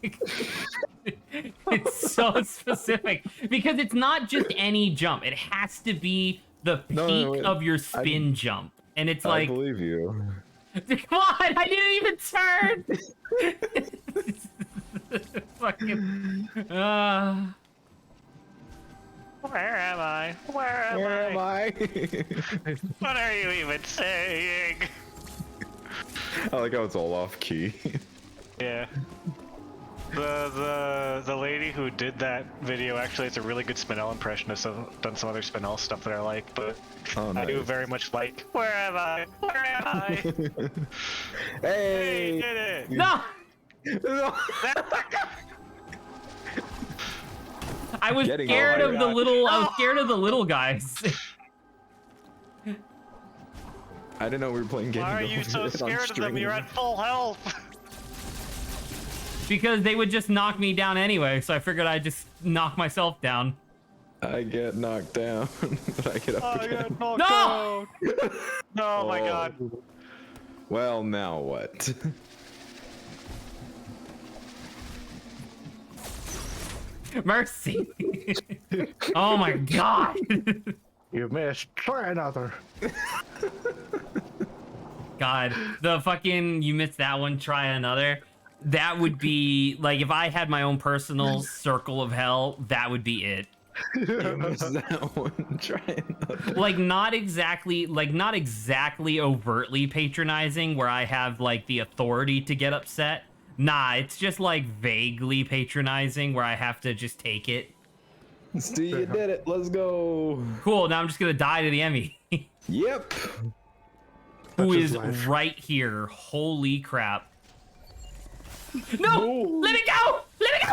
A: it's so specific because it's not just any jump. It has to be the peak of your spin jump. And it's like
B: I believe you.
A: Come on, I didn't even turn. Fucking Where am I? Where am I?
F: What are you even saying?
B: I like how it's all off key.
F: Yeah. The lady who did that video actually has a really good Spinel impression. I've done some other Spinel stuff that I like, but I do very much like Where am I? Where am I?
B: Hey!
F: Hey, did it!
A: No! I was
B: Getting
A: scared
B: all
A: of the little I was scared of the little guys.
B: I didn't know we were playing games.
F: Why are you so scared of them? You're at full health.
A: Because they would just knock me down anyway, so I figured I'd just knock myself down.
B: I get knocked down, but I get up again.
F: No!
A: No!
F: Oh my god.
B: Well, now what?
A: Mercy. Oh my god.
G: You missed. Try another.
A: God, the fucking you missed that one, try another. That would be like if I had my own personal circle of hell, that would be it.
B: You missed that one. Try another.
A: Like not exactly overtly patronizing where I have like the authority to get upset. Nah, it's just like vaguely patronizing where I have to just take it.
B: Steve, you did it. Let's go.
A: Cool, now I'm just gonna die to the Emmy.
B: Yep.
A: Who
G: Such is
A: is
G: life.
A: right here. Holy crap. No! Let me go! Let me go!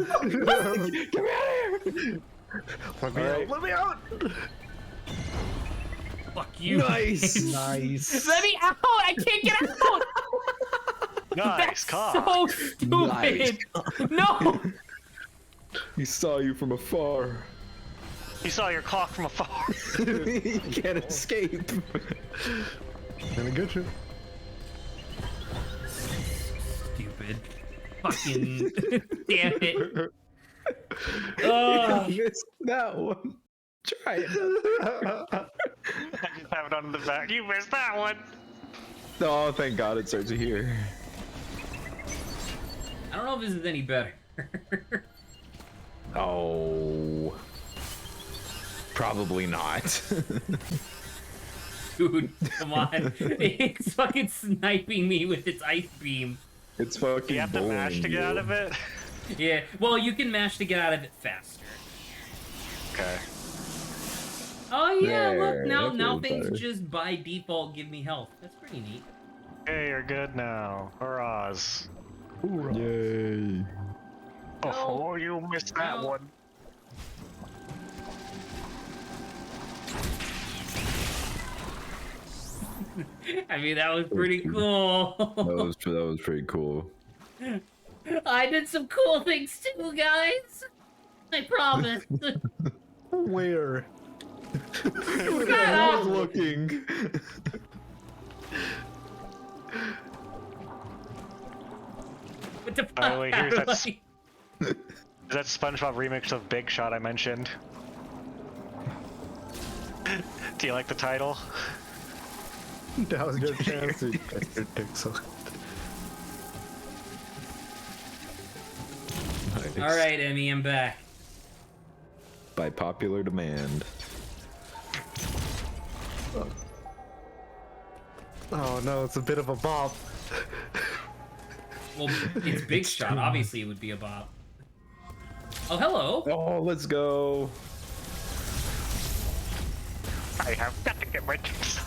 A: No!
B: Get me out of here.
G: Let me out. Let me out.
A: Fuck you.
B: Nice.
G: Nice.
A: Let me out! I can't get out!
F: Nice
A: That's
F: cock.
A: so stupid!
B: Nice.
A: No!
B: He saw you from afar.
F: You saw your cock from afar.
B: You can't escape.
G: Gonna get you.
A: Stupid. Fucking. Damn it.
B: You missed that one. Try it.
F: I just have it on the back. You missed that one.
B: Oh, thank God it starts here.
A: I don't know if this is any better.
B: Oh. Probably not.
A: Dude, come on. It's fucking sniping me with its ice beam.
B: It's fucking
F: You have to mash to
B: bullying
F: get out
B: you.
F: of it.
A: Yeah, well, you can mash to get out of it faster.
F: Okay.
A: Oh yeah,
B: There,
A: look, now
B: that feels
A: things
B: better.
A: just by default give me health. That's pretty neat.
F: Hey, you're good now. Hurrahs.
B: Yay.
F: Oh, you missed that
A: No.
F: one.
A: I mean, that was pretty cool.
B: That was pretty cool.
A: I did some cool things too, guys. I promise.
G: Where?
B: I was looking.
A: What the fuck?
F: By the way, here's that,
A: Like-
F: that SpongeBob remix of Big Shot I mentioned. Do you like the title?
G: That was your chance to get your dick sucked.
B: Nice.
A: All right, Emmy, I'm back.
B: By popular demand.
G: Oh no, it's a bit of a bop.
A: Well, it's Big Shot. Obviously, it would be a bop. Oh, hello.
B: Oh, let's go.
F: I have got to get my dicks.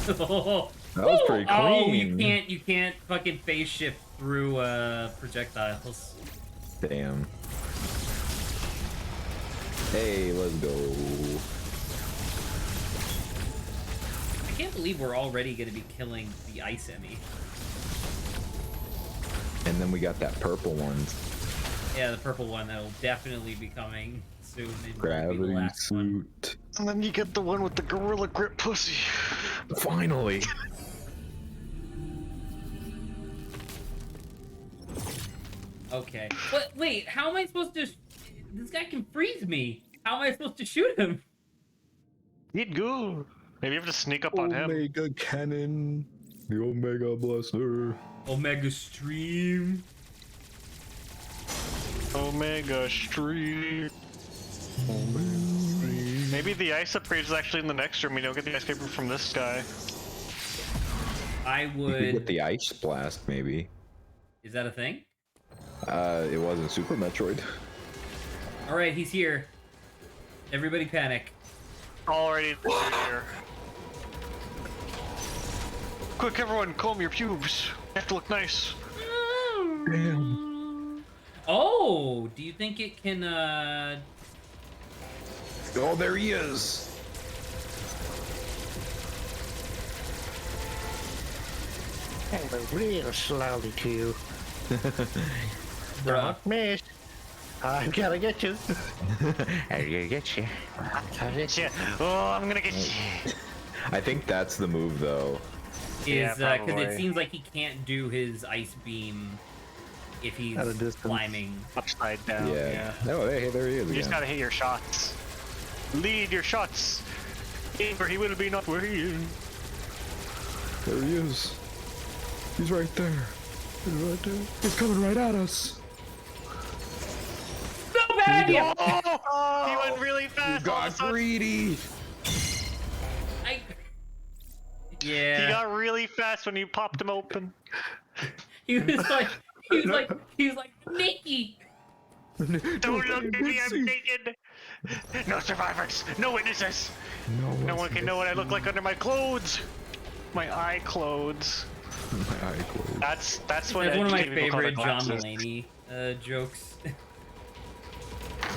B: That was pretty clean.
A: Oh, you can't fucking phase shift through projectiles.
B: Damn. Hey, let's go.
A: I can't believe we're already gonna be killing the ice Emmy.
B: And then we got that purple one.
A: Yeah, the purple one that'll definitely be coming soon. It won't be the
B: Gravity
A: last one.
B: suit.
F: And then you get the one with the gorilla grip pussy.
B: Finally.
A: Okay. But wait, how am I supposed to? This guy can freeze me. How am I supposed to shoot him?
F: He'd go. Maybe you have to sneak up on him.
G: Omega cannon.
B: The Omega Blaster.
A: Omega Stream.
F: Omega Street. Maybe the ice upgrade is actually in the next room. We don't get the ice paper from this guy.
A: I
B: You could
A: would.
B: get the Ice Blast, maybe.
A: Is that a thing?
B: It wasn't Super Metroid.
A: All right, he's here. Everybody panic.
F: Already here. Quick, everyone, comb your pubes. You have to look nice.
G: Damn.
A: Oh, do you think it can?
B: Oh, there he is.
G: Real slowly to you.
A: Bruh.
G: Miss. I'm gonna get you.
B: I'm gonna get you.
F: Yeah. Oh, I'm gonna get you.
B: I think that's the move, though.
F: Yeah,
A: Is because it
F: probably.
A: seems like he can't do his ice beam if he's
G: At a distance.
A: climbing.
F: Upside down.
B: Yeah. Oh, hey, there he is
F: You just
B: again.
F: gotta hit your shots. Lead your shots. Aim where he will be, not where he is.
B: There he is. He's right there. He's right there. He's coming right at us.
A: So bad, you.
F: Oh, he went really fast.
B: You
F: all of a
B: got
F: sudden.
B: greedy.
A: I...
F: He
A: Yeah.
F: got really fast when you popped him open.
A: He was like, Nikki.
F: Don't look at me, I'm naked. No survivors, no witnesses. No one can know what I look like under my clothes. My eye clothes.
B: My eye closed.
F: That's what
A: That's one of my
F: educated people call
A: favorite
F: the
A: John
F: glasses.
A: Mulaney jokes.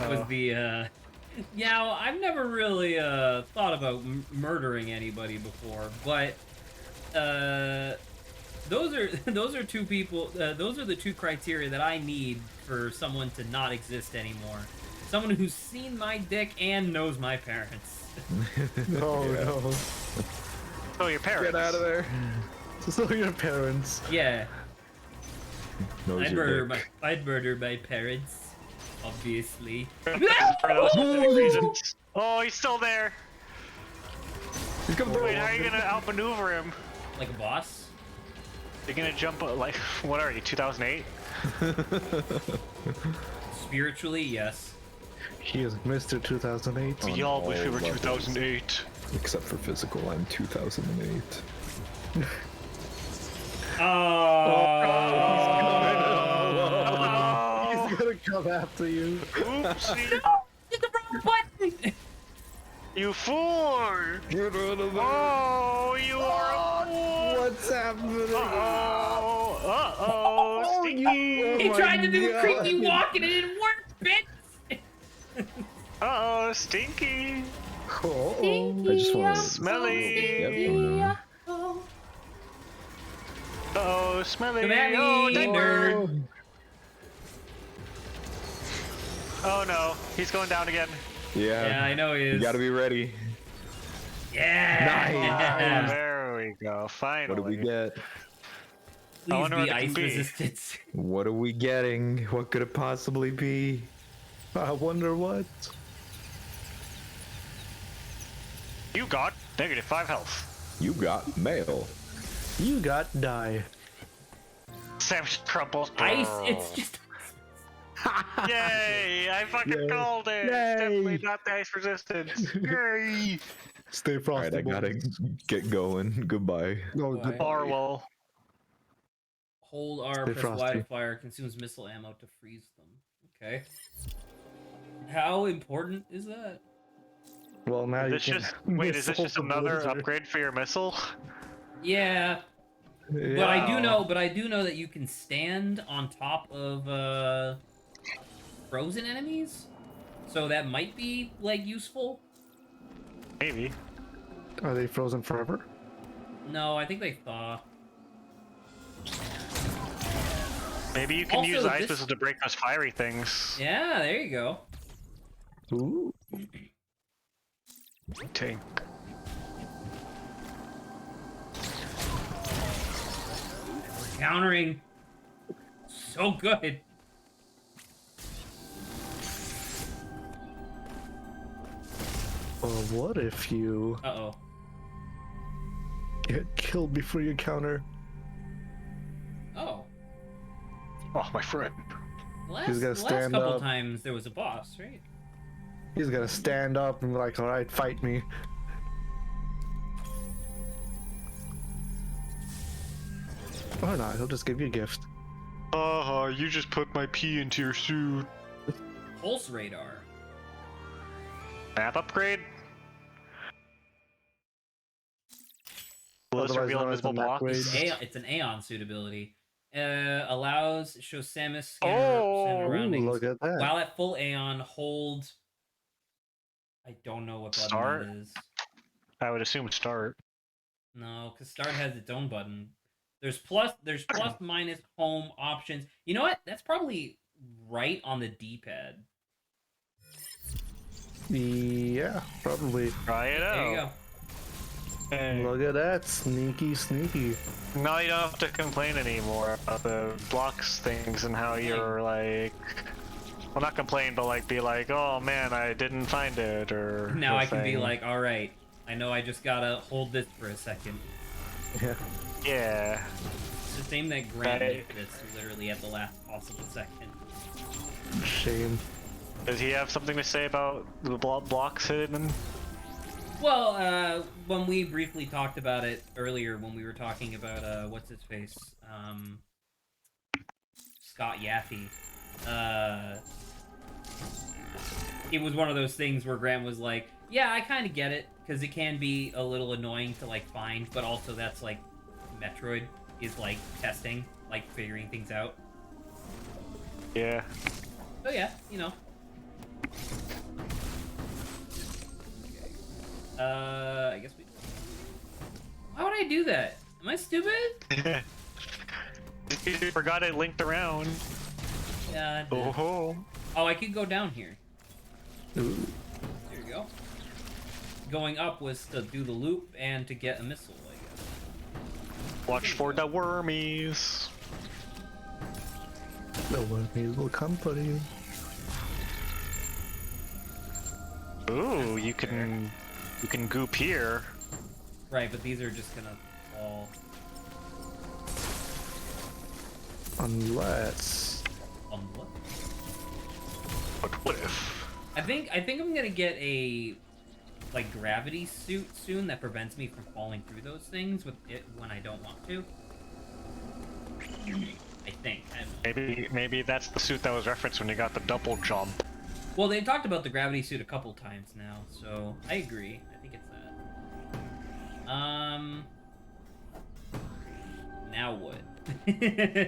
A: Was the yeah, well, I've never really thought about murdering anybody before, but those are two people. Those are the two criteria that I need for someone to not exist anymore. Someone who's seen my dick and knows my parents.
G: Oh no.
F: Oh, your parents.
B: Get out of there.
G: So your parents.
A: Yeah,
B: Knows
A: I'd
B: your
A: murder
B: dick.
A: my parents, obviously.
F: For those specific reasons. Oh, he's still there.
B: He's coming through.
F: Wait, how are you gonna outmaneuver him?
A: Like a boss.
F: You're gonna jump like what are you? 2008?
A: Spiritually, yes.
G: He is Mr. 2008.
F: We all
B: all
F: wish we were
B: levels.
F: 2008.
B: Except for physical, I'm 2008.
A: Oh,
G: He's gonna come after you.
F: Oopsie.
A: did the wrong button.
F: You fool!
B: Get out of there.
F: Oh, you are a fool!
G: What's happening?
F: Uh-oh! Uh-oh! Stinky
A: He tried to do a creepy walk and it didn't work, bitch!
F: Uh-oh, stinky.
G: Oh,
H: I just want to.
F: Smelly.
H: Yep.
F: Uh-oh, smelly.
A: Come at me,
F: oh,
A: you
F: danger.
A: nerd.
F: Oh no, he's going down again.
B: Yeah.
A: Yeah, I know he
B: You
A: is.
B: gotta be ready.
A: Yeah!
F: There we go, finally.
B: What do we get?
A: Please
F: wonder what
A: be
F: it can
A: ice
F: be.
A: resistance.
B: What are we getting? What could it possibly be?
G: I wonder what.
F: You got -5 health.
B: You got mail.
G: You got die.
F: Sam crumbles.
A: Ice, it's just...
F: Yay! I fucking
G: Yay.
F: called it. It's
G: Yay.
F: definitely not the ice resistance. Yay!
G: Stay
B: All
G: frosty.
B: right, I gotta get going. Goodbye.
G: No,
A: Bye.
F: Barwell.
A: Hold R,
G: Stay
A: press Y
G: frosty.
A: to fire, consumes missile ammo to freeze them. Okay. How important is that?
G: Well, now you
F: This
G: can
F: just wait. Is this
G: missile
F: just
G: the
F: another
G: blizzard.
F: upgrade for your missile?
A: Yeah,
G: Yeah.
A: but I do know that you can stand on top of frozen enemies, so that might be like useful.
F: Maybe.
G: Are they frozen forever?
A: No, I think they thaw.
F: Maybe you can
A: Also,
F: use ice
A: this-
F: missile to break those fiery things.
A: Yeah, there you go.
G: Ooh.
F: Tank.
A: Countering. So good.
G: Well, what if you
A: Uh-oh.
G: get killed before you counter?
A: Oh.
F: Oh, my friend.
G: He's gotta
A: The last
G: stand
A: couple
G: up.
A: times there was a boss, right?
G: He's gonna stand up and be like, alright, fight me. Or not, he'll just give you a gift.
F: You just put my pee into your suit.
A: Pulse radar.
F: Map upgrade? Will this
G: Otherwise
F: reveal
G: known as the
F: invisible
G: map
F: blocks?
G: grade.
A: It's an Aeon suit ability. Shows Samus scan
F: Oh!
A: scan
G: Ooh,
A: surroundings.
G: look at that.
A: While at full Aeon, hold. I don't know what button
F: Start?
A: that is.
F: I would assume start.
A: No, because Start has its own button. There's plus, minus, home options. You know what? That's probably right on the D-pad.
G: Yeah, probably.
F: Try it out.
A: There you go.
F: Hey.
G: Look at that, sneaky, sneaky.
F: Now you don't have to complain anymore about the blocks things and how you're like, well, not complain, but like be like, oh man, I didn't find it, or
A: Now
F: the
A: I can be
F: thing.
A: like, all right, I know I just gotta hold this for a second.
G: Yeah.
F: yeah,
A: It's the same that Grant
F: Right.
A: did this literally at the last possible second.
G: Shame.
F: does he have something to say about the blocks hidden?
A: Well, when we briefly talked about it earlier, when we were talking about what's his face, Scott Yaffe, it was one of those things where Grant was like, "Yeah, I kind of get it, because it can be a little annoying to like find, but also that's like Metroid is like testing, like figuring things out."
F: Yeah.
A: So yeah, you know. I guess we. Why would I do that? Am I stupid?
F: You forgot it linked around.
A: Yeah. I did.
F: Oh.
A: Oh, I could go down here.
G: Ooh.
A: There you go. Going up was to do the loop and to get a missile, I guess.
F: Watch for the wormies.
G: The wormies will come for you.
F: Ooh, you can goop here.
A: Right, but these are just gonna fall.
G: Unless...
A: What?
F: But what if?
A: I think I'm gonna get a like gravity suit soon that prevents me from falling through those things with it when I don't want to. I think. I don't know.
F: Maybe that's the suit that was referenced when you got the double jump.
A: Well, they talked about the gravity suit a couple times now, so I agree. I think it's that. Now what?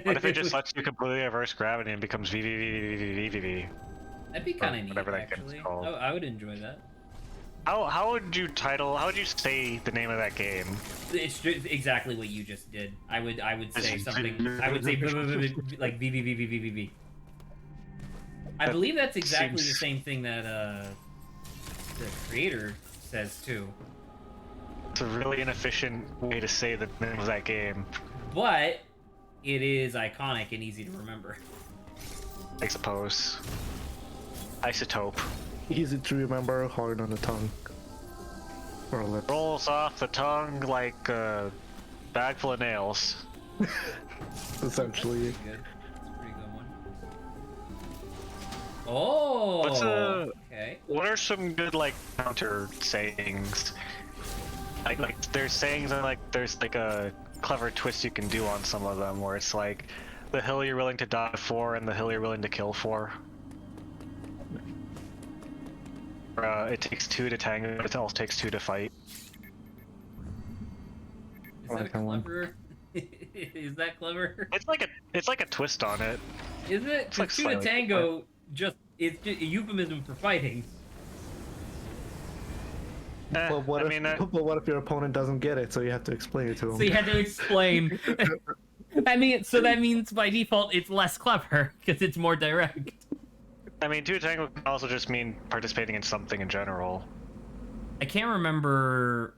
F: What if it just lets you completely reverse gravity and becomes VVVVVVVV?
A: That'd be kind of neat,
F: whatever that game's
A: actually.
F: called.
A: I would enjoy that.
F: How would you say the name of that game?
A: It's just exactly what you just did. I would say something. I would say like VVVVVVV. I believe that's exactly the same thing that the creator says too.
F: It's a really inefficient way to say the name of that game.
A: But it is iconic and easy to remember.
F: I suppose. Isotope.
G: Easy to remember, hard on the tongue. Or lips.
F: Rolls off the tongue like a bag full of nails.
G: Essentially.
A: That's good. That's a pretty good one. Oh. Okay.
F: What are some good like counter sayings? Like there's sayings and like there's like a clever twist you can do on some of them where it's like the hill you're willing to die for and the hill you're willing to kill for. It takes two to tango, but it also takes two to fight.
A: Is that clever? Is that clever?
F: It's like a twist on it.
A: Is it?
F: It's like
A: Two to
F: slightly
A: tango it's just a euphemism for fighting.
G: But what, but what if your opponent doesn't get it, so you have to explain it to him?
A: So you had to explain. I mean, so that means by default it's less clever because it's more direct.
F: I mean, two to tango can also just mean participating in something in general.
A: I can't remember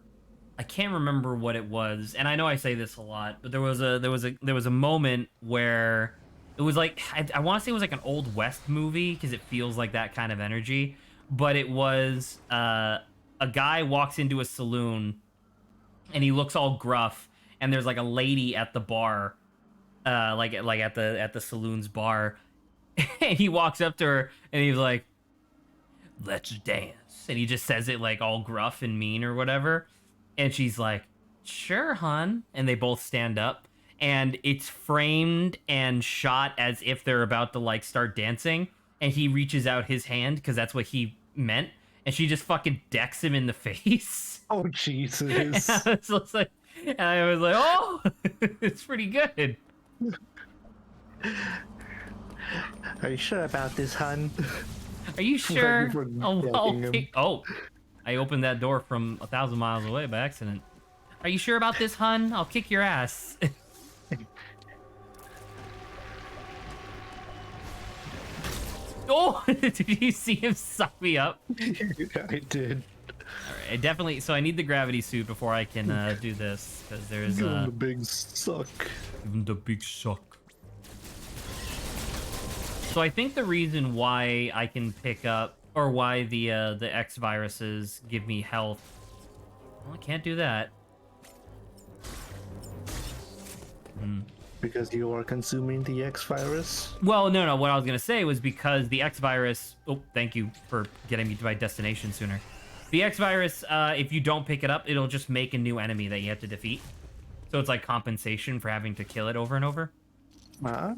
A: what it was, and I know I say this a lot, but there was a moment where it was like I want to say it was like an Old West movie because it feels like that kind of energy, but it was a guy walks into a saloon and he looks all gruff, and there's like a lady at the bar, like at the saloon's bar. And he walks up to her and he's like, "Let's dance." And he just says it like all gruff and mean or whatever. And she's like, "Sure, hun." And they both stand up. And it's framed and shot as if they're about to like start dancing. And he reaches out his hand because that's what he meant. And she just fucking decks him in the face.
G: Oh, Jesus.
A: And I was like, oh, it's pretty good.
G: Are you sure about this, hun?
A: Are you sure?
G: Okay.
A: Oh, I opened that door from 1,000 miles away by accident. Are you sure about this, hun? I'll kick your ass. Oh, did you see him suck me up?
G: I did.
A: All right, I definitely. So I need the gravity suit before I can do this because there's
G: Give him the big suck.
A: Give him the big suck. So I think the reason why I can pick up, or why the X viruses give me health, well, I can't do that.
G: Because you are consuming the X virus?
A: Well, no. What I was gonna say was because the X virus. Oh, thank you for getting me to my destination sooner. The X virus, if you don't pick it up, it'll just make a new enemy that you have to defeat. So it's like compensation for having to kill it over and over.
G: Wow.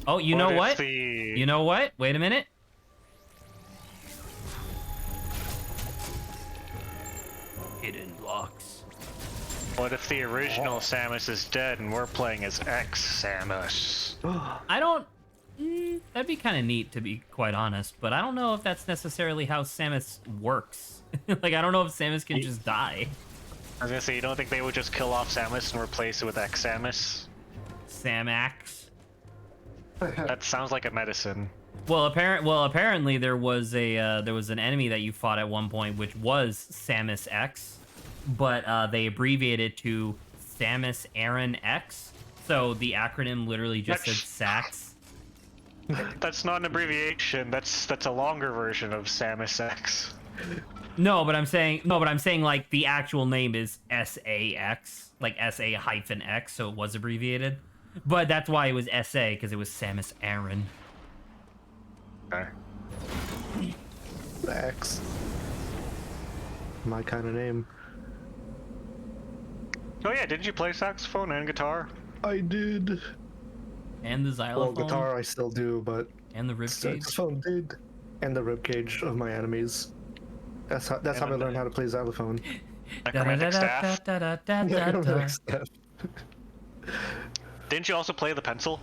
A: Oh, you know what? You know what? Wait a minute. Hidden blocks.
F: What if the original Samus is dead and we're playing as X Samus?
A: I don't... that'd be kind of neat, to be quite honest, but I don't know if that's necessarily how Samus works. Like, I don't know if Samus can just die.
F: I was gonna say, you don't think they would just kill off Samus and replace it with X Samus?
A: Samax.
F: That sounds like a medicine.
A: Well, apparently there was an enemy that you fought at one point, which was Samus X, but they abbreviated to Samus Aran X. So the acronym literally just said SAX.
F: That's not an abbreviation. That's a longer version of Samus X.
A: No, but I'm saying like the actual name is SAX, like SA-X, so it was abbreviated. But that's why it was SA, because it was Samus Aran.
F: Okay.
G: X. My kind of name.
F: Oh yeah, didn't you play saxophone and guitar?
G: I did.
A: And the xylophone.
G: Well, guitar I still do, but
A: and the ribcage.
G: Saxophone did. And the ribcage of my enemies. That's how I learned how to play xylophone.
F: Necromantic staff.
G: Necromantic staff.
F: Didn't you also play the pencil?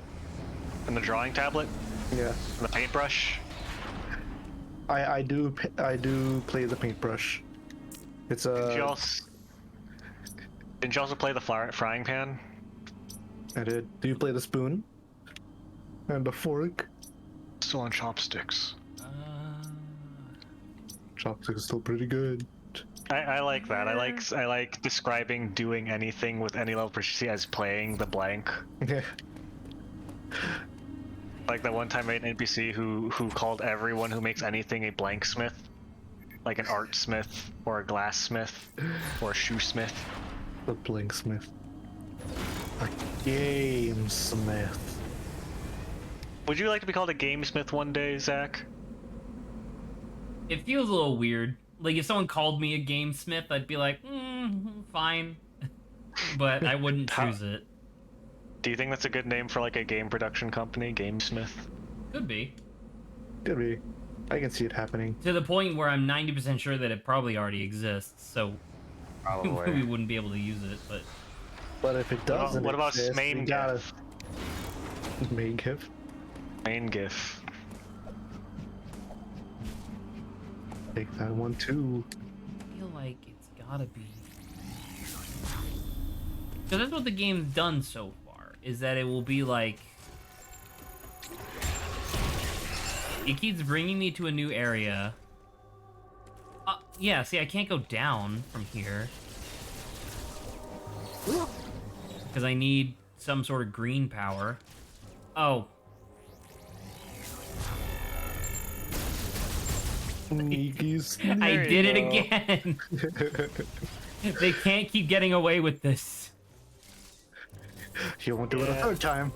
F: And the drawing tablet?
G: Yeah.
F: And the paintbrush?
G: I do play the paintbrush. It's
F: Didn't you
G: a.
F: also play the frying pan?
G: I did. Do you play the spoon? And the fork?
F: Still on chopsticks.
G: Chopsticks is still pretty good.
F: I like that. I like describing doing anything with any level of proficiency as playing the blank.
G: Yeah.
F: Like that one time I made an NPC who called everyone who makes anything a blanksmith, like an art smith or a glass smith or a shoe smith.
G: The blanksmith. A game smith.
F: Would you like to be called a gamesmith one day, Zach?
A: It feels a little weird. Like if someone called me a gamesmith, I'd be like, fine, but I wouldn't choose it.
F: Do you think that's a good name for like a game production company, Gamesmith?
A: Could be.
G: Could be. I can see it happening.
A: To the point where I'm 90% sure that it probably already exists, so we
F: Probably.
A: wouldn't be able to use it.
G: But if it doesn't,
F: What about
G: exist,
F: main
G: we gotta...
F: GIF?
G: Main GIF?
F: Main GIF.
G: Take that one too.
A: I feel like it's gotta be. So that's what the game's done so far, is that it will be like... It keeps bringing me to a new area. Yeah, see, I can't go down from here. Because I need some sort of green power. Oh.
G: Sneakies.
A: I did it again! They can't keep getting away with this.
G: You won't do it a third time.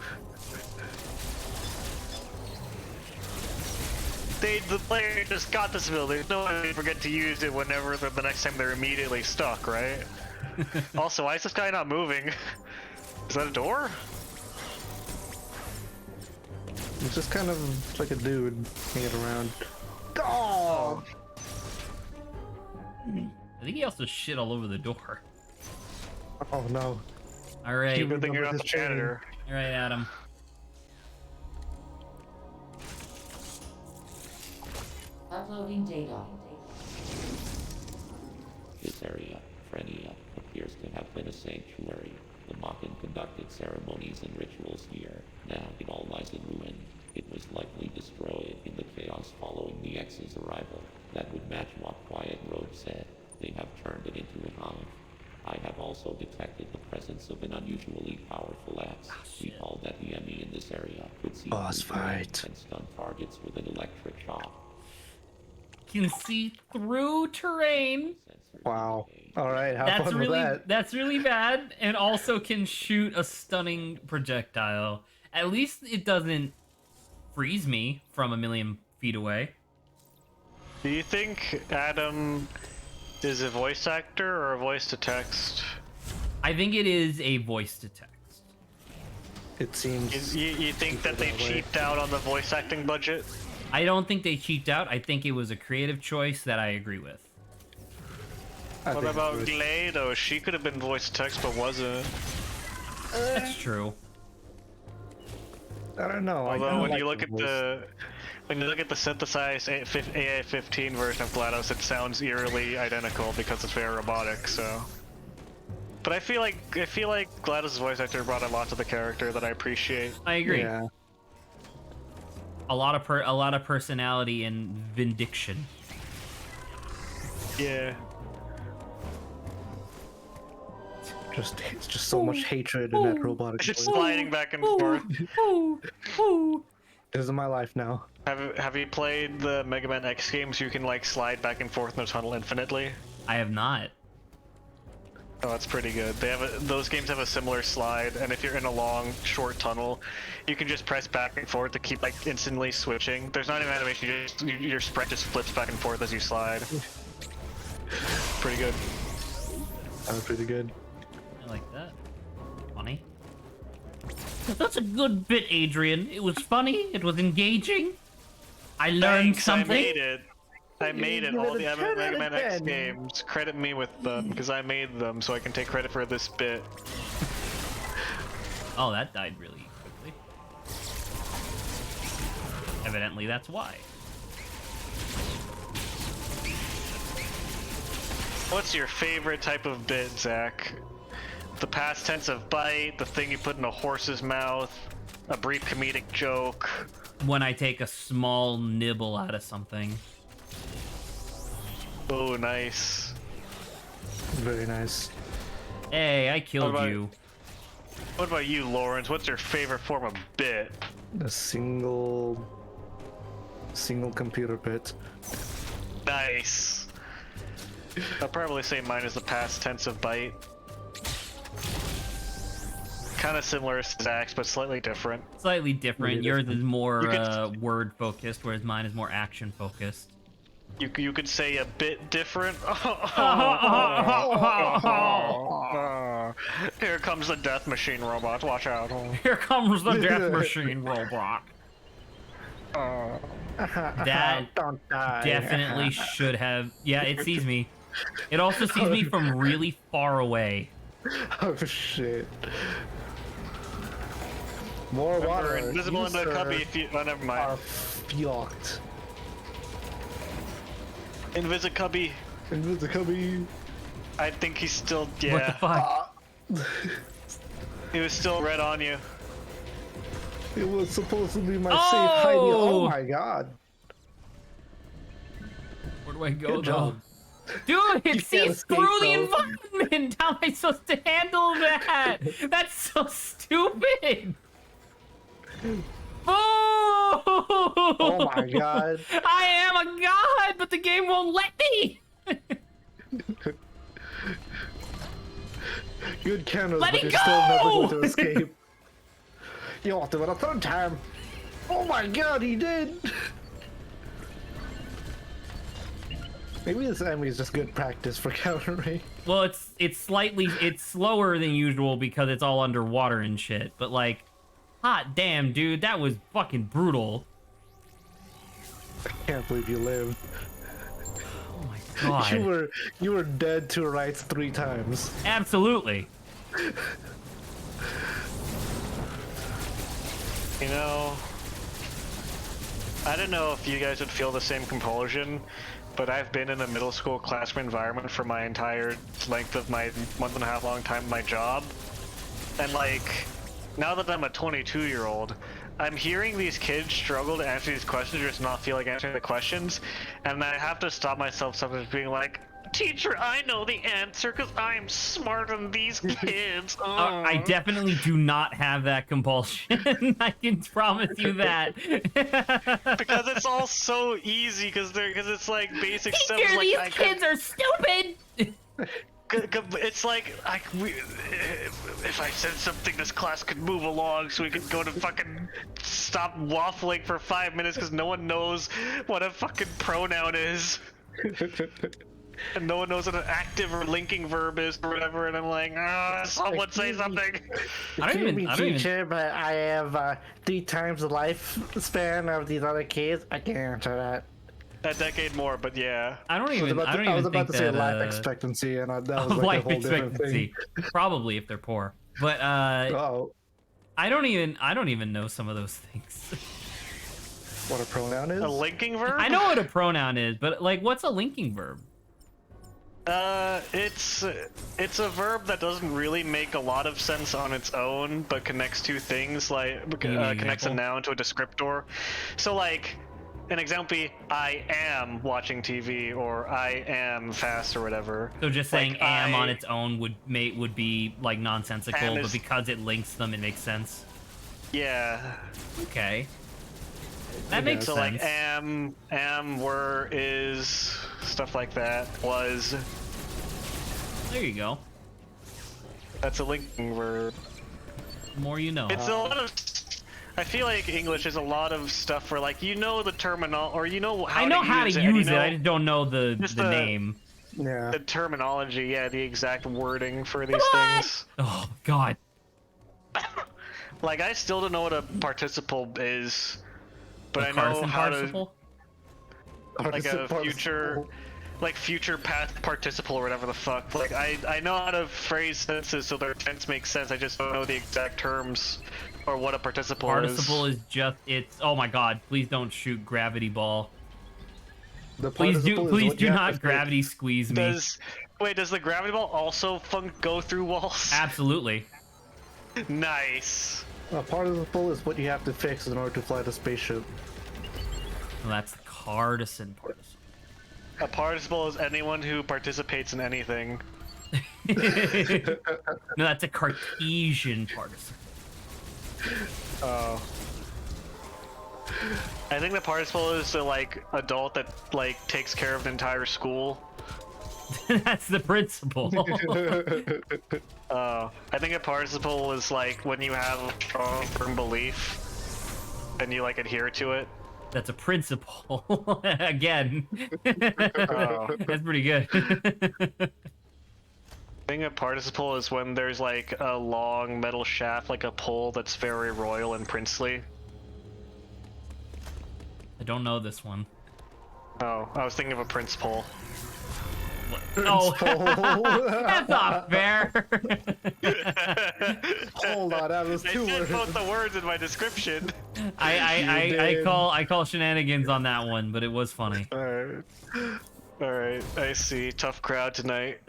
F: The player just got this ability. There's no way they forget to use it whenever the next time they're immediately stuck, right? Also, why is this guy not moving? Is that a door?
G: It's just kind of like a dude hanging around. Oh!
A: I think he also shit all over the door.
G: Oh no.
A: Alright.
F: Good thing you're not the
G: His chain.
F: janitor.
A: Alright, Adam.
H: Uploading data.
E: This area, Frenia, appears to have been a sanctuary. The Makan conducted ceremonies and rituals here. Now it all lies in ruin. It was likely destroyed in the chaos following the X's arrival. That would match what Quiet Road said. They have turned it into a hive. I have also detected the presence of an unusually powerful axe. We call that the enemy in this area. Could see
G: Boss
E: through terrain
G: fight.
E: and stun targets with an electric shock.
A: Can see through terrain.
G: Wow. Alright, have fun with that.
A: That's really bad, and also can shoot a stunning projectile. At least it doesn't freeze me from a million feet away.
F: Do you think Adam is a voice actor or a voice to text?
A: I think it is a voice to text.
G: It seems...
F: You think that they
G: way.
F: cheaped out on the voice acting budget?
A: I don't think they cheaped out. I think it was a creative choice that I agree with.
G: I
F: What
G: think
F: about
G: it was-
F: Glay though? She could have been voice to text but wasn't.
A: That's true.
G: I don't know. I
F: Although
G: kinda
F: when
G: like
F: you look
G: the
F: at
G: voice.
F: when you look at the synthesized AI-15 version of GLaDOS, it sounds eerily identical because it's very robotic. So, but I feel like GLaDOS' voice actor brought a lot to the character that I appreciate.
A: I agree.
G: Yeah.
A: A lot of personality and vindication.
F: Yeah.
G: It's just so much hatred in that robotic
F: It's just
G: voice.
F: sliding back and forth.
G: This is my life now.
F: Have you played the Mega Man X games? You can like slide back and forth in a tunnel infinitely.
A: I have not.
F: Oh, that's pretty good. Those games have a similar slide, and if you're in a long, short tunnel, you can just press back and forth to keep like instantly switching. There's not even animation. Your sprite just flips back and forth as you slide. Pretty good.
G: That was pretty good.
A: I like that. Funny. That's a good bit, Adrian. It was funny. It was engaging. I learned
F: Thanks,
A: something.
F: I made it. I made it.
G: give
F: All
G: it
F: the
G: a 10
F: Mega
G: out of
F: Man X
G: 10.
F: games. Credit me with them because I made them, so I can take credit for this bit.
A: Oh, that died really quickly. Evidently, that's why.
F: What's your favorite type of bit, Zach? The past tense of bite, the thing you put in a horse's mouth, a brief comedic joke.
A: When I take a small nibble out of something.
F: Oh, nice.
G: Very nice.
A: Hey, I killed you.
F: What about you, Lawrence? What's your favorite form of bit?
G: A single computer bit.
F: Nice. I'd probably say mine is the past tense of bite. Kind of similar to Zach's, but slightly different.
A: Slightly different. Yours is more
F: could-
A: word focused, whereas mine is more action focused.
F: You could say a bit different. Here comes the death machine robot. Watch out.
A: Here comes the death machine robot. That
G: Don't die.
A: definitely should have. Yeah, it sees me. It also sees me from really far away.
G: Oh shit. More water.
F: Invisible in the
G: You,
F: cubby
G: sir,
F: if you. Oh, never mind.
G: are fucked.
F: Invisible cubby.
G: Invisible cubby.
F: I think he's still. Yeah.
A: What the fuck?
F: He was still red on you.
G: It was supposed to be my
A: Oh!
G: safe hiding. Oh my god.
A: Where do I go,
G: Good
A: though?
G: job.
A: Dude,
G: You
A: it
G: can't
A: sees
G: escape,
A: through the
G: though.
A: environment! How am I supposed to handle that? That's so stupid! Oh!
G: Oh my god.
A: I am a god, but the game won't let me!
G: Good cannons,
A: Let
G: but
A: me
G: you're still never
A: go!
G: going to escape. You'll have to do it a third time. Oh my god, he did! Maybe this enemy is just good practice for countering.
A: Well, it's slower than usual because it's all underwater and shit, but like, hot damn, dude, that was fucking brutal.
G: I can't believe you lived.
A: Oh my god.
G: You were dead to rights 3 times.
A: Absolutely.
F: You know, I don't know if you guys would feel the same compulsion, but I've been in a middle school classroom environment for my entire length of my month-and-a-half long time at my job. And like, now that I'm a 22-year-old, I'm hearing these kids struggle to answer these questions or just not feel like answering the questions. And I have to stop myself sometimes being like, teacher, I know the answer because I'm smarter than these kids.
A: I definitely do not have that compulsion. I can promise you that.
F: Because it's all so easy because it's like basic stuff.
A: Teacher,
F: Like,
A: these kids are stupid!
F: It's like if I said something, this class could move along so we could go to fucking stop waffling for 5 minutes because no one knows what a fucking pronoun is. And no one knows what an active or linking verb is or whatever, and I'm like, someone say something.
A: I don't even.
G: Teacher, but I have 3 times the lifespan of these other kids. I can't answer that.
F: A decade more, but yeah.
A: I don't even. I don't
G: I was
A: even
G: about
A: think
G: to say
A: that.
G: life expectancy, and that was like
A: Life
G: a whole different
A: expectancy.
G: thing.
A: Probably if they're poor. But
G: Oh,
A: I don't even know some of those things.
G: what a pronoun is?
F: A linking verb?
A: I know what a pronoun is, but like, what's a linking verb?
F: It's a verb that doesn't really make a lot of sense on its own, but connects two things, like
A: Give me an
F: connects a
A: example.
F: noun to a descriptor. So like, an example, I am watching TV, or I am fast, or whatever.
A: So just
F: Like,
A: saying "am" on
F: I-
A: its own would be like nonsensical,
F: Am
A: but
F: is-
A: because it links them, it makes sense.
F: Yeah.
A: Okay, that makes
F: So
A: sense.
F: like am, were, is, stuff like that. Was.
A: There you go.
F: That's a linking verb.
A: The more you know.
F: It's a lot of. I feel like English is a lot of stuff where like you know the terminal or you know how
A: I know how to
F: use it, and
A: use
F: you
A: it.
F: know
A: I just don't know the
F: just
A: the
F: the-
A: name.
G: Yeah.
F: the terminology, yeah, the exact wording for these
A: What?
F: things.
A: Oh God.
F: Like I still don't know what a participle is, but
A: A
F: I know
A: Carson
F: how
A: participle?
F: to like a future. like future past participle or whatever the fuck. Like I know how to phrase sentences so their tense makes sense. I just don't know the exact terms or what a participle is.
A: Participle is just oh my god, please don't shoot gravity ball.
G: The
A: Please
G: participle is
A: please
G: what
A: do
G: you have to
A: not gravity squeeze me.
F: Does the gravity ball also go through walls?
A: Absolutely.
F: Nice.
G: A participle is what you have to fix in order to fly the spaceship.
A: Well, that's the Cartesian participle.
F: A participle is anyone who participates in anything.
A: No, that's a Cartesian participle.
F: Oh. I think the participle is the like adult that like takes care of the entire school.
A: That's the principal.
F: I think a participle is like when you have a strong, firm belief and you like adhere to it.
A: That's a principle. Again. That's pretty good.
F: I think a participle is when there's like a long metal shaft, like a pole that's very royal and princely.
A: I don't know this one.
F: Oh, I was thinking of a principal.
A: Oh, that's not fair.
G: Hold on, that was
F: I
G: two
F: said
G: words.
F: both the words in my description.
A: I call shenanigans on that one, but it was funny.
F: Alright, I see. Tough crowd tonight.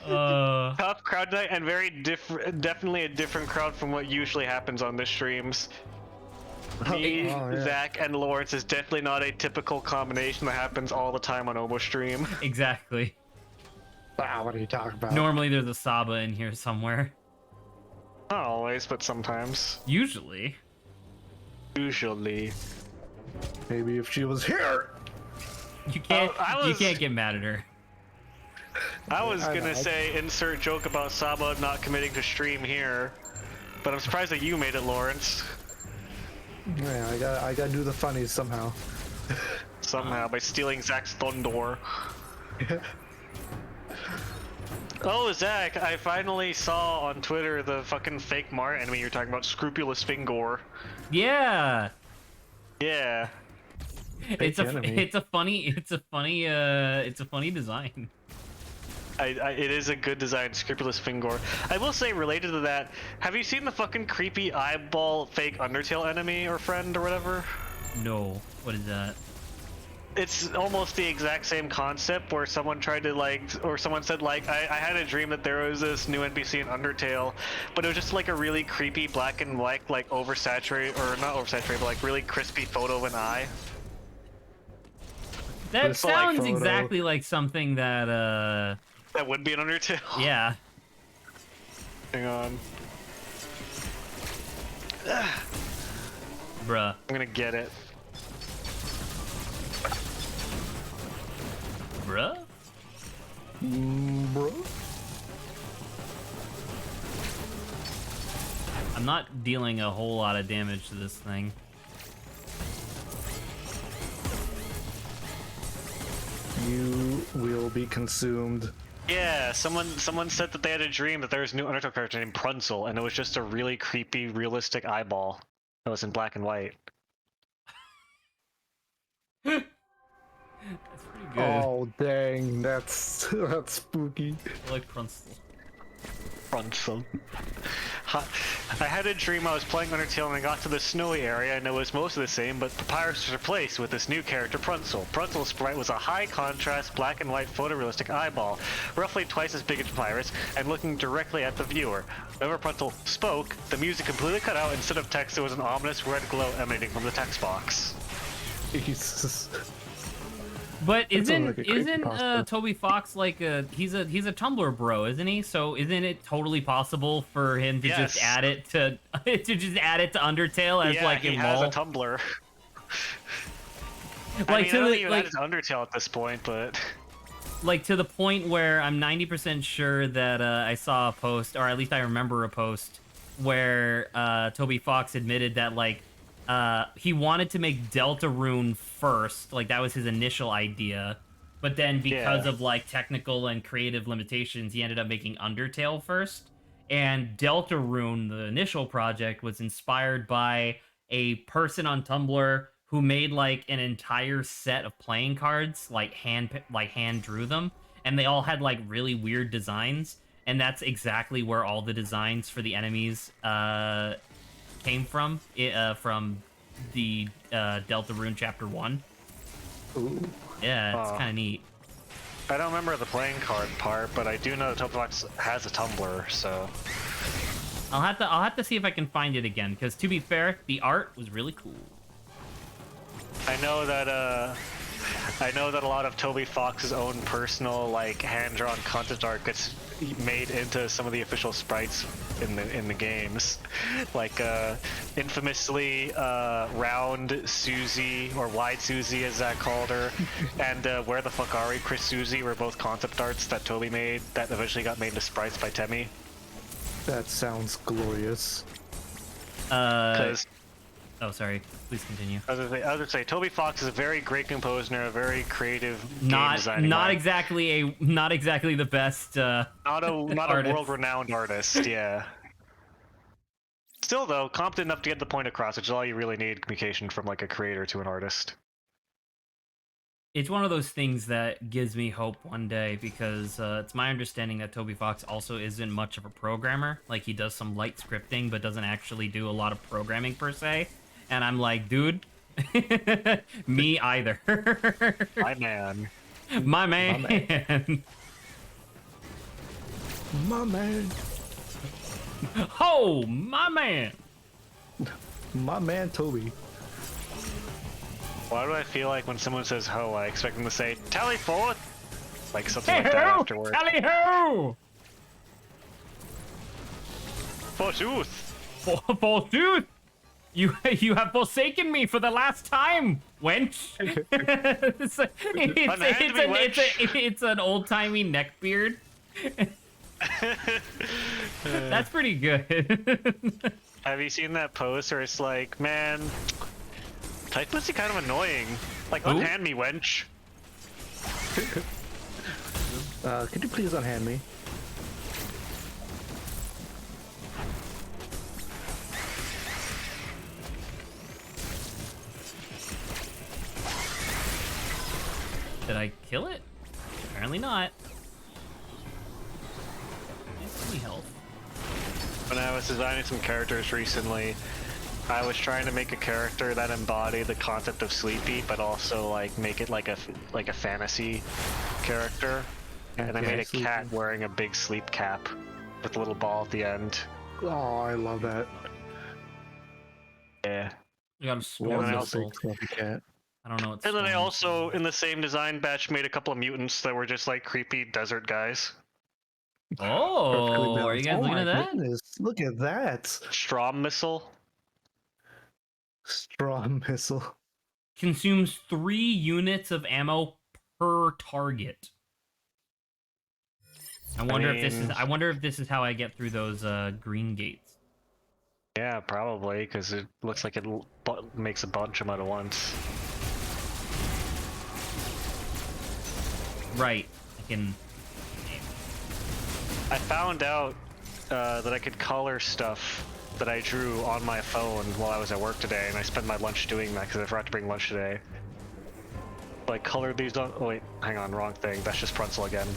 F: Tough crowd tonight, and very different. Definitely a different crowd from what usually happens on the streams. Me, Zach, and Lawrence is definitely not a typical combination that happens all the time on Omo stream.
A: Exactly.
G: Wow, what are you talking about?
A: Normally there's a Saba in here somewhere.
F: Not always, but sometimes.
A: Usually.
F: Usually.
G: Maybe if she was here.
A: You can't. You can't get mad at her.
F: I was gonna say insert joke about Saba not committing to stream here, but I'm surprised that you made it, Lawrence.
G: Yeah, I gotta do the funnies somehow.
F: Somehow by stealing Zach's thunder. Oh, Zach, I finally saw on Twitter the fucking fake Mario enemy you're talking about, Scrupulous Fingor.
A: Yeah.
F: Yeah.
A: It's a funny design.
F: It is a good design, Scrupulous Fingor. I will say, related to that, have you seen the fucking creepy eyeball fake Undertale enemy or friend or whatever?
A: No. What is that?
F: It's almost the exact same concept where someone tried to or someone said I had a dream that there was this new NPC in Undertale, but it was just like a really creepy black and white, like oversaturated, or not oversaturated, but like really crispy photo of an eye.
A: That sounds exactly like something that
F: that would be an Undertale.
A: Yeah.
F: Hang on.
A: Bruh.
F: I'm gonna get it.
A: Bruh?
G: Bro?
A: I'm not dealing a whole lot of damage to this thing.
G: You will be consumed.
F: Yeah, someone said that they had a dream that there was a new Undertale character named Pruncel, and it was just a really creepy, realistic eyeball that was in black and white.
A: That's pretty good.
G: Oh dang, that's spooky.
A: I like Pruncel.
F: Pruncel. I had a dream I was playing Undertale and I got to the snowy area and it was mostly the same, but Papyrus was replaced with this new character, Pruncel. Pruncel's sprite was a high-contrast, black and white photorealistic eyeball, roughly twice as big as Papyrus, and looking directly at the viewer. Whenever Pruncel spoke, the music completely cut out. Instead of text, there was an ominous red glow emanating from the text box.
G: Jesus.
A: But isn't
G: like a creepypasta.
A: Toby Fox like he's a Tumblr bro, isn't he? So isn't it totally possible for him to just add it to Undertale as like
F: he
A: a
F: has
A: lol?
F: a Tumblr.
A: Like
F: I mean, I
A: to
F: don't
A: the
F: even
A: like,
F: it's Undertale at this point, but
A: like to the point where I'm 90% sure that I saw a post, or at least I remember a post where Toby Fox admitted that like he wanted to make Deltarune first, like that was his initial idea, but then because of like technical and creative limitations, he ended up making Undertale first. And Deltarune, the initial project, was inspired by a person on Tumblr who made like an entire set of playing cards, like hand drew them, and they all had like really weird designs, and that's exactly where all the designs for the enemies came from the Deltarune Chapter 1.
G: Ooh.
A: Yeah, it's kind of neat.
F: I don't remember the playing card part, but I do know that Topofox has a Tumblr, so...
A: I'll have to see if I can find it again, because to be fair, the art was really cool.
F: I know that a lot of Toby Fox's own personal, like, hand-drawn concept art gets made into some of the official sprites in the games. Like, infamously, Round Susie, or Wide Susie as Zach called her, and Where the Fuck Are We, Chris Susie were both concept arts that Toby made that eventually got made into sprites by Temmie.
G: That sounds glorious.
A: Oh, sorry. Please continue.
F: I was gonna say, Toby Fox is a very great composer and a very creative game designer.
A: Not exactly the best.
F: Not a world-renowned artist. Yeah. Still, though, competent enough to get the point across, which is all you really need communication from like a creator to an artist.
A: It's one of those things that gives me hope one day, because it's my understanding that Toby Fox also isn't much of a programmer. Like, he does some light scripting, but doesn't actually do a lot of programming per se. And I'm like, dude, me either.
F: My man.
A: My man.
G: My man.
A: Oh, my man.
G: My man, Toby.
F: Why do I feel like when someone says ho, I expect them to say, tally forth? Like something like that afterward.
A: Tally ho!
F: Forsooth!
A: Forsooth! You have forsaken me for the last time, wench. It's an old-timey neckbeard. That's pretty good.
F: Have you seen that post where it's like, man, tight pussy kind of annoying. Like, unhand me, wench.
G: Could you please unhand me?
A: Did I kill it? Apparently not. Any health?
F: When I was designing some characters recently, I was trying to make a character that embodied the concept of Sleepy, but also like make it like a fantasy character. And I made a cat wearing a big sleep cap with a little ball at the end.
G: Oh, I love that.
F: Yeah.
A: You got a storm missile.
G: Cat.
A: I don't know what's.
F: And then I also, in the same design batch, made a couple of mutants that were just like creepy desert guys.
A: Oh, are you guys looking at that?
G: Goodness, look at that.
F: Strom missile.
G: Strong missile.
A: Consumes 3 units of ammo per target. I wonder if this is how I get through those green gates.
F: Yeah, probably, because it looks like it makes a bunch of them at once.
A: Right.
F: I found out that I could color stuff that I drew on my phone while I was at work today, and I spent my lunch doing that because I forgot to bring lunch today. So I colored these on. Oh wait, hang on, wrong thing. That's just Pruncel again.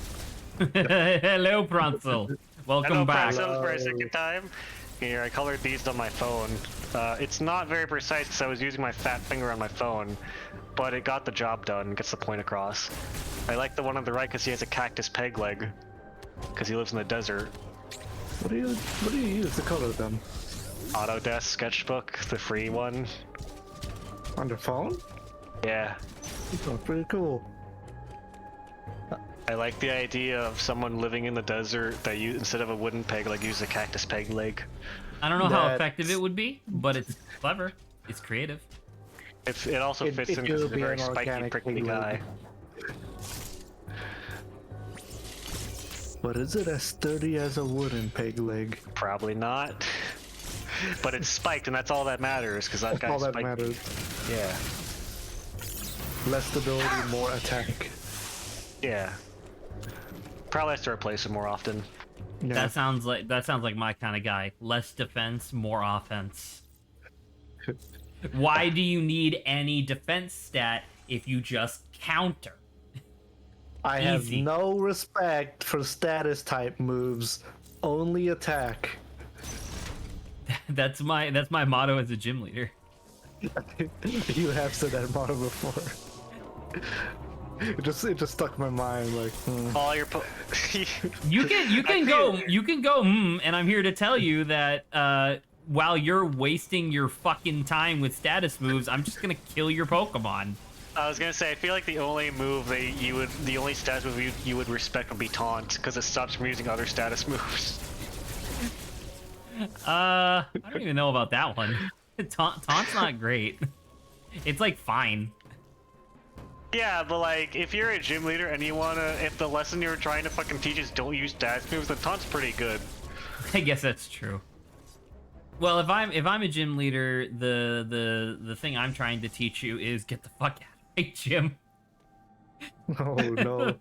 A: Hello, Pruncel. Welcome back.
F: Pruncel for a second time. Here, I colored these on my phone. It's not very precise because I was using my fat finger on my phone, but it got the job done, gets the point across. I like the one on the right because he has a cactus peg leg, because he lives in the desert.
G: What do you use to color them?
F: Autodesk Sketchbook, the free one.
G: On your phone?
F: Yeah.
G: Oh, pretty cool.
F: I like the idea of someone living in the desert that you, instead of a wooden peg leg, use a cactus peg leg.
A: I don't know how effective it would be, but it's clever. It's creative.
F: It also fits in because he's a very spiky, prickly guy.
G: But is it as sturdy as a wooden peg leg?
F: Probably not. But it's spiked, and that's all that matters, because that guy's
G: all that
F: spiked.
G: matters.
F: Yeah.
G: Less stability, more attack.
F: Yeah. Probably has to replace him more often.
G: Yeah.
A: That sounds like my kind of guy. Less defense, more offense. Why do you need any defense stat if you just counter?
G: I have
A: Easy.
G: no respect for status type moves, only attack.
A: That's my motto as a gym leader.
G: You have said that motto before. It just stuck in my mind like.
F: All your
A: You can go and I'm here to tell you that while you're wasting your fucking time with status moves, I'm just gonna kill your Pokemon.
F: I was gonna say, I feel like the only move the only status move you would respect would be taunt, because it stops from using other status moves.
A: I don't even know about that one. Taunt's not great. It's like fine.
F: Yeah, but like, if you're a gym leader and you wanna, if the lesson you're trying to fucking teach is don't use status moves, then taunt's pretty good.
A: I guess that's true. Well, if I'm a gym leader, the thing I'm trying to teach you is get the fuck out of my gym.
G: Oh no!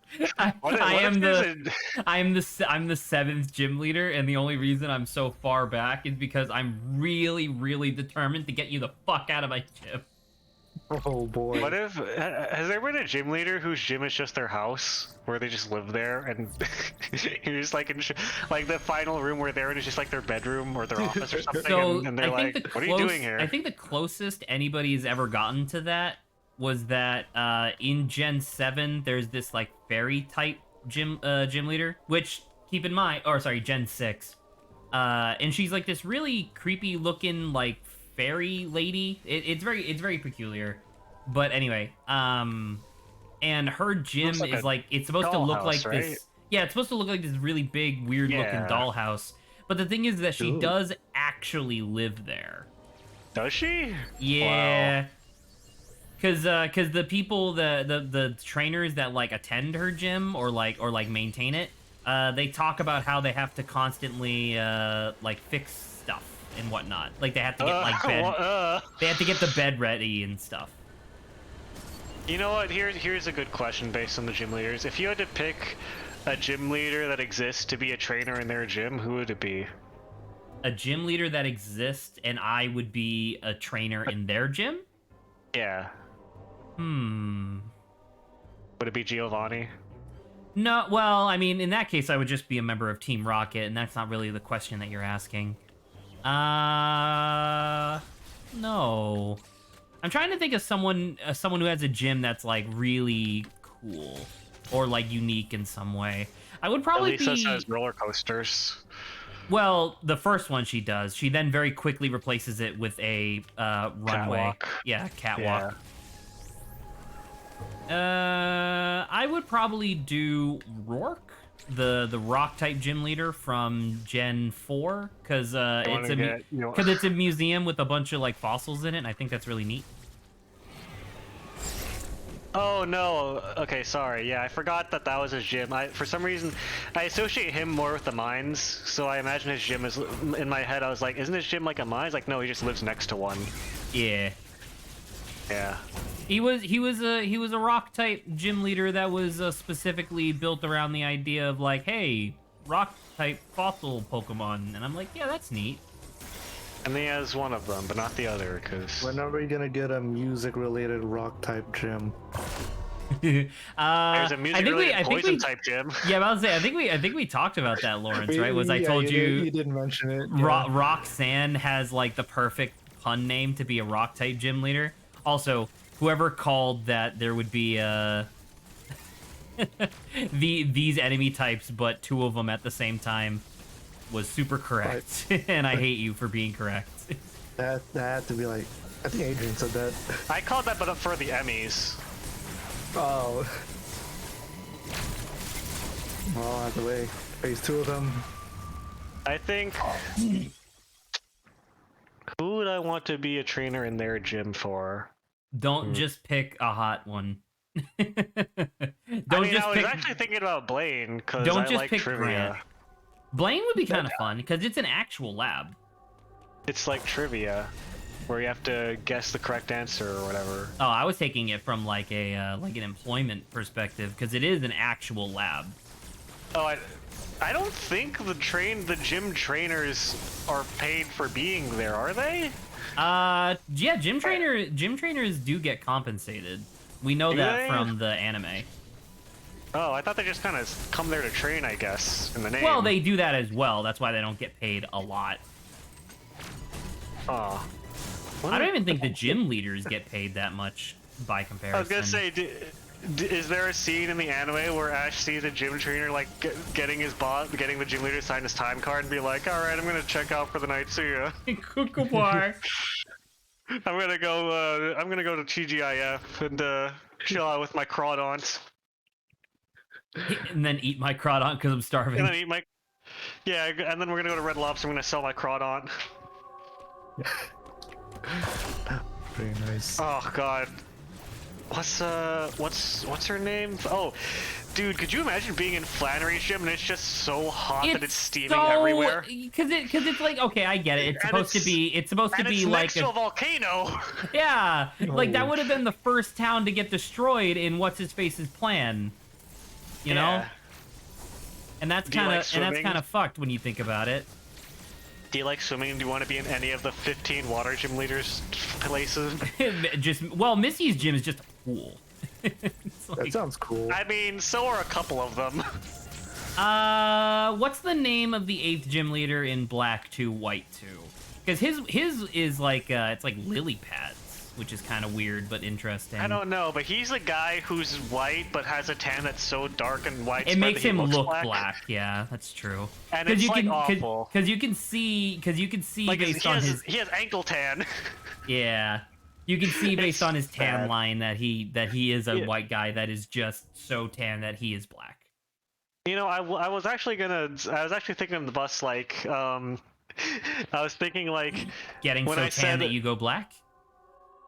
A: I'm the 7th gym leader, and the only reason I'm so far back is because I'm really determined to get you the fuck out of my gym.
G: Oh boy!
F: What if has there been a gym leader whose gym is just their house, where they just live there, and you're just like in like the final room where they're in is just like their bedroom or their office or something,
A: So
F: and they're like, "What are you doing here?"
A: I think the closest anybody's ever gotten to that was that in Gen 7 there's this like fairy type gym leader, which keep in mind, or sorry, Gen 6, and she's like this really creepy looking like fairy lady. It's very peculiar, but anyway, and her gym
F: Looks like
A: is
F: a
A: like, it's supposed to look
F: dollhouse,
A: like
F: right?
A: this. Yeah, it's supposed to look like this really big weird looking
F: Yeah.
A: dollhouse, but the thing is that she
G: Ooh.
A: does actually live there.
F: Does she?
A: Yeah. Cause the people, the trainers that like attend her gym or like maintain it, they talk about how they have to constantly like fix stuff and whatnot. Like they have to get like bed, they have to get the bed ready and stuff.
F: You know what? Here's a good question based on the gym leaders. If you had to pick a gym leader that exists to be a trainer in their gym, who would it be?
A: A gym leader that exists and I would be a trainer in their gym?
F: Yeah. Would it be Giovanni?
A: No, well, I mean, in that case, I would just be a member of Team Rocket, and that's not really the question that you're asking. No. I'm trying to think of someone who has a gym that's like really cool or like unique in some way. I would probably
F: Elisa
A: be.
F: says roller coasters.
A: Well, the first one she does. She then very quickly replaces it with a runway.
F: Catwalk.
A: Yeah, catwalk. I would probably do Rourke, the rock type gym leader from Gen 4, because it's a museum with a bunch of like fossils in it, and I think that's really neat.
F: Oh no. Okay, sorry. Yeah, I forgot that was his gym. For some reason, I associate him more with the mines, so I imagine his gym is. In my head, I was like, isn't his gym like a mines? Like, no, he just lives next to one.
A: Yeah.
F: Yeah.
A: He was a rock type gym leader that was specifically built around the idea of like, hey, rock type fossil Pokemon, and I'm like, yeah, that's neat.
F: And he has one of them, but not the other, because.
G: When are we gonna get a music-related rock type gym?
F: There's a music-related poison type gym.
A: Yeah, I was say I think we talked about that, Lawrence. Right? Was I told
G: you didn't mention it? Yeah.
A: Roxanne has like the perfect pun name to be a rock type gym leader. Also, whoever called that there would be these enemy types, but 2 of them at the same time, was super correct, right. And I hate you for being correct.
G: That had to be like, I think Adrian said that.
F: I called that, but for the Emmys.
G: Oh. Well, out the way. Phase 2 of them.
F: I think. Who would I want to be a trainer in their gym for?
A: Don't just pick a hot one.
F: I was actually thinking about Blaine, because I like trivia.
A: Grant. Blaine would be kind of fun, because it's an actual lab.
F: It's like trivia, where you have to guess the correct answer or whatever.
A: Oh, I was taking it from like an employment perspective, because it is an actual lab.
F: Oh, I don't think the gym trainers are paid for being there, are they?
A: Yeah, gym trainers do get compensated. We know
F: Do
A: that
F: they?
A: from the anime.
F: Oh, I thought they just kind of come there to train, I guess, in the name.
A: Well, they do that as well. That's why they don't get paid a lot.
F: Oh.
A: I don't even think the gym leaders get paid that much by comparison.
F: I was gonna say, is there a scene in the anime where Ash sees a gym trainer like getting the gym leader to sign his time card and be like, "All right, I'm gonna check out for the night. See ya."
A: Kookabar.
F: I'm gonna go to TGIF and chill out with my crawdons.
A: And then eat my crawdon because I'm starving.
F: And then eat my... Yeah, and then we're gonna go to Red Lobster. I'm gonna sell my crawdon.
G: Very nice.
F: Oh god. What's her name? Oh, dude, could you imagine being in Flannery's gym and it's just so hot that it's steaming everywhere?
A: Because it's like, okay, I get it. It's supposed to be like
F: next to a volcano.
A: Yeah, like that would have been the first town to get destroyed in what's his face's plan. You know? And that's kind of fucked when you think about it.
F: Do you like swimming? Do you want to be in any of the 15 water gym leaders places?
A: Well, Missy's gym is just a pool.
G: That sounds cool.
F: I mean, so are a couple of them.
A: What's the name of the 8th gym leader in Black 2, White 2? Because his is like, it's like lily pads, which is kind of weird but interesting.
F: I don't know, but he's a guy who's white but has a tan that's so dark and white.
A: It makes him look black. Yeah, that's true.
F: And it's like awful.
A: Because you can see like based on
F: he has ankle tan.
A: Yeah, you can see based on his tan line that he is a white guy that is just so tan that he is black.
F: You know, I was actually thinking on the bus like I was thinking like
A: getting so tan that you go black.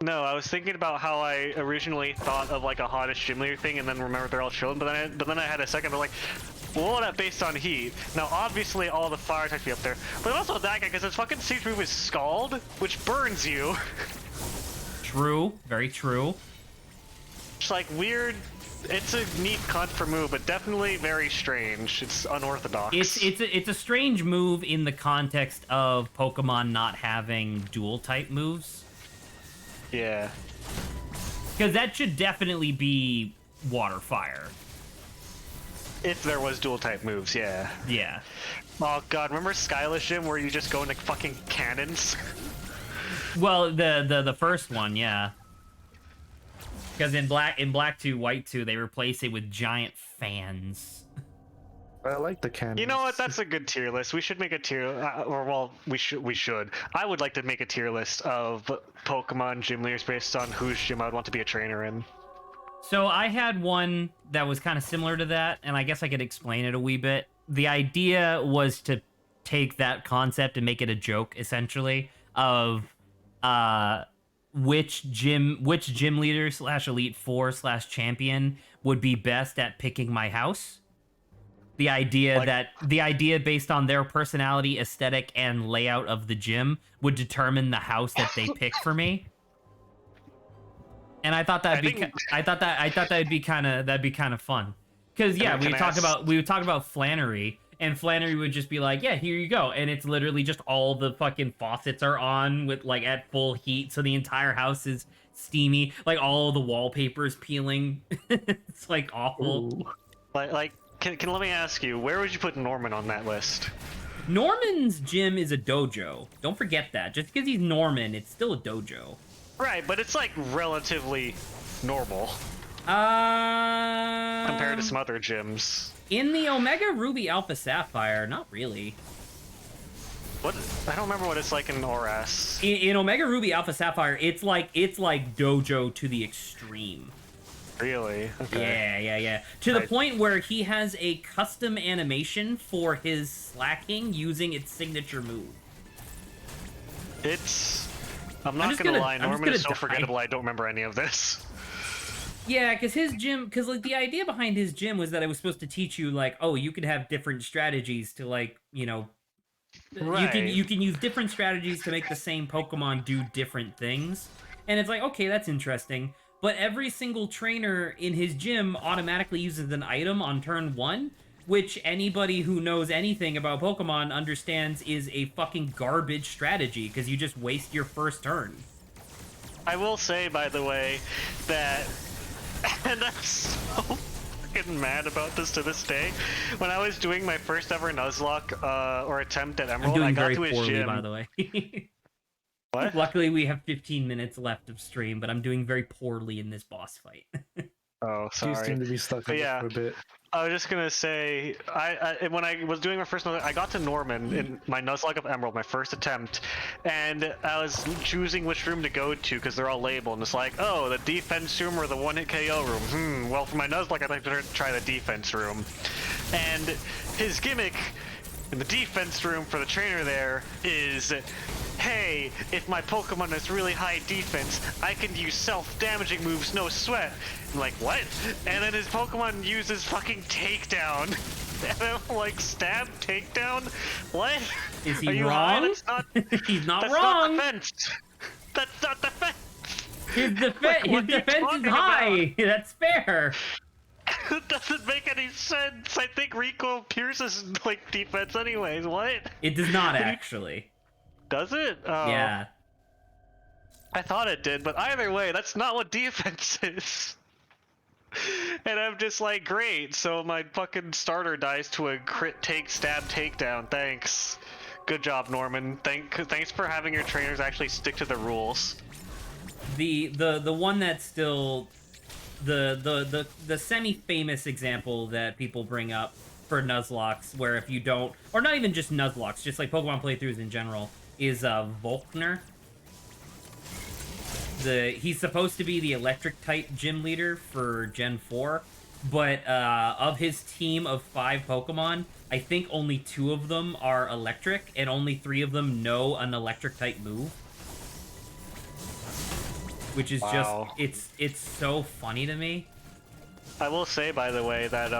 F: No, I was thinking about how I originally thought of like a hottest gym leader thing, and then remember they're all chilling. But then I had a second, but like, well, what about based on heat? Now, obviously, all the fire types be up there, but also that guy because his fucking see-through is scald, which burns you.
A: True, very true.
F: It's like weird. It's a neat contra move, but definitely very strange. It's unorthodox.
A: It's a strange move in the context of Pokemon not having dual type moves.
F: Yeah.
A: Because that should definitely be water fire.
F: If there was dual type moves, yeah.
A: Yeah.
F: Oh god, remember Skylash Gym where you just go into fucking cannons?
A: Well, the first one, yeah. Because in Black 2, White 2, they replace it with giant fans.
G: I like the cannons.
F: You know what? That's a good tier list. We should make a tier, we should. I would like to make a tier list of Pokemon gym leaders based on whose gym I would want to be a trainer in.
A: So I had one that was kind of similar to that, and I guess I could explain it a wee bit. The idea was to take that concept and make it a joke, essentially, of which gym leader / Elite Four / champion would be best at picking my house. The idea based on their personality, aesthetic, and layout of the gym would determine the house that they pick for me. And I thought that'd be kind of fun. Because yeah, we would talk about Flannery, and Flannery would just be like, "Yeah, here you go," and it's literally just all the fucking faucets are on with like at full heat, so the entire house is steamy, like all the wallpaper's peeling. It's like awful.
F: Ooh. Like. Can let me ask you, where would you put Norman on that list?
A: Norman's gym is a dojo. Don't forget that. Just because he's Norman, it's still a dojo.
F: Right, but it's like relatively normal. Compared to some other gyms.
A: In the Omega Ruby Alpha Sapphire, not really.
F: What? I don't remember what it's like in ORAS.
A: In Omega Ruby Alpha Sapphire, it's like dojo to the extreme.
F: Really? Okay.
A: Yeah. To the point where he has a custom animation for his slacking using its signature move.
F: I'm not gonna lie, Norman is so forgettable, I don't remember any of this.
A: Yeah, because like the idea behind his gym was that it was supposed to teach you like, oh, you could have different strategies to like, you know,
F: right.
A: you can use different strategies to make the same Pokemon do different things. And it's like, okay, that's interesting. But every single trainer in his gym automatically uses an item on turn 1. which anybody who knows anything about Pokemon understands is a fucking garbage strategy, because you just waste your first turn.
F: I will say, by the way, that, and I'm so fucking mad about this to this day. When I was doing my first ever Nuzlocke or attempt at Emerald, I got to his
A: poorly,
F: gym.
A: by the way.
F: What?
A: Luckily, we have 15 minutes left of stream, but I'm doing very poorly in this boss fight.
F: Oh, sorry.
G: You seem to be stuck in it for a bit.
F: I was just gonna say, when I was doing my first Nuzlocke, I got to Norman in my Nuzlocke of Emerald, my first attempt, and I was choosing which room to go to because they're all labeled, and it's like, oh, the defense room or the one-hit KO room. Well, for my Nuzlocke, I'd like to try the defense room. And his gimmick in the defense room for the trainer there is, hey, if my Pokemon has really high defense, I can use self-damaging moves, no sweat. I'm like, what? And then his Pokemon uses fucking takedown. And I'm like, stab, takedown? What?
A: Is he
F: Are you
A: wrong?
F: high? That's not,
A: He's not
F: that's
A: wrong.
F: Not defense. That's not defense.
A: His defense is
F: talking
A: high. That's fair.
F: It doesn't make any sense. I think Rico pierces like defense anyways. What?
A: It does not actually.
F: Does it? Oh.
A: Yeah.
F: I thought it did, but either way, that's not what defense is. And I'm just like, great, so my fucking starter dies to a crit take, stab, takedown. Thanks. Good job, Norman. Thanks for having your trainers actually stick to the rules.
A: The one that's still the semi-famous example that people bring up for Nuzlocks, where if you don't, or not even just Nuzlocks, just like Pokemon playthroughs in general, is Volkner. He's supposed to be the electric type gym leader for Gen 4, but of his team of 5 Pokemon, I think only 2 of them are electric, and only 3 of them know an electric type move. Which is
F: Wow.
A: just, it's so funny to me.
F: I will say, by the way, that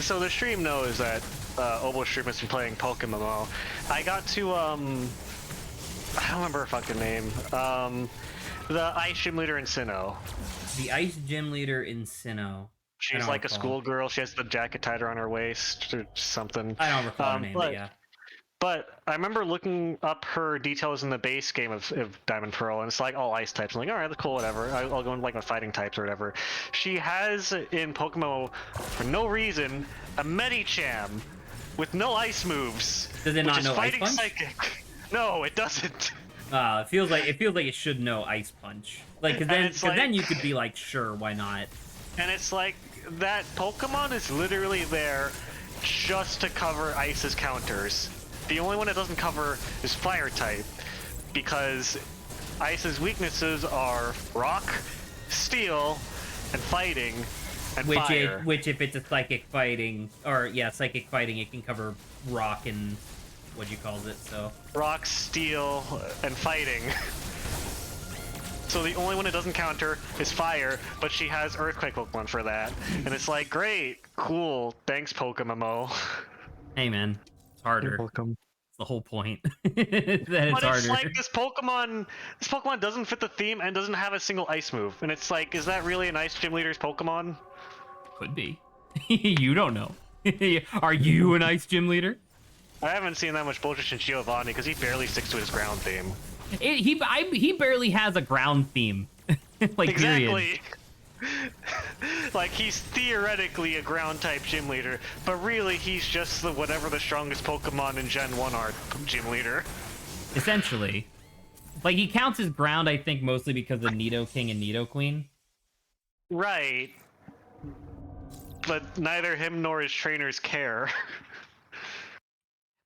F: so the stream knows that Obo Stream has been playing Pokemon. I got to I don't remember her fucking name. The Ice Gym Leader in Sinnoh.
A: The Ice Gym Leader in Sinnoh.
F: She's like a schoolgirl. She has the jacket tied around her waist or something.
A: I don't recall her name, but yeah.
F: But I remember looking up her details in the base game of Diamond Pearl, and it's like all ice types. I'm like, all right, that's cool, whatever. I'll go in like my fighting types or whatever. She has in Pokemon, for no reason, a Medicham with no ice moves.
A: Does it not know Ice Punch?
F: Psychic. No, it doesn't.
A: It feels like it should know Ice Punch. Like, cause then you could be like, sure, why not?
F: And it's like that Pokemon is literally there just to cover Ice's counters. The only one it doesn't cover is Fire type, because Ice's weaknesses are Rock, Steel, and Fighting, and Fire.
A: Which if it's a Psychic Fighting, it can cover Rock and what you calls it. So
F: Rock, Steel, and Fighting. So the only one it doesn't counter is Fire, but she has Earthquake Pokemon for that, and it's like, great, cool, thanks Pokemon.
A: Hey man. Harder.
G: You're welcome.
A: It's the whole point. That it's
F: But
A: harder.
F: it's like this Pokemon doesn't fit the theme and doesn't have a single ice move. And it's like, is that really an Ice Gym Leader's Pokemon?
A: Could be. You don't know. Are you an Ice Gym Leader?
F: I haven't seen that much bullshit in Giovanni because he barely sticks to his ground theme.
A: He barely has a ground theme. Like,
F: exactly.
A: period.
F: Like, he's theoretically a ground type gym leader, but really he's just whatever the strongest Pokemon in Gen 1 are gym leader.
A: Essentially. Like, he counts as ground, I think, mostly because of Nidoking and Nidoqueen.
F: Right. But neither him nor his trainers care.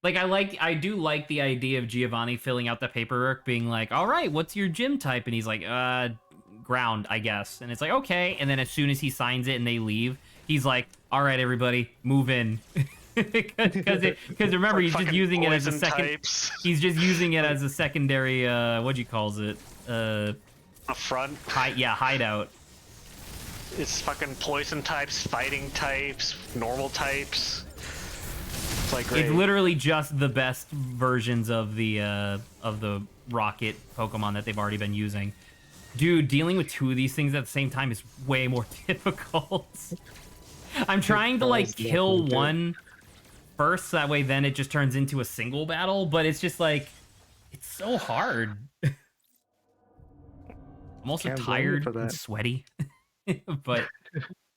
A: Like, I do like the idea of Giovanni filling out the paperwork, being like, all right, what's your gym type? And he's like, ground, I guess. And it's like, okay. And then as soon as he signs it and they leave, he's like, all right, everybody, move in. Because remember, he's just using it as a second. He's just using it as a secondary. What do you calls it?
F: A front.
A: Hideout.
F: It's fucking poison types, fighting types, normal types. It's like great.
A: It's literally just the best versions of the Rocket Pokemon that they've already been using. Dude, dealing with two of these things at the same time is way more difficult. I'm trying to like kill one first, so that way then it just turns into a single battle, but it's just like, it's so hard. I'm also tired and sweaty, but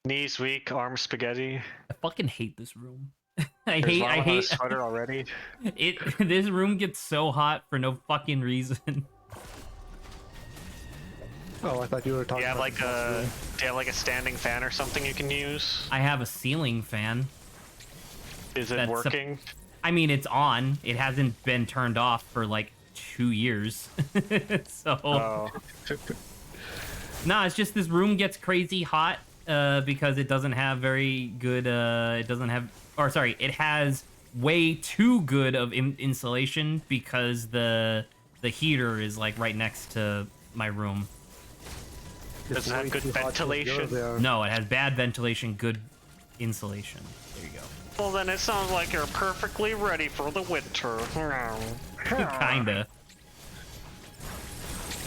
F: knees weak, arms spaghetti.
A: I fucking hate this room. I
F: There's
A: hate
F: a sweater already.
A: This room gets so hot for no fucking reason.
G: Oh, I thought you were talking.
F: Do you
G: about
F: have like a standing fan or something you can use?
A: I have a ceiling fan.
F: Is it working?
A: I mean, it's on. It hasn't been turned off for like 2 years. So.
F: Oh.
A: No, it's just this room gets crazy hot because it doesn't have very good. It has way too good of insulation because the heater is like right next to my room.
F: Does it have good ventilation?
A: No, it has bad ventilation, good insulation. There you go.
F: Well, then it sounds like you're perfectly ready for the winter.
A: Kinda.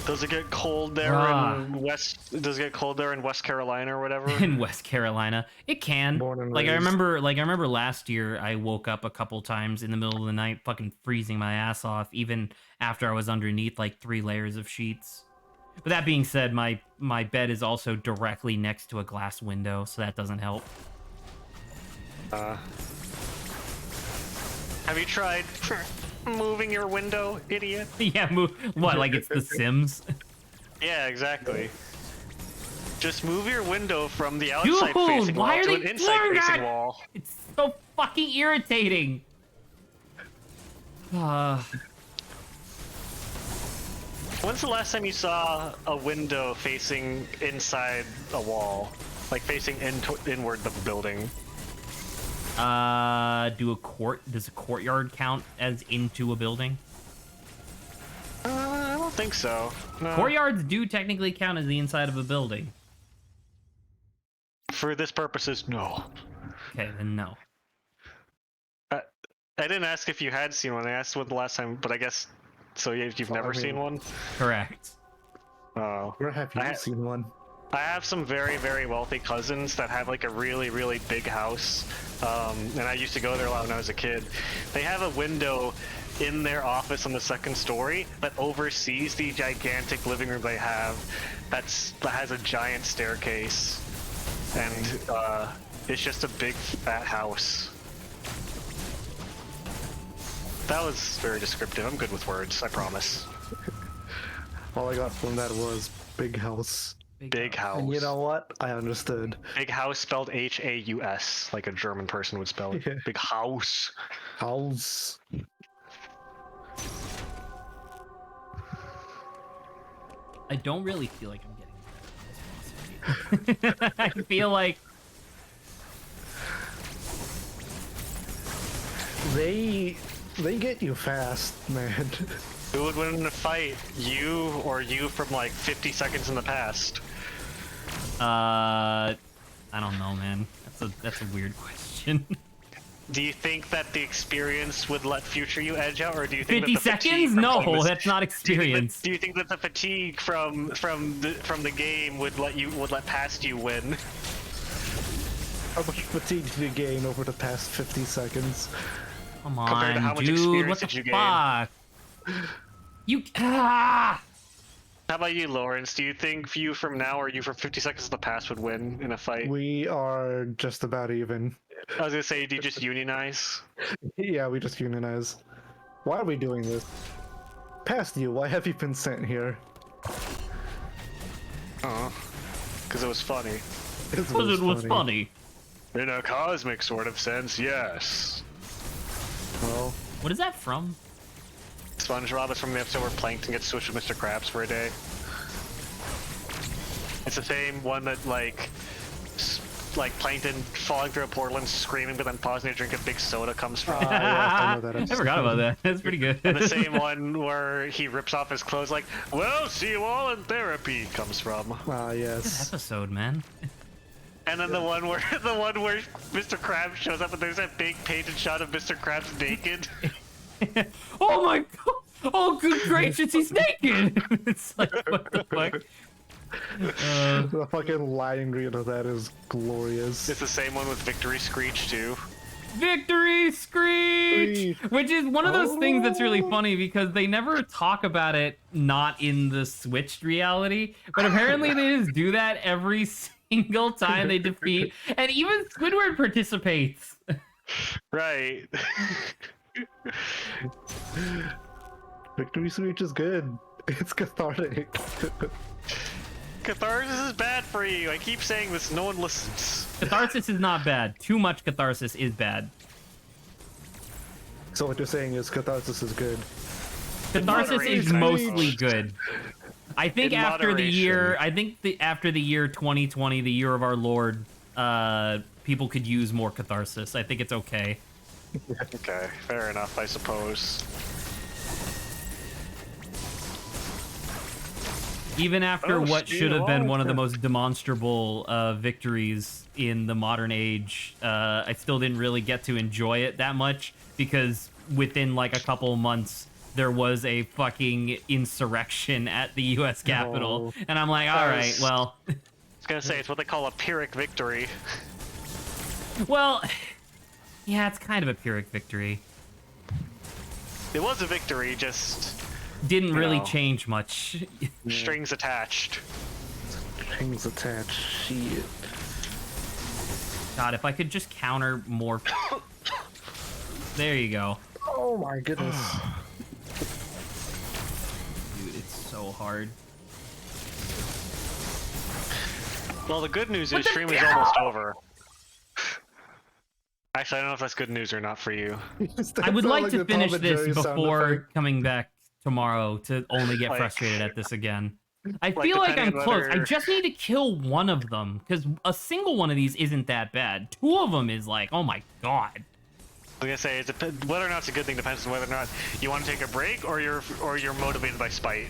F: Does it get cold there in West? Does it get cold there in West Carolina or whatever?
A: In West Carolina, it can. Like I remember last year, I woke up a couple times in the middle of the night, fucking freezing my ass off, even after I was underneath like 3 layers of sheets. But that being said, my bed is also directly next to a glass window, so that doesn't help.
F: Have you tried moving your window, idiot?
A: Yeah, move. What, like it's The Sims?
F: Yeah, exactly. Just move your window from the outside facing wall to an inside facing wall.
A: It's so fucking irritating.
F: When's the last time you saw a window facing inside a wall? Like facing inward the building?
A: Does a courtyard count as into a building?
F: I don't think so. No.
A: Courtyards do technically count as the inside of a building.
F: For this purposes, no.
A: Okay, then no.
F: I didn't ask if you had seen one. I asked when the last time, but I guess so. You've never seen one.
A: Correct.
F: Oh,
G: where have you seen one?
F: I have some very, very wealthy cousins that have like a really, really big house, and I used to go there a lot when I was a kid. They have a window in their office on the 2nd story that oversees the gigantic living room they have. That has a giant staircase, and it's just a big fat house. That was very descriptive. I'm good with words, I promise.
G: All I got from that was big house.
F: Big house.
G: And you know what? I understood.
F: Big house spelled H-A-U-S, like a German person would spell it. Yeah. Big house.
G: House.
A: I don't really feel like I'm getting this boss fight. I feel like
G: they get you fast, man.
F: Who would win in a fight? You or you from like 50 seconds in the past?
A: I don't know, man. That's a weird question.
F: Do you think that the experience would let future you edge out, or do you think
A: 50 seconds? No, that's not experience.
F: Do you think that the fatigue from the game would let past you win?
G: How much fatigue did you gain over the past 50 seconds?
A: Come on,
F: compared to how much
A: dude,
F: experience
A: what
F: did
A: the
F: you
A: fuck?
F: How about you, Lawrence? Do you think you from now or you from 50 seconds in the past would win in a fight?
G: We are just about even.
F: I was gonna say, do you just unionize?
G: Yeah, we just unionize. Why are we doing this? Past you, why have you been sent here?
F: Because it was funny.
A: Because it was funny.
F: In a cosmic sort of sense, yes.
G: Well,
A: what is that from?
F: SpongeBob is from the episode where Plankton gets switched with Mr. Krabs for a day. It's the same one that like Plankton falling through a portal and screaming, but then pausing to drink a big soda comes from.
G: I know that
A: I forgot about that. That's pretty good.
F: And the same one where he rips off his clothes like, "Well, see you all in therapy" comes from.
G: Yes.
A: Good episode, man.
F: And then the one where Mr. Krabs shows up and there's that big painted shot of Mr. Krabs naked.
A: Oh my god! Oh, good gracious, he's naked! It's like, what the fuck?
G: The fucking line read of that is glorious.
F: It's the same one with Victory Screech too.
A: Victory Screech! Which is one of those things that's really funny because they never talk about it not in the switched reality, but apparently they just do that every single time they defeat, and even Squidward participates.
F: Right.
G: Victory Screech is good. It's cathartic.
F: Catharsis is bad for you. I keep saying this, no one listens.
A: Catharsis is not bad. Too much catharsis is bad.
G: So what you're saying is catharsis is good.
A: Catharsis is
F: Moderation.
A: mostly good. I think
F: In
A: after the year,
F: moderation.
A: after the year 2020, the year of our Lord, people could use more catharsis. I think it's okay.
F: Okay, fair enough, I suppose.
A: Even after
F: Oh,
A: what
F: speed
A: should have been
F: along.
A: one of the most demonstrable victories in the modern age, I still didn't really get to enjoy it that much because within like a couple months there was a fucking insurrection at the U.S. Capitol, and I'm like, all right, well,
F: I was gonna say, it's what they call a Pyrrhic victory.
A: well, yeah, it's kind of a Pyrrhic victory.
F: It was a victory, just
A: Didn't really
F: No.
A: change much.
F: strings attached.
G: Strings attached. Shit.
A: God, if I could just counter more. There you go.
G: Oh my goodness.
A: Dude, it's so hard.
F: Well, the good news is stream is almost over. Actually, I don't know if that's good news or not for you.
A: I would like to
G: the
A: finish
G: Tom and
A: this
G: Jerry sound
A: before
G: effect.
A: coming back tomorrow to only get
F: Like-
A: frustrated at this again. I
F: like
A: feel like I'm
F: depending on
A: close. I
F: whether-
A: just need to kill one of them because a single one of these isn't that bad. Two of them is like, oh my god.
F: I was gonna say, whether or not it's a good thing depends on whether or not you want to take a break or you're motivated by spite.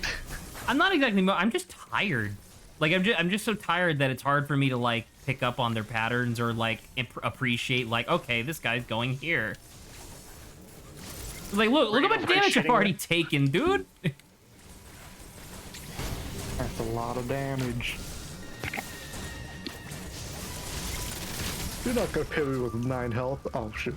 A: I'm not exactly. I'm just tired. Like I'm just so tired that it's hard for me to like pick up on their patterns or like appreciate like, okay, this guy's going here. Like look how much damage I've already taken, dude.
G: That's a lot of damage. You're not gonna pay me with 9 health. Oh shit.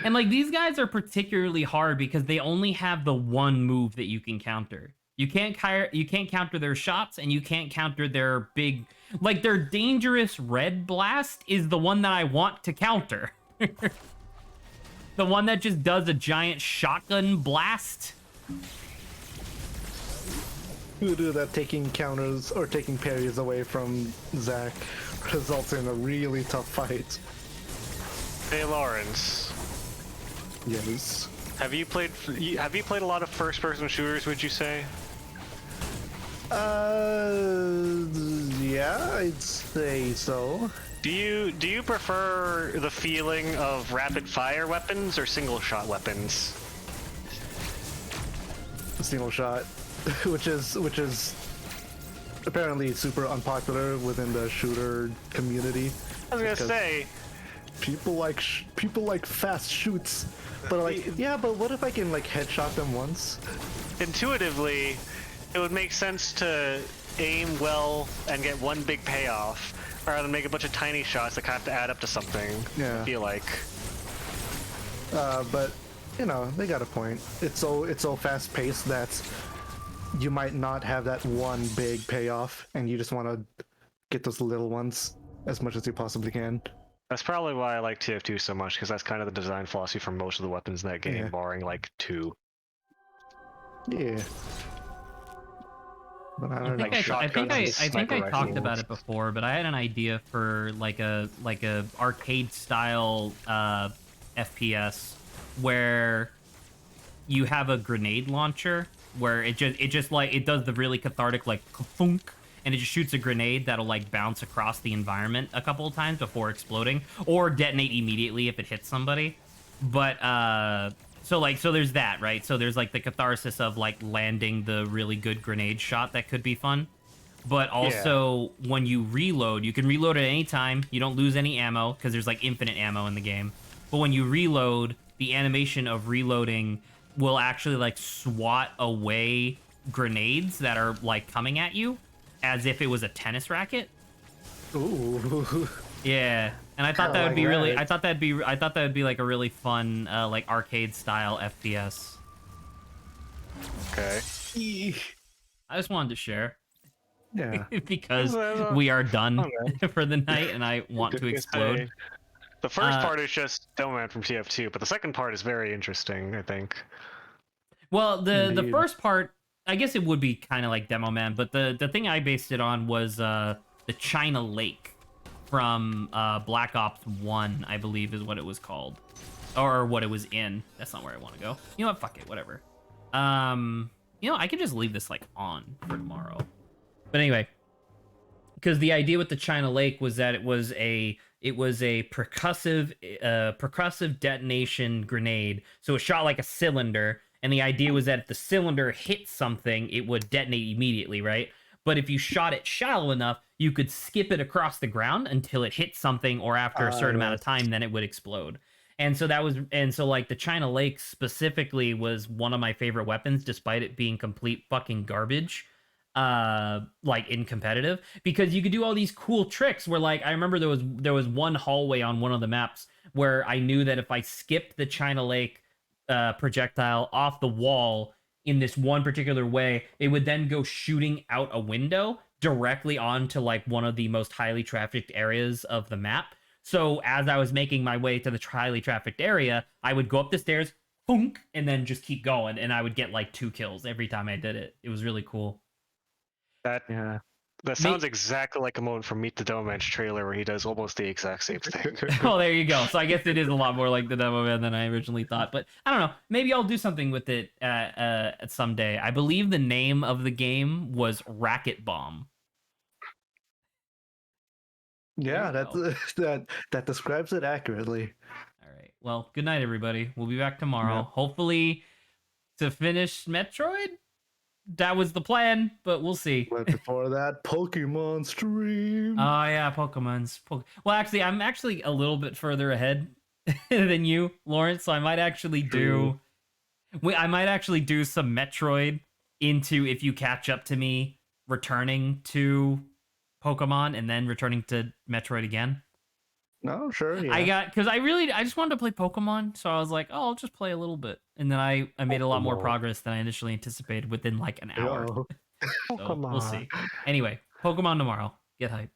A: And like these guys are particularly hard because they only have the one move that you can counter. You can't counter their shots, and you can't counter their big, like their dangerous red blast is the one that I want to counter. The one that just does a giant shotgun blast.
G: Who do that taking counters or taking parries away from Zack results in a really tough fight.
F: Hey, Lawrence.
G: Yes.
F: Have you played a lot of first-person shooters? Would you say?
G: Yeah, I'd say so.
F: Do you prefer the feeling of rapid-fire weapons or single-shot weapons?
G: Single shot, which is apparently super unpopular within the shooter community.
F: I was gonna
G: because
F: say,
G: people like fast shoots, but like yeah, but what if I can like headshot them once?
F: intuitively, it would make sense to aim well and get one big payoff, rather than make a bunch of tiny shots that kind of have to add up to something.
G: Yeah.
F: I feel like.
G: But you know, they got a point. It's so fast paced that you might not have that one big payoff, and you just want to get those little ones as much as you possibly can.
F: That's probably why I like TF2 so much, because that's kind of the design philosophy for most of the weapons in that game,
G: Yeah.
F: barring like 2.
G: Yeah. But I don't know.
A: I think
F: shotguns
A: I
F: and
A: think I
F: sniper
A: talked about
F: rifles.
A: it before, but I had an idea for like a arcade style FPS where you have a grenade launcher where it just like it does the really cathartic like ka-thunk, and it just shoots a grenade that'll like bounce across the environment a couple of times before exploding or detonate immediately if it hits somebody. But so there's that, right? So there's like the catharsis of like landing the really good grenade shot that could be fun. But also when you reload, you can reload at any time. You don't lose any ammo because there's like infinite ammo in the game. But when you reload, the animation of reloading will actually like swat away grenades that are like coming at you as if it was a tennis racket.
G: Ooh.
A: Yeah, and I thought
G: I
A: that would
G: like
A: be really.
G: that.
A: I thought that would be like a really fun, like arcade style FPS.
F: Okay.
A: I just wanted to share
G: Yeah.
A: because
F: That's
A: we are done
F: man.
A: for the night, and I want to explode.
F: Hey, the first
A: Uh,
F: part is just Demo Man from TF2, but the second part is very interesting, I think.
A: Well, the
G: Indeed.
A: first part, I guess it would be kind of like Demo Man, but the thing I based it on was the China Lake from Black Ops 1, I believe is what it was called, or what it was in. That's not where I want to go. You know what? Fuck it. Whatever. I could just leave this like on for tomorrow. But anyway, because the idea with the China Lake was that it was a percussive detonation grenade. So it shot like a cylinder, and the idea was that if the cylinder hit something, it would detonate immediately, right? But if you shot it shallow enough, you could skip it across the ground until it hit something, or after a certain amount of time, then it would explode. And so like the China Lake specifically was one of my favorite weapons, despite it being complete fucking garbage, like in competitive, because you could do all these cool tricks where, like, I remember there was one hallway on one of the maps where I knew that if I skipped the China Lake projectile off the wall in this one particular way, it would then go shooting out a window directly onto like one of the most highly trafficked areas of the map. So as I was making my way to the highly trafficked area, I would go up the stairs, boonk, and then just keep going, and I would get like 2 kills every time I did it. It was really cool.
F: That
G: Yeah.
F: that sounds exactly like a moment from Meet the Dome Man's trailer where he does almost the exact same thing.
A: Oh, there you go. So I guess it is a lot more like the Demo Man than I originally thought. But I don't know. Maybe I'll do something with it someday. I believe the name of the game was Racket Bomb.
G: Yeah,
A: There you
G: that describes it accurately.
A: All right. Well, good night, everybody. We'll be back tomorrow.
G: Yep.
A: Hopefully to finish Metroid. That was the plan, but we'll see.
G: But before that, Pokemon stream.
A: Oh yeah, Well, actually, I'm actually a little bit further ahead than you, Lawrence. So I might actually do. I might actually do some Metroid into if you catch up to me, returning to Pokemon and then returning to Metroid again.
G: No, sure. Yeah.
A: I just wanted to play Pokemon, so I was like, oh, I'll just play a little bit, and then I made a lot more progress than I initially anticipated within like an hour.
G: Yo.
A: So we'll see. Anyway, Pokemon tomorrow. Get hype.